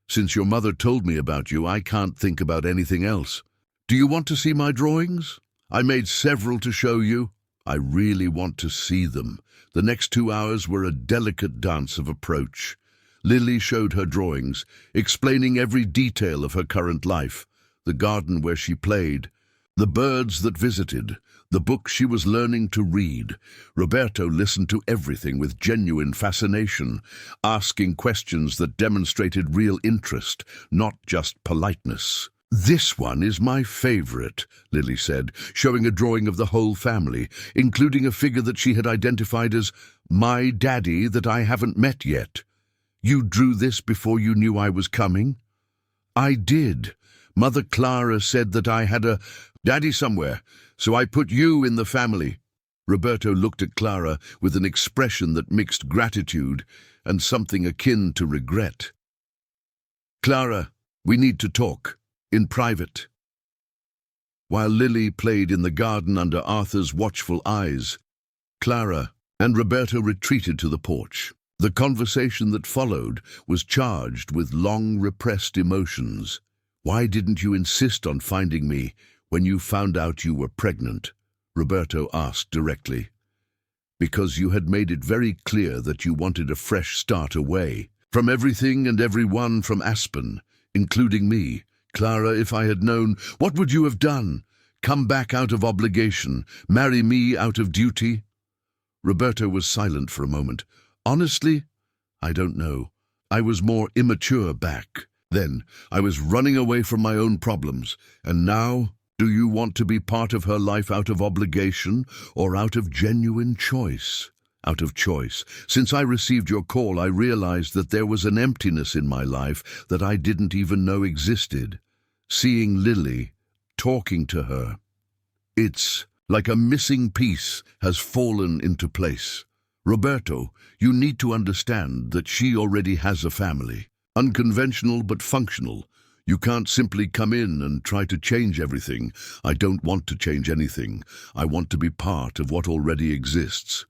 Since your mother told me about you, I can't think about anything else. Do you want to see my drawings? I made several to show you. I really want to see them. The next 2 hours were a delicate dance of approach. Lily showed her drawings, explaining every detail of her current life, the garden where she played, the birds that visited, the book she was learning to read. Roberto listened to everything with genuine fascination, asking questions that demonstrated real interest, not just politeness. This one is my favorite, Lily said, showing a drawing of the whole family, including a figure that she had identified as my daddy that I haven't met yet. You drew this before you knew I was coming? I did. Mother Clara said that I had a daddy somewhere, so I put you in the family. Roberto looked at Clara with an expression that mixed gratitude and something akin to regret. Clara, we need to talk. In private. While Lily played in the garden under Arthur's watchful eyes, Clara and Roberto retreated to the porch. The conversation that followed was charged with long repressed emotions. Why didn't you insist on finding me when you found out you were pregnant? Roberto asked directly. Because you had made it very clear that you wanted a fresh start away from everything and everyone from Aspen, including me. Clara, if I had known, what would you have done? Come back out of obligation, marry me out of duty? Roberto was silent for a moment. Honestly, I don't know. I was more immature back then. I was running away from my own problems. And now, do you want to be part of her life out of obligation or out of genuine choice? Out of choice. Since I received your call, I realized that there was an emptiness in my life that I didn't even know existed. Seeing Lily, talking to her. It's like a missing piece has fallen into place. Roberto, you need to understand that she already has a family. Unconventional but functional. You can't simply come in and try to change everything. I don't want to change anything. I want to be part of what already exists.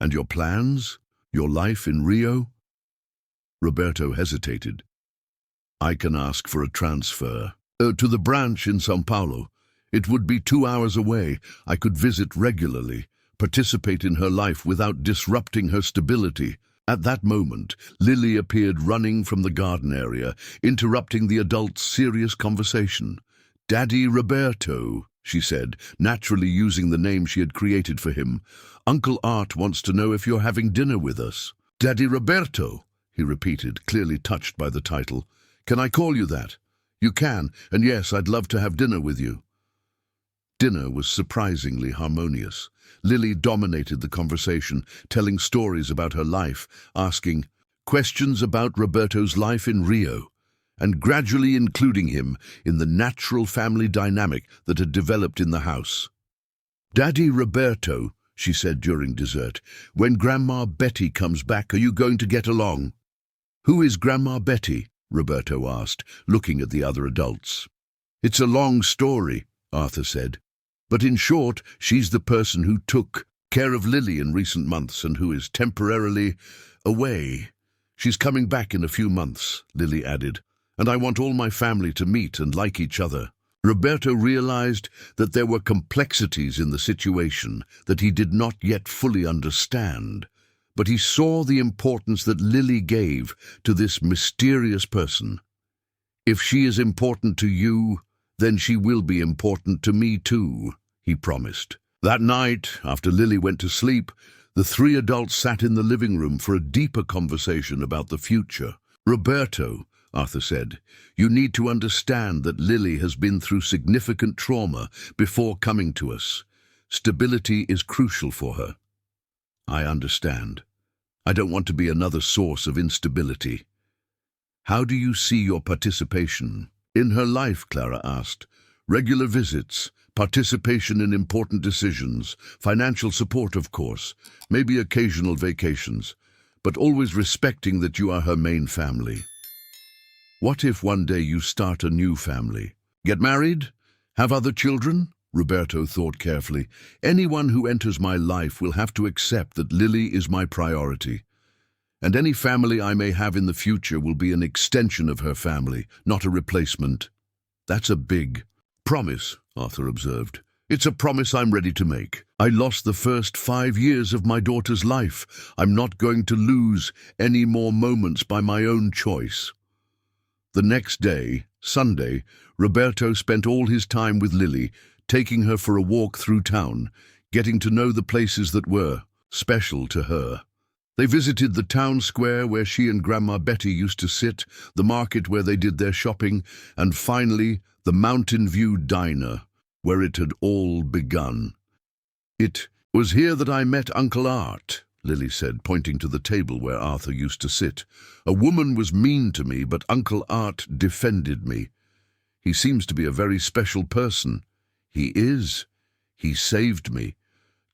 And your plans? Your life in Rio? Roberto hesitated. I can ask for a transfer. To the branch in São Paulo. It would be 2 hours away. I could visit regularly, participate in her life without disrupting her stability. At that moment, Lily appeared running from the garden area, interrupting the adults' serious conversation. "Daddy Roberto," she said, naturally using the name she had created for him. "Uncle Art wants to know if you're having dinner with us." "Daddy Roberto," he repeated, clearly touched by the title. "Can I call you that?" "You can, and yes, I'd love to have dinner with you." Dinner was surprisingly harmonious. Lily dominated the conversation, telling stories about her life, asking questions about Roberto's life in Rio, and gradually including him in the natural family dynamic that had developed in the house. "Daddy Roberto," she said during dessert, "when Grandma Betty comes back, are you going to get along?" "Who is Grandma Betty?" Roberto asked, looking at the other adults. "It's a long story," Arthur said. "But in short, she's the person who took care of Lily in recent months and who is temporarily away. She's coming back in a few months," Lily added, "and I want all my family to meet and like each other." Roberto realized that there were complexities in the situation that he did not yet fully understand, but he saw the importance that Lily gave to this mysterious person. "If she is important to you, then she will be important to me too," he promised. That night, after Lily went to sleep, the three adults sat in the living room for a deeper conversation about the future. "Roberto," Arthur said, "you need to understand that Lily has been through significant trauma before coming to us. Stability is crucial for her." "I understand. I don't want to be another source of instability." "How do you see your participation in her life?" Clara asked. "Regular visits, participation in important decisions, financial support, of course, maybe occasional vacations, but always respecting that you are her main family." "What if one day you start a new family? Get married? Have other children?" Roberto thought carefully. "Anyone who enters my life will have to accept that Lily is my priority. And any family I may have in the future will be an extension of her family, not a replacement." "That's a big promise," Arthur observed. "It's a promise I'm ready to make. I lost the first 5 years of my daughter's life. I'm not going to lose any more moments by my own choice." The next day, Sunday, Roberto spent all his time with Lily, taking her for a walk through town, getting to know the places that were special to her. They visited the town square where she and Grandma Betty used to sit, the market where they did their shopping, and finally, the Mountain View Diner, where it had all begun. "It was here that I met Uncle Art," Lily said, pointing to the table where Arthur used to sit. "A woman was mean to me, but Uncle Art defended me. He seems to be a very special person." "He is. He saved me,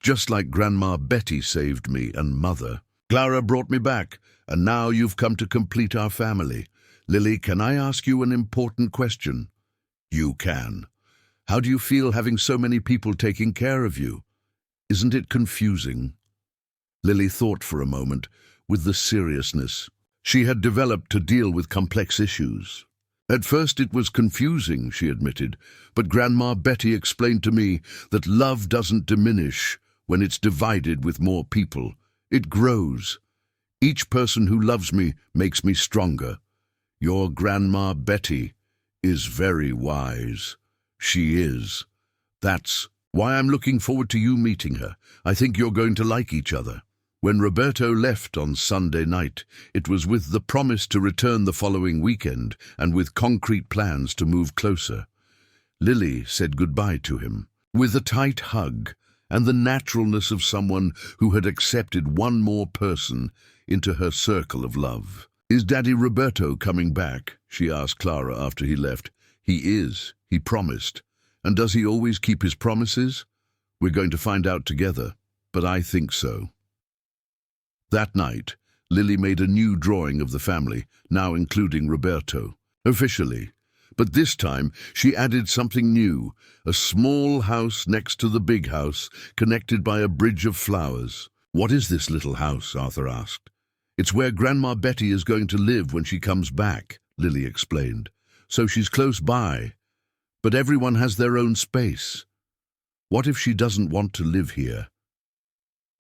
just like Grandma Betty saved me and Mother. Clara brought me back, and now you've come to complete our family. Lily, can I ask you an important question?" "You can. How do you feel having so many people taking care of you? Isn't it confusing?" Lily thought for a moment, with the seriousness she had developed to deal with complex issues. "At first it was confusing," she admitted, "but Grandma Betty explained to me that love doesn't diminish when it's divided with more people. It grows. Each person who loves me makes me stronger. Your Grandma Betty is very wise. She is. That's why I'm looking forward to you meeting her. I think you're going to like each other." When Roberto left on Sunday night, it was with the promise to return the following weekend and with concrete plans to move closer. Lily said goodbye to him with a tight hug and the naturalness of someone who had accepted one more person into her circle of love. "Is Daddy Roberto coming back?" she asked Clara after he left. "He is. He promised. And does he always keep his promises? We're going to find out together, but I think so." That night, Lily made a new drawing of the family, now including Roberto, officially. But this time, she added something new, a small house next to the big house, connected by a bridge of flowers. "What is this little house?" Arthur asked. "It's where Grandma Betty is going to live when she comes back," Lily explained. "So she's close by, but everyone has their own space. What if she doesn't want to live here?"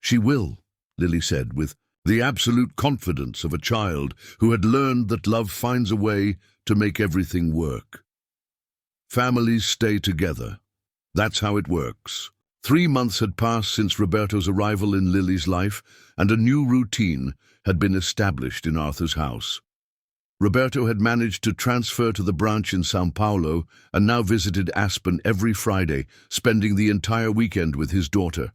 "She will," Lily said with The absolute confidence of a child who had learned that love finds a way to make everything work. Families stay together. That's how it works. 3 months had passed since Roberto's arrival in Lily's life, and a new routine had been established in Arthur's house. Roberto had managed to transfer to the branch in São Paulo and now visited Aspen every Friday, spending the entire weekend with his daughter.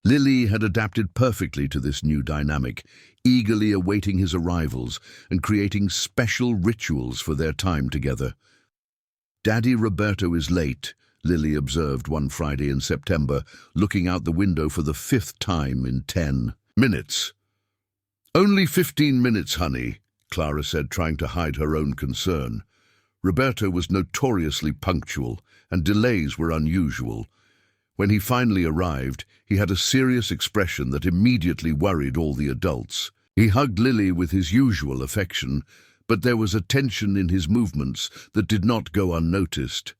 Lily had adapted perfectly to this new dynamic, eagerly awaiting his arrivals and creating special rituals for their time together. "Daddy Roberto is late," Lily observed one Friday in September, looking out the window for the 5th time in 10 minutes. "Only 15 minutes, honey," Clara said, trying to hide her own concern. Roberto was notoriously punctual, and delays were unusual. When he finally arrived, he had a serious expression that immediately worried all the adults. He hugged Lily with his usual affection, but there was a tension in his movements that did not go unnoticed.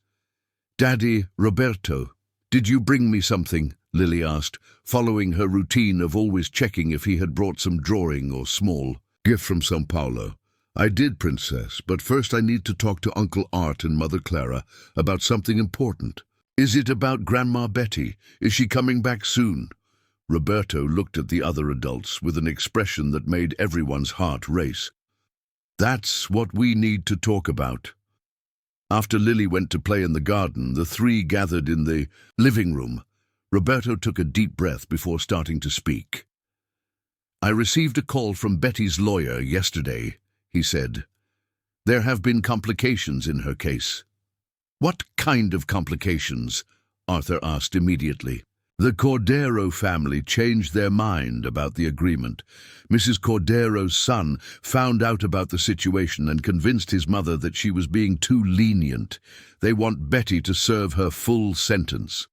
"Daddy, Roberto, did you bring me something?" Lily asked, following her routine of always checking if he had brought some drawing or small gift from São Paulo. "I did, Princess, but first I need to talk to Uncle Art and Mother Clara about something important." "Is it about Grandma Betty? Is she coming back soon?" Roberto looked at the other adults with an expression that made everyone's heart race. "That's what we need to talk about." After Lily went to play in the garden, the three gathered in the living room. Roberto took a deep breath before starting to speak. "I received a call from Betty's lawyer yesterday," he said. "There have been complications in her case." "What kind of complications?" Arthur asked immediately. "The Cordero family changed their mind about the agreement. Mrs. Cordero's son found out about the situation and convinced his mother that she was being too lenient. They want Betty to serve her full sentence."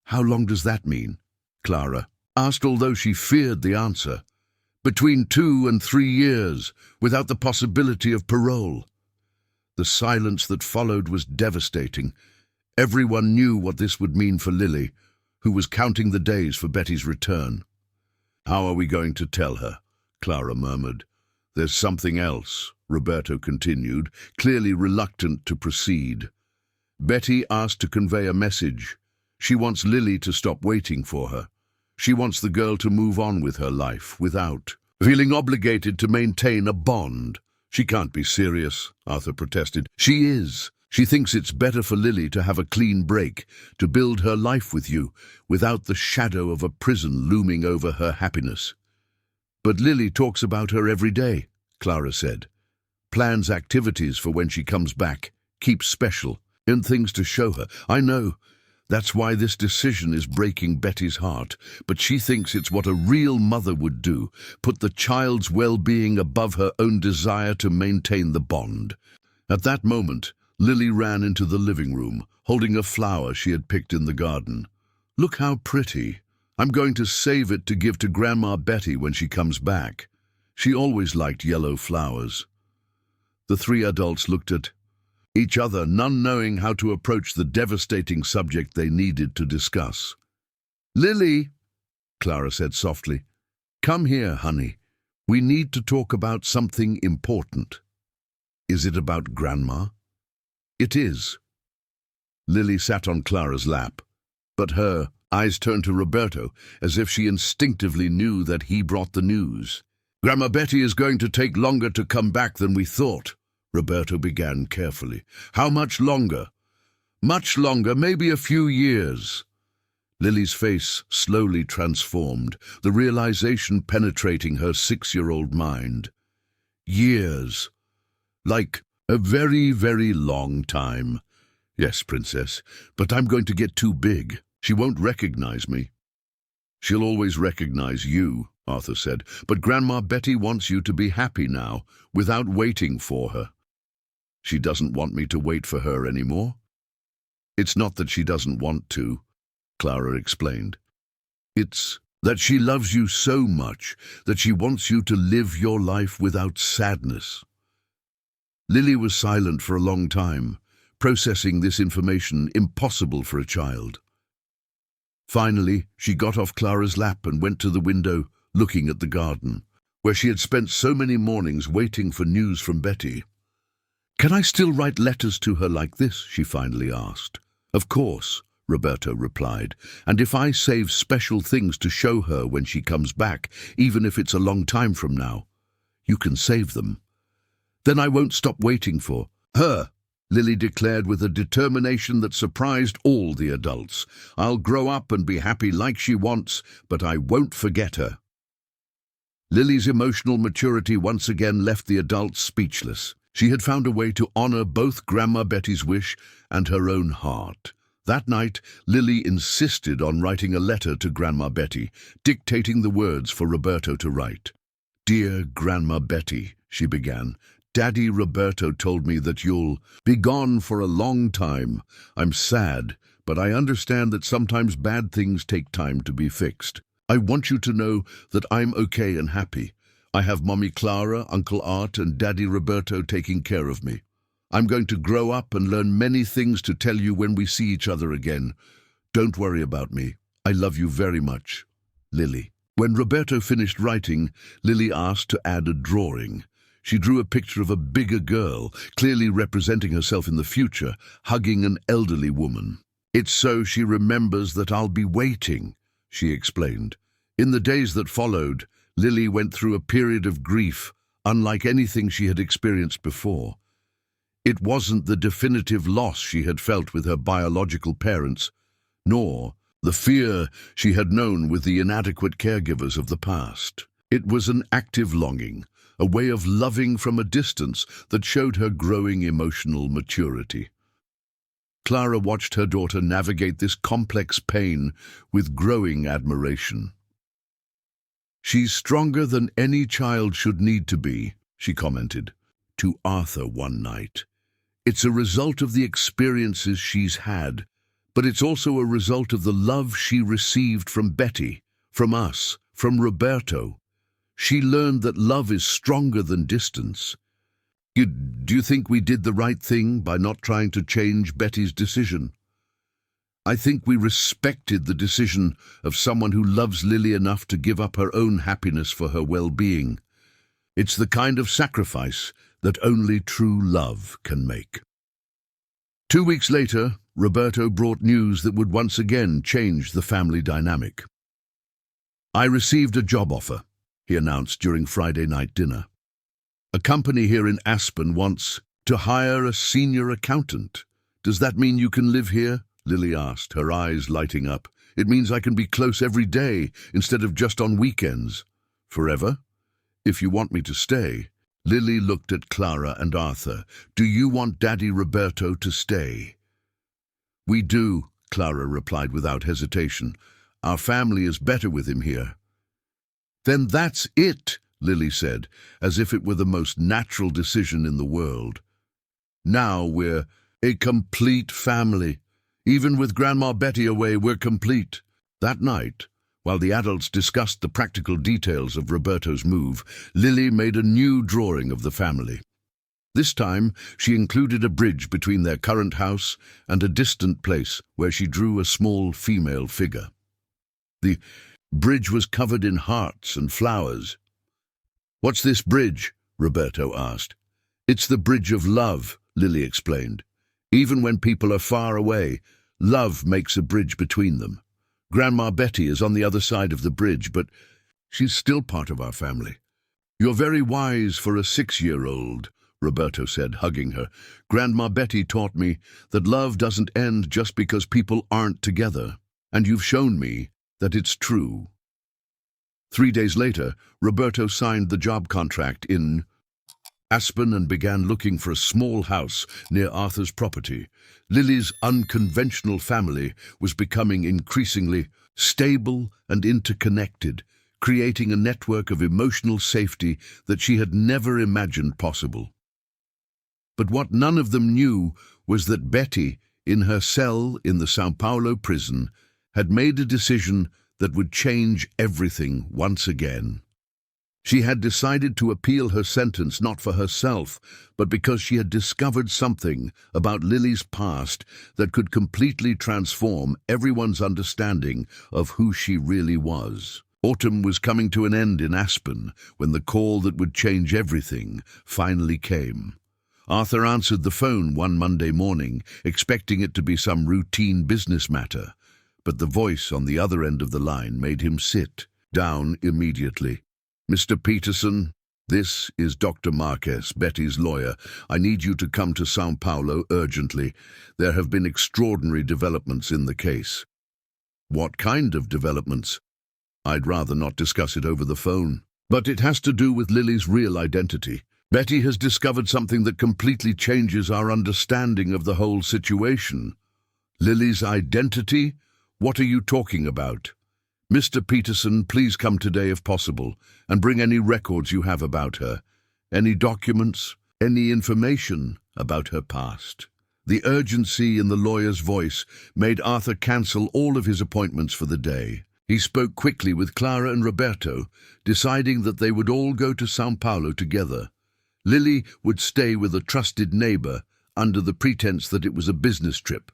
"How long does that mean?" Clara asked, although she feared the answer. "Between 2 and 3 years, without the possibility of parole." The silence that followed was devastating. Everyone knew what this would mean for Lily, who was counting the days for Betty's return. "How are we going to tell her?" Clara murmured. "There's something else," Roberto continued, clearly reluctant to proceed. "Betty asked to convey a message. She wants Lily to stop waiting for her. She wants the girl to move on with her life without feeling obligated to maintain a bond." "She can't be serious," Arthur protested. "She is. She thinks it's better for Lily to have a clean break, to build her life with you, without the shadow of a prison looming over her happiness." "But Lily talks about her every day," Clara said. "Plans activities for when she comes back, keeps special, and things to show her. I know. That's why this decision is breaking Betty's heart, but she thinks it's what a real mother would do, put the child's well-being above her own desire to maintain the bond." At that moment, Lily ran into the living room, holding a flower she had picked in the garden. "Look how pretty. I'm going to save it to give to Grandma Betty when she comes back. She always liked yellow flowers." The three adults looked at each other, none knowing how to approach the devastating subject they needed to discuss. "Lily," Clara said softly, "come here, honey. We need to talk about something important." "Is it about Grandma?" "It is." Lily sat on Clara's lap, but her eyes turned to Roberto as if she instinctively knew that he brought the news. "Grandma Betty is going to take longer to come back than we thought," Roberto began carefully. "How much longer?" "Much longer, maybe a few years." Lily's face slowly transformed, the realization penetrating her 6-year-old mind. "Years. Like a very, very long time." "Yes, Princess, but I'm going to get too big. She won't recognize me." "She'll always recognize you," Arthur said, "but Grandma Betty wants you to be happy now, without waiting for her." "She doesn't want me to wait for her anymore." "It's not that she doesn't want to," Clara explained. "It's that she loves you so much that she wants you to live your life without sadness." Lily was silent for a long time, processing this information impossible for a child. Finally, she got off Clara's lap and went to the window, looking at the garden, where she had spent so many mornings waiting for news from Betty. "Can I still write letters to her like this?" she finally asked. "Of course," Roberto replied, "and if I save special things to show her when she comes back, even if it's a long time from now, you can save them. Then I won't stop waiting for her," Lily declared with a determination that surprised all the adults. "I'll grow up and be happy like she wants, but I won't forget her." Lily's emotional maturity once again left the adults speechless. She had found a way to honor both Grandma Betty's wish and her own heart. That night, Lily insisted on writing a letter to Grandma Betty, dictating the words for Roberto to write. "Dear Grandma Betty," she began, "Daddy Roberto told me that you'll be gone for a long time. I'm sad, but I understand that sometimes bad things take time to be fixed. I want you to know that I'm okay and happy. I have Mommy Clara, Uncle Art, and Daddy Roberto taking care of me. I'm going to grow up and learn many things to tell you when we see each other again. Don't worry about me. I love you very much. Lily." When Roberto finished writing, Lily asked to add a drawing. She drew a picture of a bigger girl, clearly representing herself in the future, hugging an elderly woman. "It's so she remembers that I'll be waiting," she explained. In the days that followed, Lily went through a period of grief, unlike anything she had experienced before. It wasn't the definitive loss she had felt with her biological parents, nor the fear she had known with the inadequate caregivers of the past. It was an active longing, a way of loving from a distance that showed her growing emotional maturity. Clara watched her daughter navigate this complex pain with growing admiration. "She's stronger than any child should need to be," she commented to Arthur one night. "It's a result of the experiences she's had, but it's also a result of the love she received from Betty, from us, from Roberto. She learned that love is stronger than distance. Do you think we did the right thing by not trying to change Betty's decision? I think we respected the decision of someone who loves Lily enough to give up her own happiness for her well-being. It's the kind of sacrifice that only true love can make." 2 weeks later, Roberto brought news that would once again change the family dynamic. "I received a job offer," he announced during Friday night dinner. "A company here in Aspen wants to hire a senior accountant. Does that mean you can live here?" Lily asked, her eyes lighting up. "It means I can be close every day instead of just on weekends." "Forever? If you want me to stay." Lily looked at Clara and Arthur. "Do you want Daddy Roberto to stay?" "We do," Clara replied without hesitation. "Our family is better with him here." "Then that's it," Lily said, as if it were the most natural decision in the world. "Now we're a complete family. Even with Grandma Betty away, we're complete." That night, while the adults discussed the practical details of Roberto's move, Lily made a new drawing of the family. This time, she included a bridge between their current house and a distant place where she drew a small female figure. The bridge was covered in hearts and flowers. "What's this bridge?" Roberto asked. "It's the bridge of love," Lily explained. "Even when people are far away, love makes a bridge between them. Grandma Betty is on the other side of the bridge, but she's still part of our family." "You're very wise for a 6-year-old, Roberto said, hugging her. "Grandma Betty taught me that love doesn't end just because people aren't together, and you've shown me that it's true." 3 days later, Roberto signed the job contract in Aspen and began looking for a small house near Arthur's property. Lily's unconventional family was becoming increasingly stable and interconnected, creating a network of emotional safety that she had never imagined possible. But what none of them knew was that Betty, in her cell in the São Paulo prison, had made a decision that would change everything once again. She had decided to appeal her sentence not for herself, but because she had discovered something about Lily's past that could completely transform everyone's understanding of who she really was. Autumn was coming to an end in Aspen when the call that would change everything finally came. Arthur answered the phone one Monday morning, expecting it to be some routine business matter, but the voice on the other end of the line made him sit down immediately. "Mr. Peterson, this is Dr. Marquez, Betty's lawyer. I need you to come to Sao Paulo urgently. There have been extraordinary developments in the case." "What kind of developments?" "I'd rather not discuss it over the phone. But it has to do with Lily's real identity. Betty has discovered something that completely changes our understanding of the whole situation." "Lily's identity? What are you talking about?" "Mr. Peterson, please come today if possible, and bring any records you have about her. Any documents, any information about her past." The urgency in the lawyer's voice made Arthur cancel all of his appointments for the day. He spoke quickly with Clara and Roberto, deciding that they would all go to Sao Paulo together. Lily would stay with a trusted neighbor under the pretense that it was a business trip.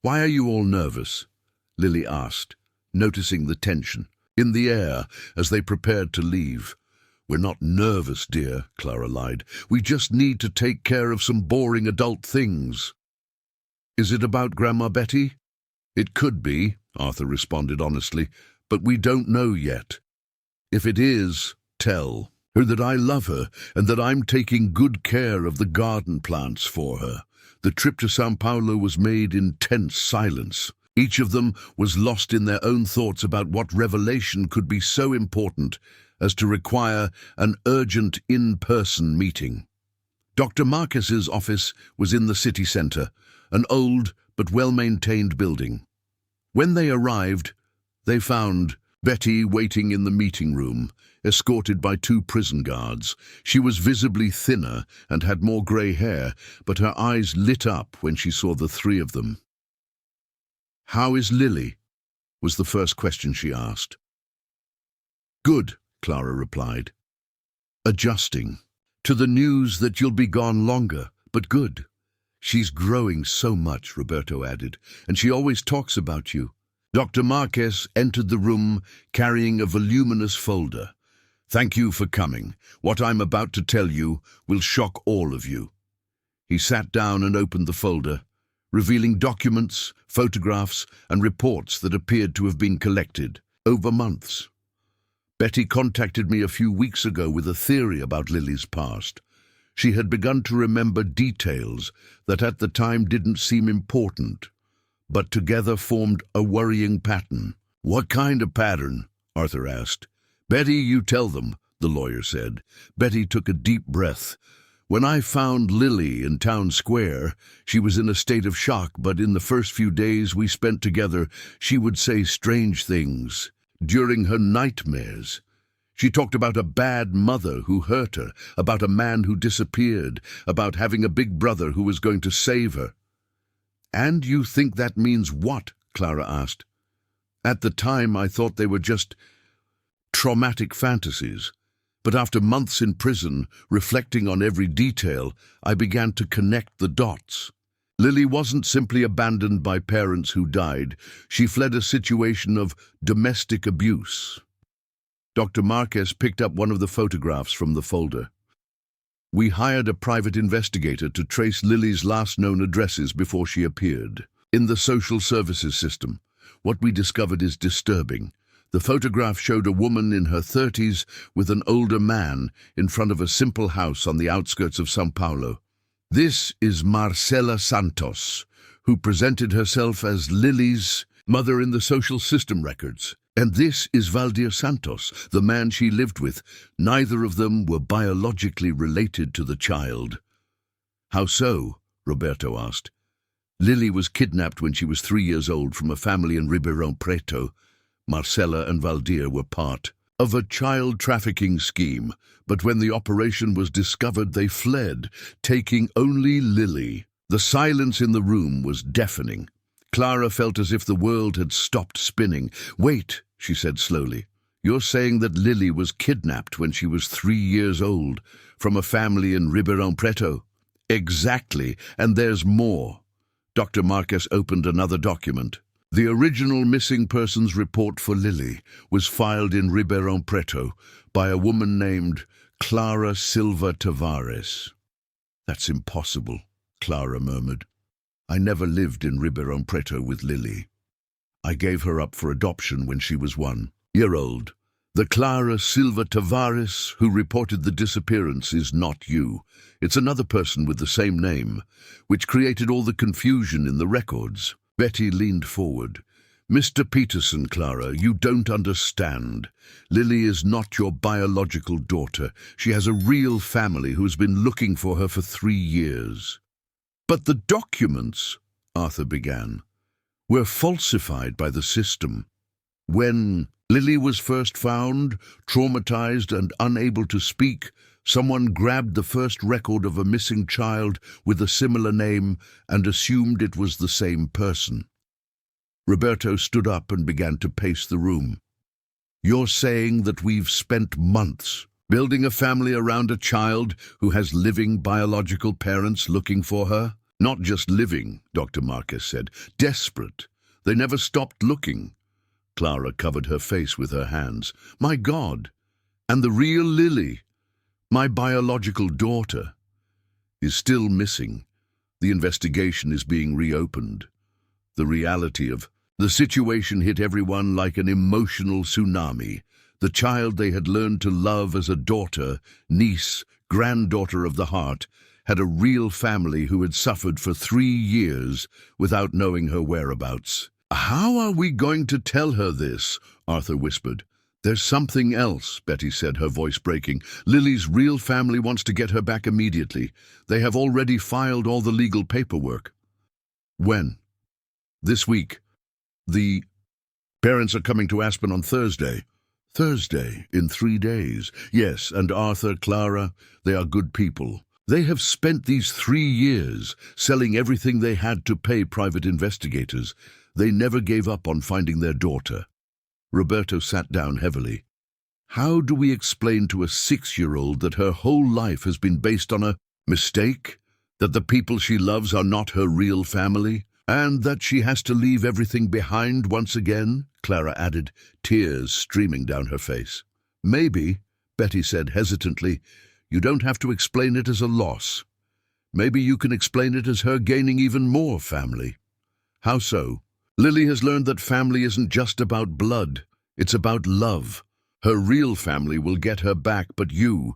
"Why are you all nervous?" Lily asked, noticing the tension in the air as they prepared to leave. "We're not nervous, dear," Clara lied. "We just need to take care of some boring adult things." "Is it about Grandma Betty?" "It could be," Arthur responded honestly, "but we don't know yet. If it is, tell her that I love her and that I'm taking good care of the garden plants for her." The trip to Sao Paulo was made in tense silence. Each of them was lost in their own thoughts about what revelation could be so important as to require an urgent in-person meeting. Dr. Marquez's office was in the city center, an old but well-maintained building. When they arrived, they found Betty waiting in the meeting room, escorted by 2 prison guards. She was visibly thinner and had more grey hair, but her eyes lit up when she saw the 3 of them. "How is Lily?" was the first question she asked. "Good," Clara replied. "Adjusting to the news that you'll be gone longer, but good. She's growing so much," Roberto added, "and she always talks about you." Dr. Marquez entered the room carrying a voluminous folder. "Thank you for coming. What I'm about to tell you will shock all of you." He sat down and opened the folder, revealing documents, photographs, and reports that appeared to have been collected over months. "Betty contacted me a few weeks ago with a theory about Lily's past. She had begun to remember details that at the time didn't seem important, but together formed a worrying pattern." "What kind of pattern?" Arthur asked. "Betty, you tell them," the lawyer said. Betty took a deep breath. "When I found Lily in town square, she was in a state of shock, but in the first few days we spent together, she would say strange things. During her nightmares, she talked about a bad mother who hurt her, about a man who disappeared, about having a big brother who was going to save her." "And you think that means what?" Clara asked. "At the time I thought they were just traumatic fantasies. But after months in prison, reflecting on every detail, I began to connect the dots. Lily wasn't simply abandoned by parents who died. She fled a situation of domestic abuse." Dr. Marquez picked up one of the photographs from the folder. "We hired a private investigator to trace Lily's last known addresses before she appeared in the social services system. What we discovered is disturbing. The photograph showed a woman in her 30s with an older man in front of a simple house on the outskirts of Sao Paulo. This is Marcela Santos, who presented herself as Lily's mother in the social system records. And this is Valdir Santos, the man she lived with. Neither of them were biologically related to the child." "How so?" Roberto asked. "Lily was kidnapped when she was 3 years old from a family in Ribeirão Preto. Marcela and Valdir were part of a child trafficking scheme, but when the operation was discovered, they fled, taking only Lily." The silence in the room was deafening. Clara felt as if the world had stopped spinning. "Wait," she said slowly. "You're saying that Lily was kidnapped when she was 3 years old from a family in Ribeirão Preto?" "Exactly, and there's more." Dr. Marquez opened another document. The original missing persons report for Lily was filed in Ribeirão Preto by a woman named Clara Silva Tavares. That's impossible, Clara murmured. I never lived in Ribeirão Preto with Lily. I gave her up for adoption when she was 1 year old. The Clara Silva Tavares who reported the disappearance is not you. It's another person with the same name, which created all the confusion in the records. Betty leaned forward. Mr. Peterson, Clara, you don't understand. Lily is not your biological daughter. She has a real family who has been looking for her for 3 years. But the documents, Arthur began, were falsified by the system. When Lily was first found, traumatized and unable to speak, someone grabbed the first record of a missing child with a similar name and assumed it was the same person. Roberto stood up and began to pace the room. You're saying that we've spent months building a family around a child who has living biological parents looking for her? Not just living, Dr. Marquez said. Desperate. They never stopped looking. Clara covered her face with her hands. My God! And the real Lily, my biological daughter, is still missing. The investigation is being reopened. The reality of the situation hit everyone like an emotional tsunami. The child they had learned to love as a daughter, niece, granddaughter of the heart, had a real family who had suffered for 3 years without knowing her whereabouts. How are we going to tell her this? Arthur whispered. There's something else, Betty said, her voice breaking. Lily's real family wants to get her back immediately. They have already filed all the legal paperwork. When? This week. The parents are coming to Aspen on Thursday. Thursday, in 3 days. Yes, and Arthur, Clara, they are good people. They have spent these 3 years selling everything they had to pay private investigators. They never gave up on finding their daughter. Roberto sat down heavily. How do we explain to a 6-year-old that her whole life has been based on a mistake? That the people she loves are not her real family? And that she has to leave everything behind once again? Clara added, tears streaming down her face. Maybe, Betty said hesitantly, you don't have to explain it as a loss. Maybe you can explain it as her gaining even more family. How so? Lily has learned that family isn't just about blood. It's about love. Her real family will get her back, but you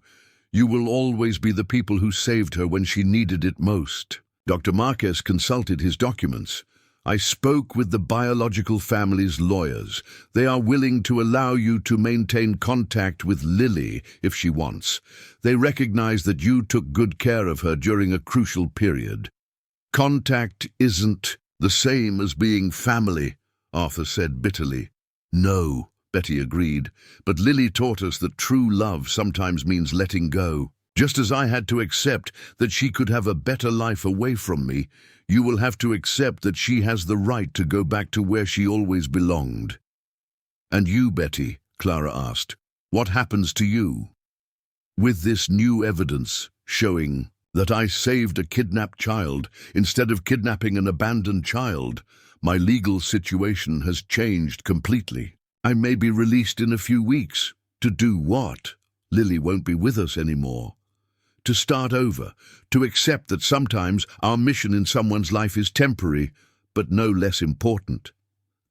will always be the people who saved her when she needed it most. Dr. Marquez consulted his documents. I spoke with the biological family's lawyers. They are willing to allow you to maintain contact with Lily if she wants. They recognize that you took good care of her during a crucial period. Contact isn't the same as being family, Arthur said bitterly. No, Betty agreed, but Lily taught us that true love sometimes means letting go. Just as I had to accept that she could have a better life away from me, you will have to accept that she has the right to go back to where she always belonged. And you, Betty, Clara asked, what happens to you? With this new evidence showing that I saved a kidnapped child instead of kidnapping an abandoned child, my legal situation has changed completely. I may be released in a few weeks. To do what? Lily won't be with us anymore. To start over, to accept that sometimes our mission in someone's life is temporary, but no less important.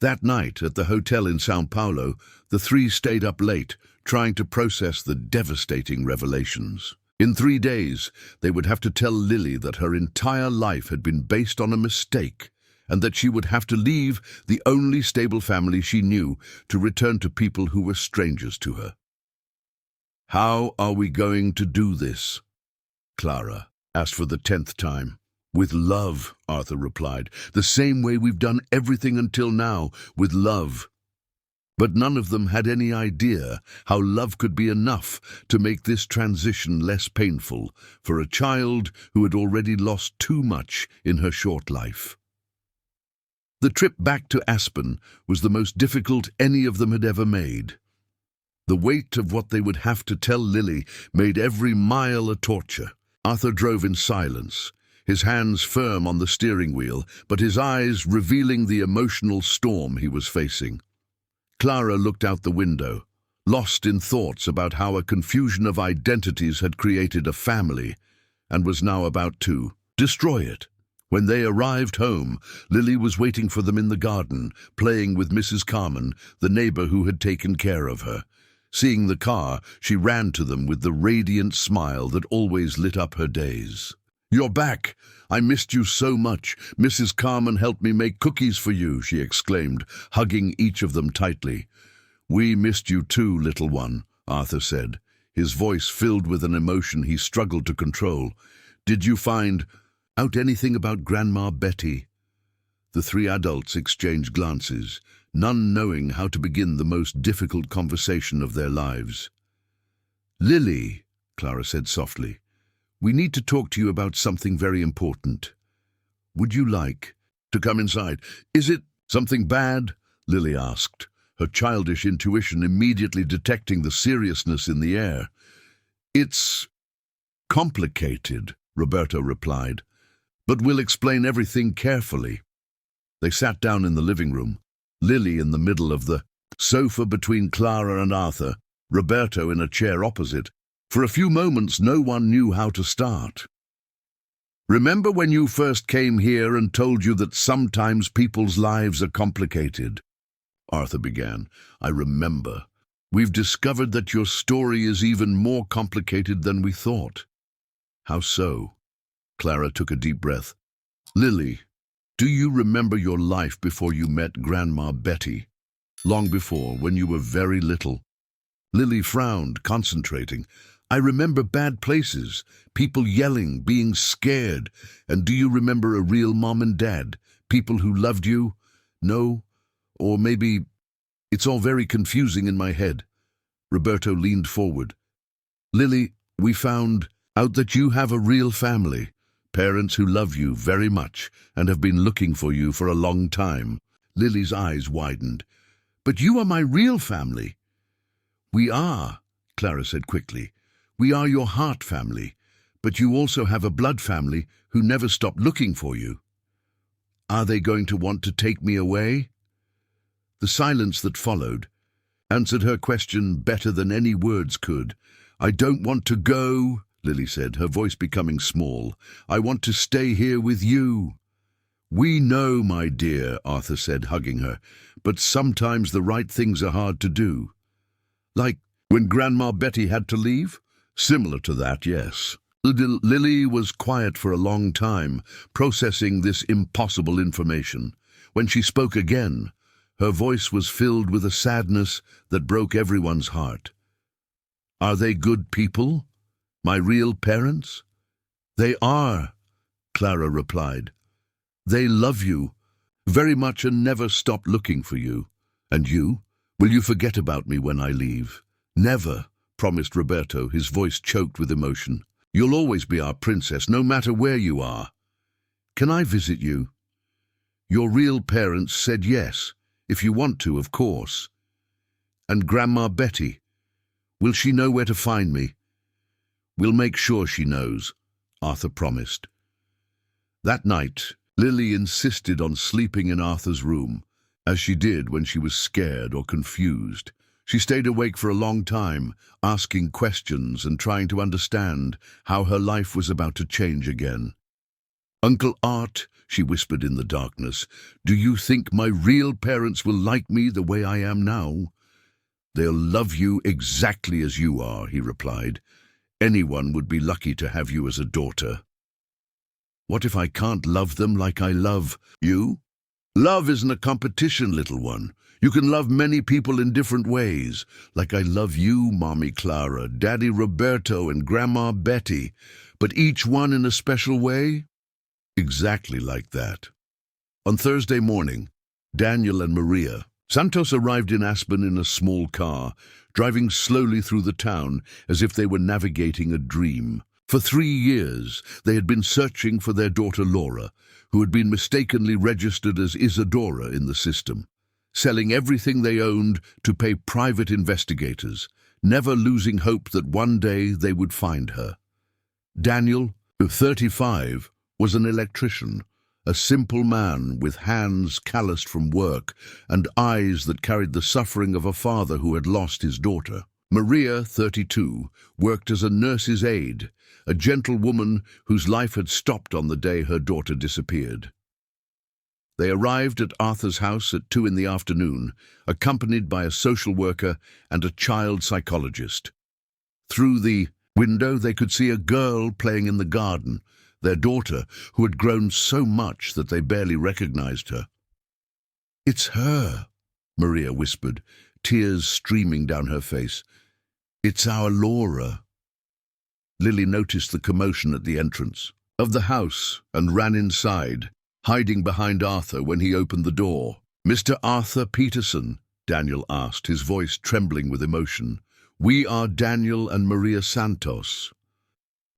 That night at the hotel in São Paulo, the 3 stayed up late, trying to process the devastating revelations. In 3 days, they would have to tell Lily that her entire life had been based on a mistake, and that she would have to leave the only stable family she knew to return to people who were strangers to her. How are we going to do this? Clara asked for the 10th time. With love, Arthur replied. The same way we've done everything until now, with love. But none of them had any idea how love could be enough to make this transition less painful for a child who had already lost too much in her short life. The trip back to Aspen was the most difficult any of them had ever made. The weight of what they would have to tell Lily made every mile a torture. Arthur drove in silence, his hands firm on the steering wheel, but his eyes revealing the emotional storm he was facing. Clara looked out the window, lost in thoughts about how a confusion of identities had created a family and was now about to destroy it. When they arrived home, Lily was waiting for them in the garden, playing with Mrs. Carmen, the neighbor who had taken care of her. Seeing the car, she ran to them with the radiant smile that always lit up her days. "You're back! I missed you so much. Mrs. Carmen helped me make cookies for you," she exclaimed, hugging each of them tightly. "We missed you too, little one," Arthur said, his voice filled with an emotion he struggled to control. "Did you find out anything about Grandma Betty?" The three adults exchanged glances, none knowing how to begin the most difficult conversation of their lives. "Lily," Clara said softly, "we need to talk to you about something very important. Would you like to come inside?" "Is it something bad?" Lily asked, her childish intuition immediately detecting the seriousness in the air. "It's complicated," Roberto replied, "but we'll explain everything carefully." They sat down in the living room, Lily in the middle of the sofa between Clara and Arthur, Roberto in a chair opposite. For a few moments, no one knew how to start. "Remember when you first came here and told you that sometimes people's lives are complicated?" Arthur began. "I remember. We've discovered that your story is even more complicated than we thought." "How so?" Clara took a deep breath. "Lily, do you remember your life before you met Grandma Betty? Long before, when you were very little?" Lily frowned, concentrating. "I remember bad places, people yelling, being scared. And do you remember a real mom and dad? People who loved you? No? Or maybe it's all very confusing in my head." Roberto leaned forward. "Lily, we found out that you have a real family. Parents who love you very much and have been looking for you for a long time." Lily's eyes widened. "But you are my real family." "We are," Clara said quickly. "We are your heart family, but you also have a blood family who never stopped looking for you." "Are they going to want to take me away?" The silence that followed answered her question better than any words could. "I don't want to go," Lily said, her voice becoming small. "I want to stay here with you." "We know, my dear," Arthur said, hugging her, "but sometimes the right things are hard to do." "Like when Grandma Betty had to leave?" "Similar to that, yes." Lily was quiet for a long time, processing this impossible information. When she spoke again, her voice was filled with a sadness that broke everyone's heart. "Are they good people? My real parents?" "They are," Clara replied. "They love you very much and never stop looking for you. And you? Will you forget about me when I leave?" "Never," promised Roberto, his voice choked with emotion. "You'll always be our princess, no matter where you are." "Can I visit you?" "Your real parents said yes, if you want to, of course." "And Grandma Betty? Will she know where to find me?" "We'll make sure she knows," Arthur promised. That night, Lily insisted on sleeping in Arthur's room, as she did when she was scared or confused. She stayed awake for a long time, asking questions and trying to understand how her life was about to change again. "Uncle Art," she whispered in the darkness, "do you think my real parents will like me the way I am now?" "They'll love you exactly as you are," he replied. "Anyone would be lucky to have you as a daughter." "What if I can't love them like I love you?" "Love isn't a competition, little one. You can love many people in different ways, like I love you, Mommy Clara, Daddy Roberto, and Grandma Betty, but each one in a special way?" "Exactly like that." On Thursday morning, Daniel and Maria Santos arrived in Aspen in a small car, driving slowly through the town as if they were navigating a dream. For 3 years, they had been searching for their daughter Laura, who had been mistakenly registered as Isadora in the system, selling everything they owned to pay private investigators, never losing hope that one day they would find her. Daniel, 35, was an electrician, a simple man with hands calloused from work and eyes that carried the suffering of a father who had lost his daughter. Maria, 32, worked as a nurse's aide, a gentle woman whose life had stopped on the day her daughter disappeared. They arrived at Arthur's house at 2 in the afternoon, accompanied by a social worker and a child psychologist. Through the window they could see a girl playing in the garden, their daughter, who had grown so much that they barely recognized her. "It's her," Maria whispered, tears streaming down her face. "It's our Laura." Lily noticed the commotion at the entrance of the house and ran inside, hiding behind Arthur when he opened the door. "Mr. Arthur Peterson?" Daniel asked, his voice trembling with emotion. "We are Daniel and Maria Santos."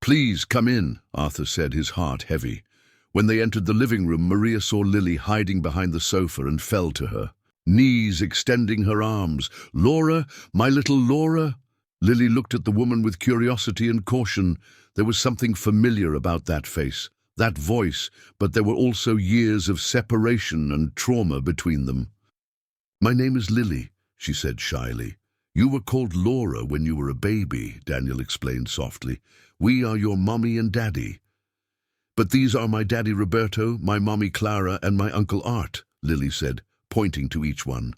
"Please come in," Arthur said, his heart heavy. When they entered the living room, Maria saw Lily hiding behind the sofa and fell to her knees, extending her arms. "Laura, my little Laura." Lily looked at the woman with curiosity and caution. There was something familiar about that face, that voice, but there were also years of separation and trauma between them. "My name is Lily," she said shyly. "You were called Laura when you were a baby," Daniel explained softly. "We are your mommy and daddy." "But these are my daddy Roberto, my mommy Clara, and my uncle Art," Lily said, pointing to each one.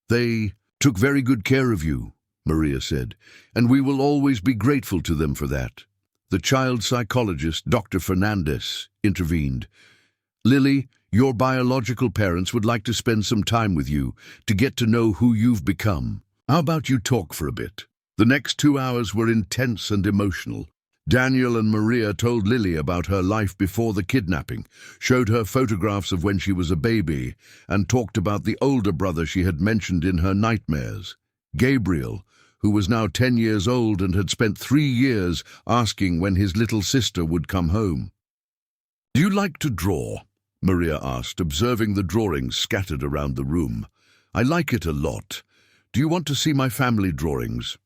"They took very good care of you," Maria said, "and we will always be grateful to them for that." The child psychologist, Dr. Fernandez, intervened. "Lily, your biological parents would like to spend some time with you to get to know who you've become. How about you talk for a bit?" The next 2 hours were intense and emotional. Daniel and Maria told Lily about her life before the kidnapping, showed her photographs of when she was a baby, and talked about the older brother she had mentioned in her nightmares, Gabriel, who was now 10 years old and had spent 3 years asking when his little sister would come home. "Do you like to draw?" Maria asked, observing the drawings scattered around the room. "I like it a lot. Do you want to see my family drawings?"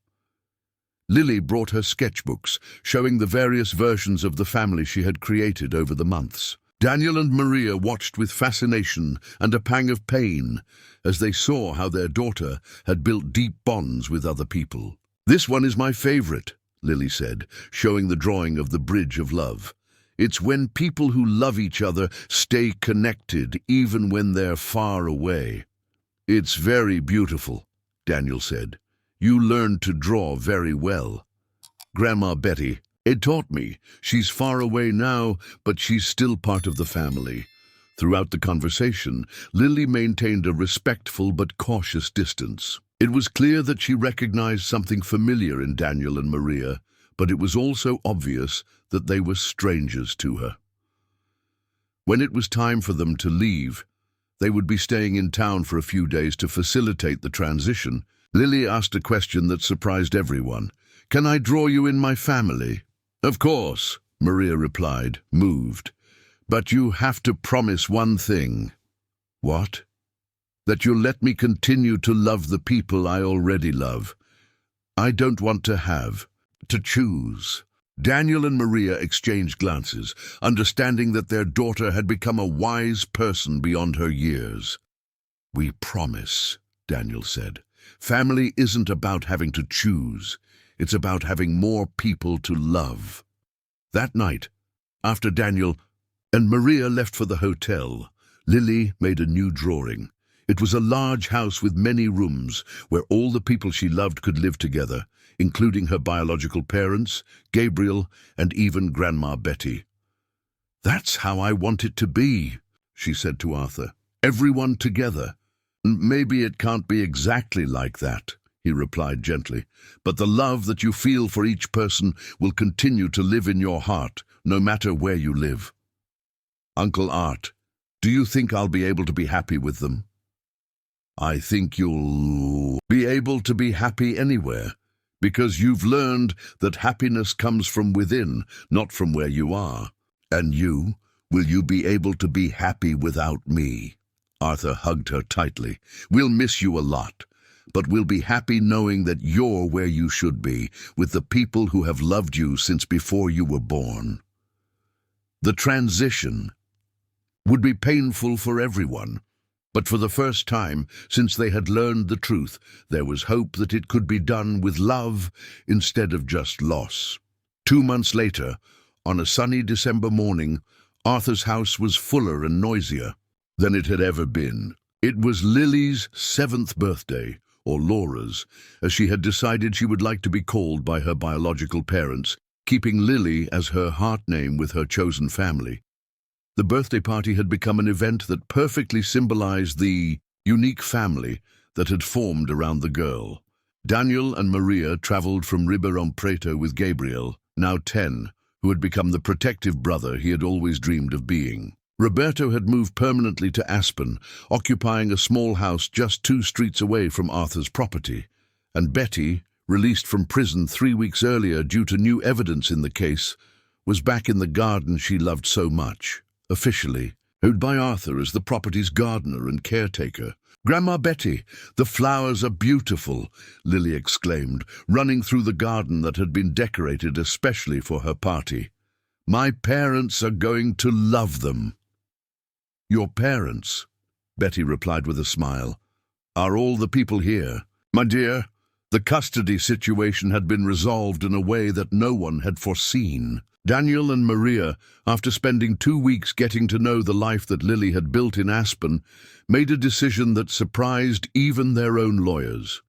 Lily brought her sketchbooks, showing the various versions of the family she had created over the months. Daniel and Maria watched with fascination and a pang of pain as they saw how their daughter had built deep bonds with other people. "This one is my favorite," Lily said, showing the drawing of the Bridge of Love. "It's when people who love each other stay connected even when they're far away." "It's very beautiful," Daniel said. "You learned to draw very well." "Grandma Betty, it taught me. She's far away now, but she's still part of the family." Throughout the conversation, Lily maintained a respectful but cautious distance. It was clear that she recognized something familiar in Daniel and Maria, but it was also obvious that they were strangers to her. When it was time for them to leave, they would be staying in town for a few days to facilitate the transition. Lily asked a question that surprised everyone. "Can I draw you in my family?" "Of course," Maria replied, moved. "But you have to promise one thing." "What?" "That you'll let me continue to love the people I already love. I don't want to choose." Daniel and Maria exchanged glances, understanding that their daughter had become a wise person beyond her years. "We promise," Daniel said. "Family isn't about having to choose. It's about having more people to love." That night, after Daniel and Maria left for the hotel, Lily made a new drawing. It was a large house with many rooms where all the people she loved could live together, including her biological parents, Gabriel, and even Grandma Betty. "That's how I want it to be," she said to Arthur. "Everyone together." "Maybe it can't be exactly like that," he replied gently, "but the love that you feel for each person will continue to live in your heart, no matter where you live." "Uncle Art, do you think I'll be able to be happy with them?" "I think you'll be able to be happy anywhere, because you've learned that happiness comes from within, not from where you are. And you, will you be able to be happy without me?" Arthur hugged her tightly. "We'll miss you a lot, but we'll be happy knowing that you're where you should be, with the people who have loved you since before you were born." The transition would be painful for everyone, but for the first time since they had learned the truth, there was hope that it could be done with love instead of just loss. 2 months later, on a sunny December morning, Arthur's house was fuller and noisier than it had ever been. It was Lily's 7th birthday, or Laura's, as she had decided she would like to be called by her biological parents, keeping Lily as her heart name with her chosen family. The birthday party had become an event that perfectly symbolized the unique family that had formed around the girl. Daniel and Maria traveled from Ribeirão Preto with Gabriel, now 10, who had become the protective brother he had always dreamed of being. Roberto had moved permanently to Aspen, occupying a small house just 2 streets away from Arthur's property, and Betty, released from prison 3 weeks earlier due to new evidence in the case, was back in the garden she loved so much, officially hired by Arthur as the property's gardener and caretaker. "Grandma Betty, the flowers are beautiful," Lily exclaimed, running through the garden that had been decorated especially for her party. "My parents are going to love them." "Your parents," Betty replied with a smile, "are all the people here. My dear, the custody situation had been resolved in a way that no one had foreseen." Daniel and Maria, after spending 2 weeks getting to know the life that Lily had built in Aspen, made a decision that surprised even their own lawyers.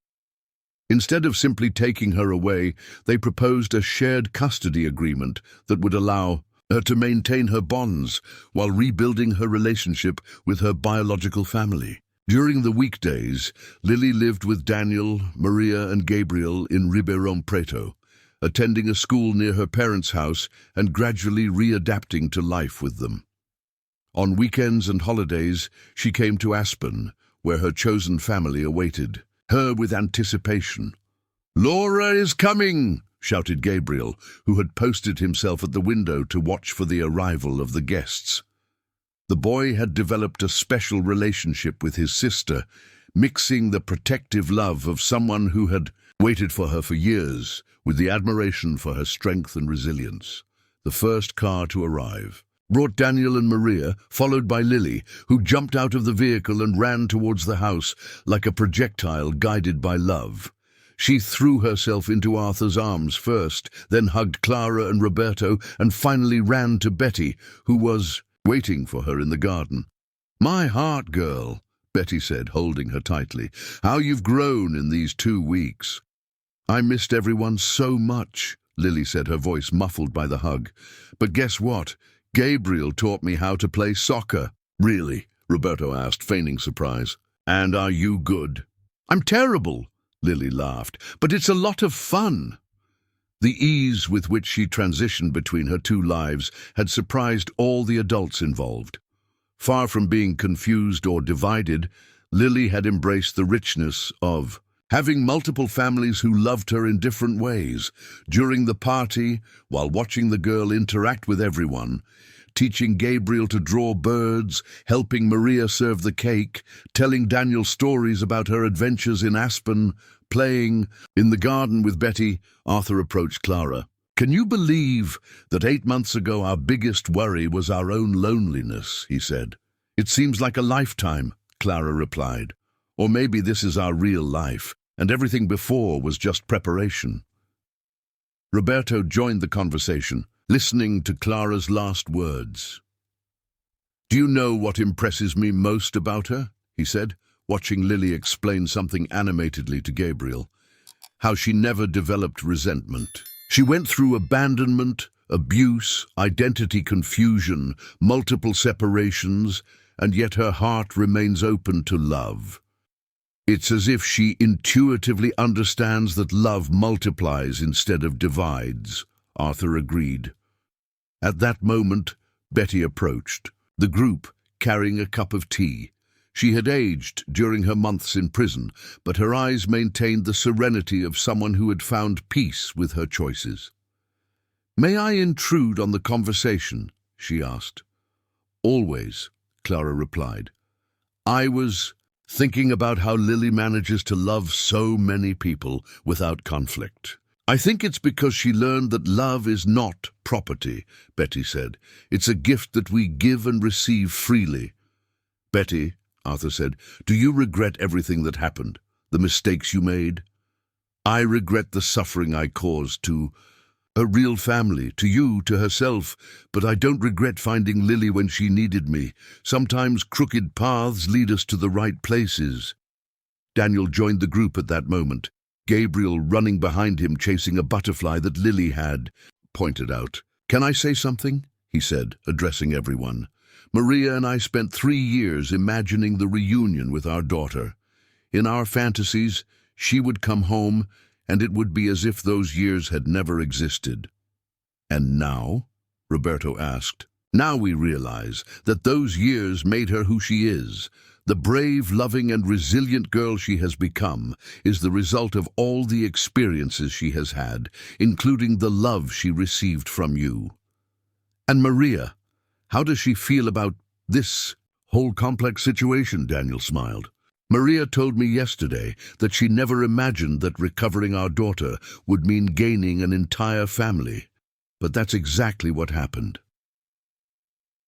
Instead of simply taking her away, they proposed a shared custody agreement that would allow her to maintain her bonds while rebuilding her relationship with her biological family. During the weekdays, Lily lived with Daniel, Maria, and Gabriel in Ribeirão Preto, attending a school near her parents' house and gradually readapting to life with them. On weekends and holidays, she came to Aspen, where her chosen family awaited her with anticipation. "Laura is coming!" shouted Gabriel, who had posted himself at the window to watch for the arrival of the guests. The boy had developed a special relationship with his sister, mixing the protective love of someone who had waited for her for years with the admiration for her strength and resilience. The first car to arrive brought Daniel and Maria, followed by Lily, who jumped out of the vehicle and ran towards the house like a projectile guided by love. She threw herself into Arthur's arms first, then hugged Clara and Roberto, and finally ran to Betty, who was waiting for her in the garden. "My heart, girl," Betty said, holding her tightly. "How you've grown in these 2 weeks." "I missed everyone so much," Lily said, her voice muffled by the hug. "But guess what? Gabriel taught me how to play soccer." "Really?" Roberto asked, feigning surprise. "And are you good?" "I'm terrible," Lily laughed, "but it's a lot of fun." The ease with which she transitioned between her 2 lives had surprised all the adults involved. Far from being confused or divided, Lily had embraced the richness of having multiple families who loved her in different ways. During the party, while watching the girl interact with everyone, teaching Gabriel to draw birds, helping Maria serve the cake, telling Daniel stories about her adventures in Aspen, playing in the garden with Betty, Arthur approached Clara. "Can you believe that 8 months ago our biggest worry was our own loneliness?" he said. "It seems like a lifetime," Clara replied. "Or maybe this is our real life, and everything before was just preparation." Roberto joined the conversation, listening to Clara's last words. "Do you know what impresses me most about her?" he said, watching Lily explain something animatedly to Gabriel. "How she never developed resentment. She went through abandonment, abuse, identity confusion, multiple separations, and yet her heart remains open to love. It's as if she intuitively understands that love multiplies instead of divides," Arthur agreed. At that moment, Betty approached, the group carrying a cup of tea. She had aged during her months in prison, but her eyes maintained the serenity of someone who had found peace with her choices. "May I intrude on the conversation?" she asked. "Always," Clara replied. "I was thinking about how Lily manages to love so many people without conflict." I think it's because she learned that love is not property, Betty said. It's a gift that we give and receive freely. Betty, Arthur said, do you regret everything that happened? The mistakes you made? I regret the suffering I caused to a real family, to you, to herself, but I don't regret finding Lily when she needed me. Sometimes crooked paths lead us to the right places. Daniel joined the group at that moment, Gabriel running behind him chasing a butterfly that Lily had pointed out. Can I say something? He said, addressing everyone. Maria and I spent 3 years imagining the reunion with our daughter. In our fantasies, she would come home, and it would be as if those years had never existed. And now? Roberto asked. Now we realize that those years made her who she is. The brave, loving, and resilient girl she has become is the result of all the experiences she has had, including the love she received from you. And Maria, how does she feel about this whole complex situation? Daniel smiled. Maria told me yesterday that she never imagined that recovering our daughter would mean gaining an entire family. But that's exactly what happened.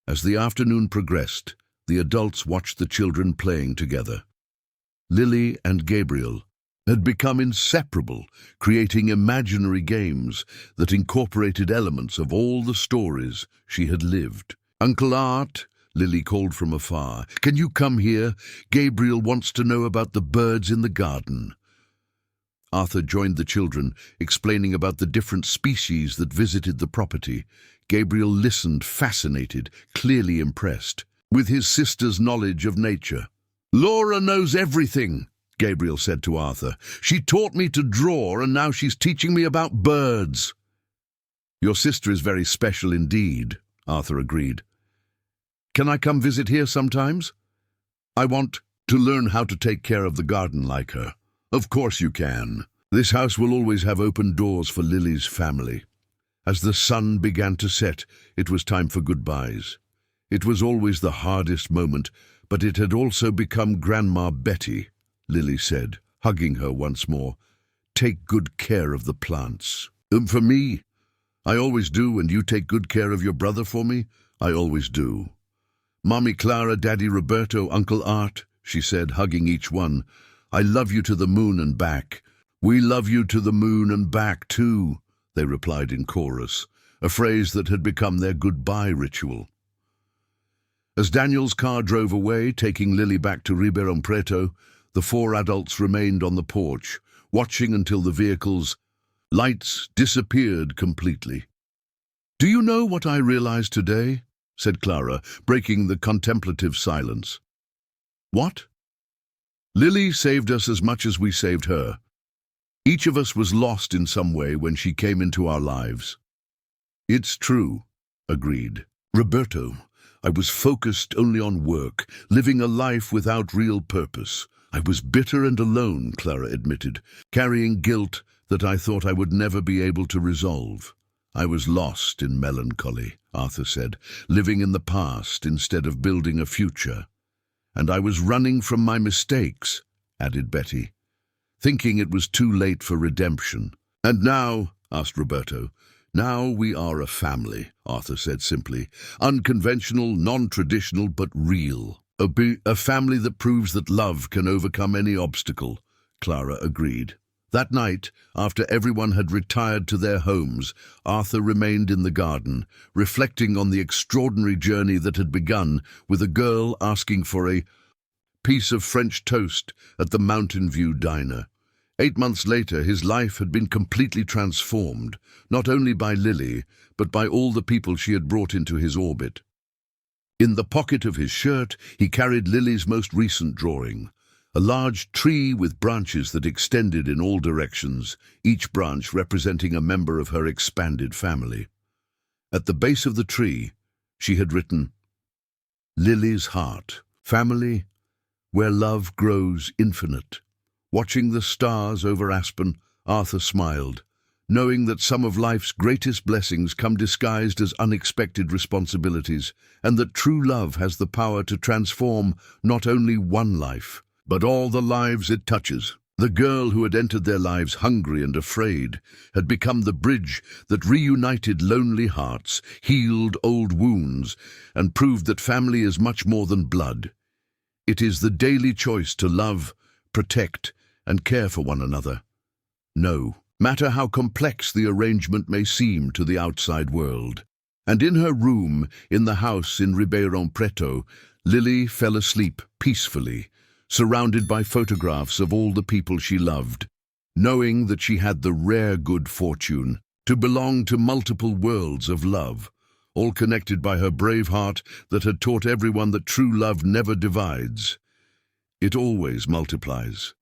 As the afternoon progressed, the adults watched the children playing together. Lily and Gabriel had become inseparable, creating imaginary games that incorporated elements of all the stories she had lived. Uncle Art, Lily called from afar, can you come here? Gabriel wants to know about the birds in the garden. Arthur joined the children, explaining about the different species that visited the property. Gabriel listened, fascinated, clearly impressed with his sister's knowledge of nature. Laura knows everything, Gabriel said to Arthur. She taught me to draw, and now she's teaching me about birds. Your sister is very special indeed, Arthur agreed. Can I come visit here sometimes? I want to learn how to take care of the garden like her. Of course you can. This house will always have open doors for Lily's family. As the sun began to set, it was time for goodbyes. It was always the hardest moment, but it had also become Grandma Betty, Lily said, hugging her once more. Take good care of the plants. For me, I always do, and you take good care of your brother for me? I always do. Mommy Clara, Daddy Roberto, Uncle Art, she said, hugging each one. I love you to the moon and back. We love you to the moon and back too, they replied in chorus, a phrase that had become their goodbye ritual. As Daniel's car drove away, taking Lily back to Ribeirão Preto, the 4 adults remained on the porch, watching until the vehicle's lights disappeared completely. Do you know what I realized today? Said Clara, breaking the contemplative silence. What? Lily saved us as much as we saved her. Each of us was lost in some way when she came into our lives. It's true, agreed. Roberto, I was focused only on work, living a life without real purpose. I was bitter and alone, Clara admitted, carrying guilt that I thought I would never be able to resolve. I was lost in melancholy, Arthur said, living in the past instead of building a future. And I was running from my mistakes, added Betty, thinking it was too late for redemption. And now, asked Roberto, now we are a family, Arthur said simply. Unconventional, non-traditional, but real. A family that proves that love can overcome any obstacle, Clara agreed. That night, after everyone had retired to their homes, Arthur remained in the garden, reflecting on the extraordinary journey that had begun with a girl asking for a piece of French toast at the Mountain View diner. 8 months later, his life had been completely transformed, not only by Lily, but by all the people she had brought into his orbit. In the pocket of his shirt, he carried Lily's most recent drawing, a large tree with branches that extended in all directions, each branch representing a member of her expanded family. At the base of the tree, she had written, Lily's heart, family, where love grows infinite. Watching the stars over Aspen, Arthur smiled, knowing that some of life's greatest blessings come disguised as unexpected responsibilities, and that true love has the power to transform not only one life, but all the lives it touches. The girl who had entered their lives hungry and afraid had become the bridge that reunited lonely hearts, healed old wounds, and proved that family is much more than blood. It is the daily choice to love, protect, and care for one another. No matter how complex the arrangement may seem to the outside world. And in her room, in the house in Ribeirão Preto, Lily fell asleep peacefully, surrounded by photographs of all the people she loved, knowing that she had the rare good fortune to belong to multiple worlds of love, all connected by her brave heart that had taught everyone that true love never divides. It always multiplies.